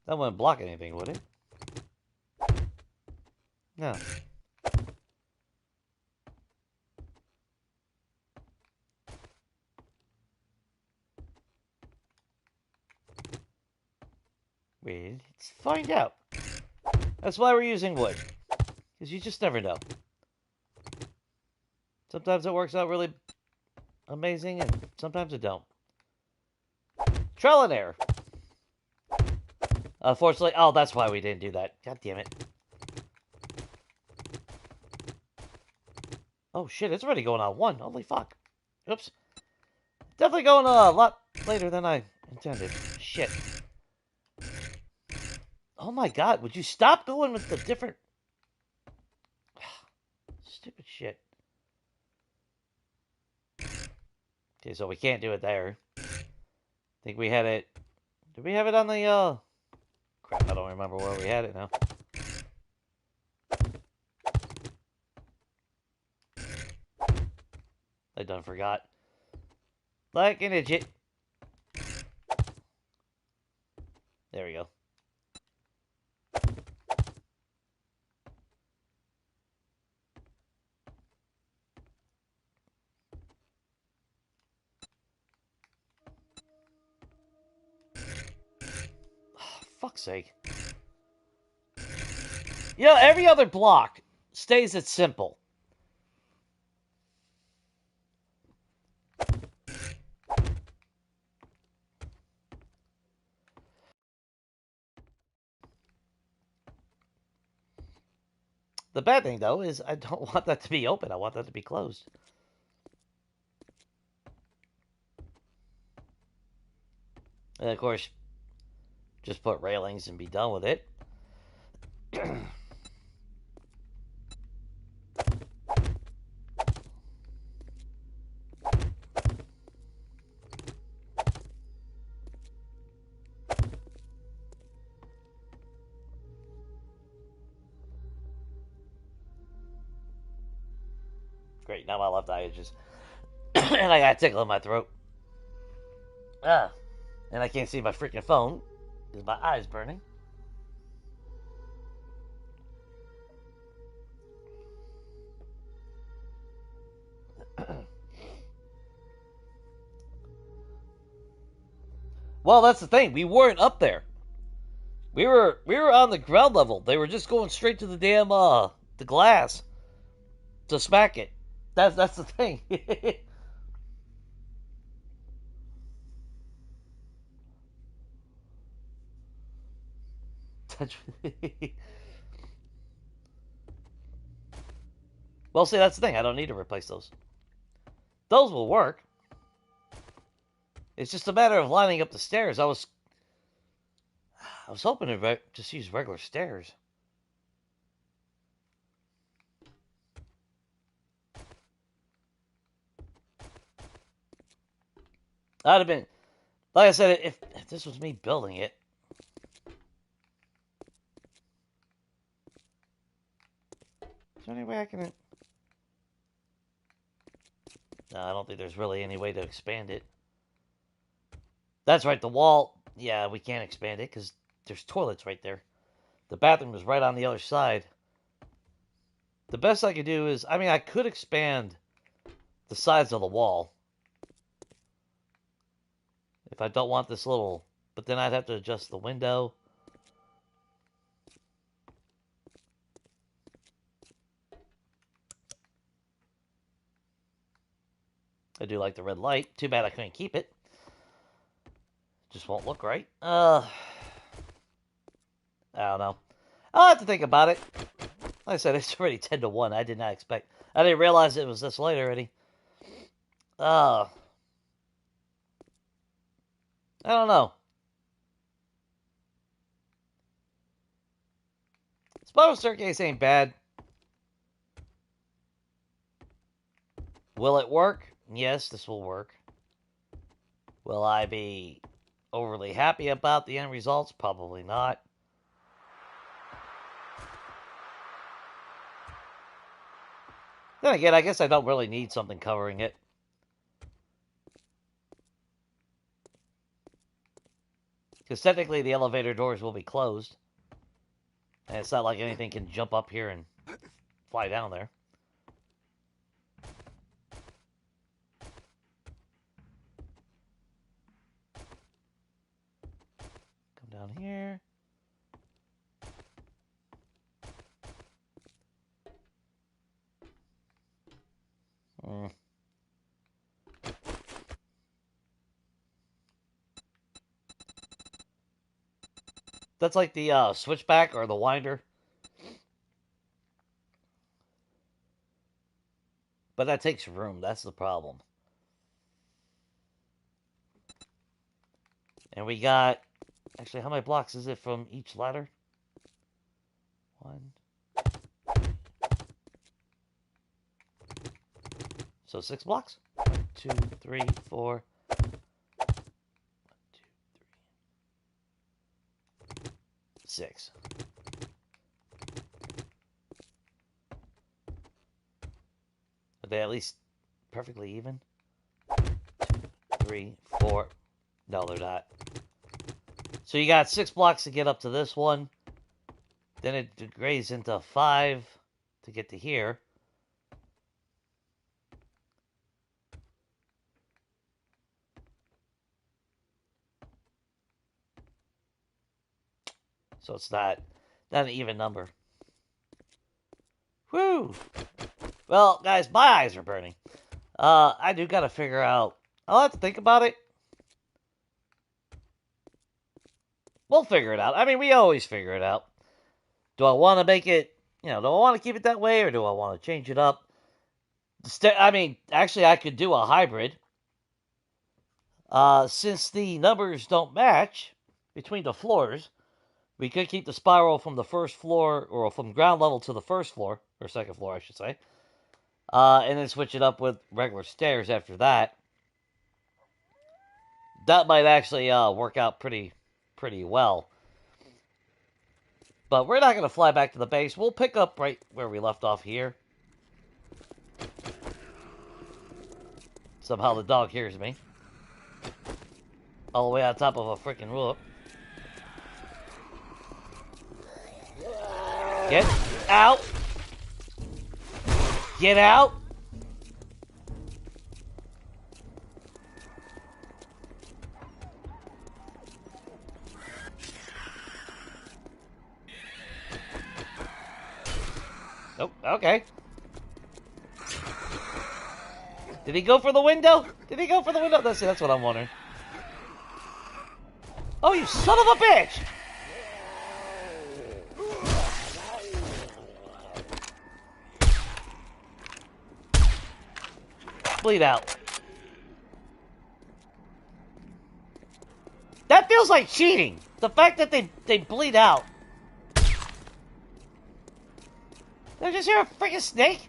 That wouldn't block anything, would it? No. Wait, let's find out. That's why we're using wood. Because you just never know. Sometimes it works out really amazing, and sometimes it don't. Trial and error. Unfortunately, oh, that's why we didn't do that. God damn it. Oh shit, it's already going on 1. Holy fuck. Oops. Definitely going a lot later than I intended. Shit. Oh my god, would you stop going with the different... Stupid shit. Okay, so we can't do it there. I think we had it... Did we have it on the, Crap, I don't remember where we had it now. I done forgot. Like an idiot. There we go. Oh, fuck's sake. You know, every other block stays at simple. The bad thing, though, is I don't want that to be open. I want that to be closed. And, of course, just put railings and be done with it. Great, now my left eye is just... and I got a tickle in my throat. Ah. And I can't see my freaking phone because my eye's burning. Well, that's the thing. We weren't up there. We were on the ground level. They were just going straight to the damn the glass to smack it. That's the thing. Well, see, that's the thing. I don't need to replace those. Those will work. It's just a matter of lining up the stairs. I was hoping to just use regular stairs. I'd have been, like I said, if this was me building it. Is there any way I can... No, I don't think there's really any way to expand it. That's right, the wall... Yeah, we can't expand it because there's toilets right there. The bathroom is right on the other side. The best I could do is... I mean, I could expand the sides of the wall. If I don't want this little But then I'd have to adjust the window. I do like the red light. Too bad I couldn't keep it. Just won't look right. I don't know. I'll have to think about it. Like I said, it's already 10 to 1. I did not expect. I didn't realize it was this late already. I don't know. Spiral Staircase ain't bad. Will it work? Yes, this will work. Will I be overly happy about the end results? Probably not. Then again, I guess I don't really need something covering it. Because technically the elevator doors will be closed. And it's not like anything can jump up here and fly down there. Come down here. That's like the switchback or the winder. But that takes room. That's the problem. And we got... Actually, how many blocks is it from each ladder? 1. So 6 blocks? 1, 2, 3, 4. 1, 2, 3. 6. Are they at least perfectly even? 2, 3, 4. No, they're not. So you got 6 blocks to get up to this one. Then it degrades into 5 to get to here. So it's not an even number. Whew! Well, guys, my eyes are burning. I do gotta figure out... I'll have to think about it. We'll figure it out. I mean, we always figure it out. Do I want to make it... do I want to keep it that way, or do I want to change it up? I mean, actually, I could do a hybrid. Since the numbers don't match between the floors... We could keep the spiral from the first floor, or from ground level to the first floor, or second floor, I should say. And then switch it up with regular stairs after that. That might actually work out pretty well. But we're not going to fly back to the base. We'll pick up right where we left off here. Somehow the dog hears me. All the way on top of a freaking roof. Get out! Get out! Oh, okay. Did he go for the window? Did he go for the window? That's what I'm wondering. Oh, you son of a bitch! Bleed out. That feels like cheating. The fact that they bleed out. Did I just hear a freaking snake?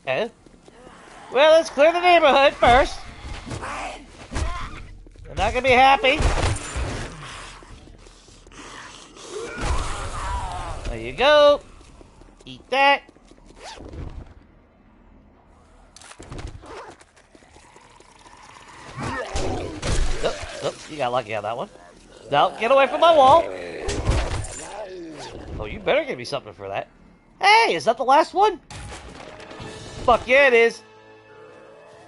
Okay. Well, let's clear the neighborhood first. They're not gonna be happy. There you go. Eat that. Oh, you got lucky on that one. No, get away from my wall. Oh, you better give me something for that. Hey, is that the last one? Fuck yeah, it is.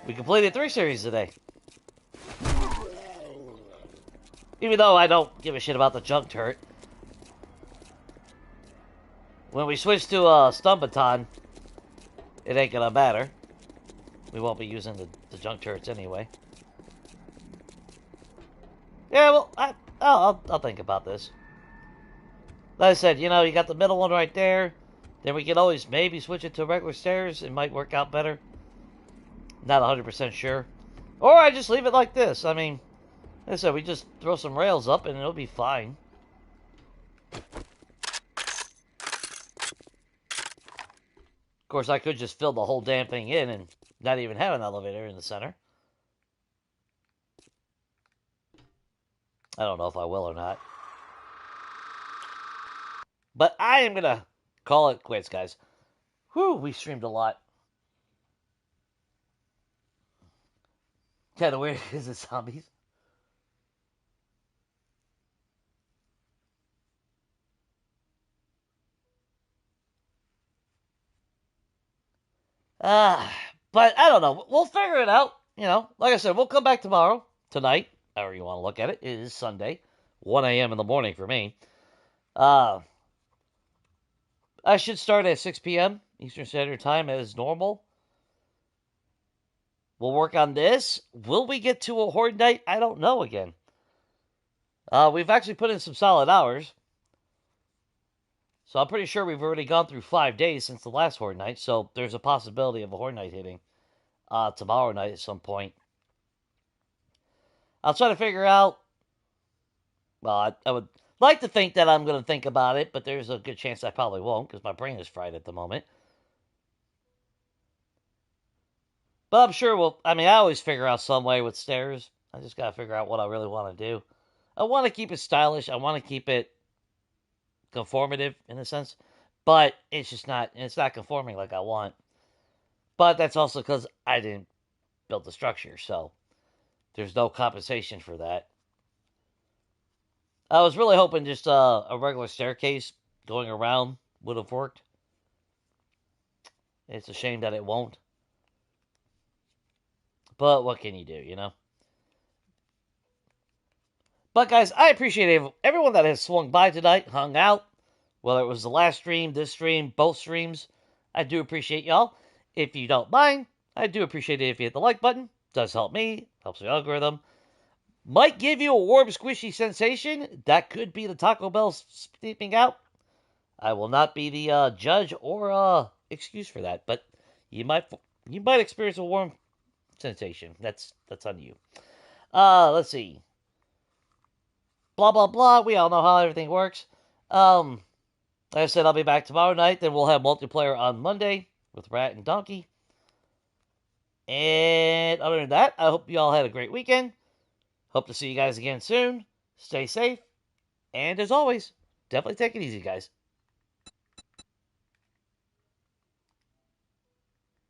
We completed 3 series today. Even though I don't give a shit about the junk turret. When we switch to stun baton, it ain't gonna matter. We won't be using the junk turrets anyway. Yeah, well, I'll think about this. Like I said, you know, you got the middle one right there. Then we can always maybe switch it to regular stairs. It might work out better. Not 100% sure. Or I just leave it like this. I mean, like I said, we just throw some rails up and it'll be fine. Of course, I could just fill the whole damn thing in and not even have an elevator in the center. I don't know if I will or not. But I am going to call it quits, guys. Whew, we streamed a lot. Kind of weird, is it zombies? But I don't know. We'll figure it out. You know, like I said, we'll come back tomorrow, tonight, however you want to look at it. It is Sunday, 1 a.m. in the morning for me. I should start at 6 p.m. Eastern Standard Time as normal. We'll work on this. Will we get to a Horde night? I don't know again. We've actually put in some solid hours. So I'm pretty sure we've already gone through 5 days since the last Horde night. So there's a possibility of a Horde night hitting tomorrow night at some point. I'll try to figure out. Well, I would like to think that I'm going to think about it, but there's a good chance I probably won't because my brain is fried at the moment. But I'm sure I always figure out some way with stairs. I just got to figure out what I really want to do. I want to keep it stylish. I want to keep it conformative in a sense. But it's not conforming like I want. But that's also because I didn't build the structure. So there's no compensation for that. I was really hoping just a regular staircase going around would have worked. It's a shame that it won't. But what can you do, you know? But guys, I appreciate everyone that has swung by tonight, hung out. Whether it was the last stream, this stream, both streams. I do appreciate y'all. If you don't mind, I do appreciate it if you hit the like button. It does help me. Helps the algorithm. Might give you a warm, squishy sensation. That could be the Taco Bell steeping out. I will not be the judge or excuse for that. But you might experience a warm sensation. That's on you. Let's see. Blah, blah, blah. We all know how everything works. Like I said, I'll be back tomorrow night. Then we'll have multiplayer on Monday with Rat and Donkey. And other than that, I hope you all had a great weekend. Hope to see you guys again soon. Stay safe. And as always, definitely take it easy, guys.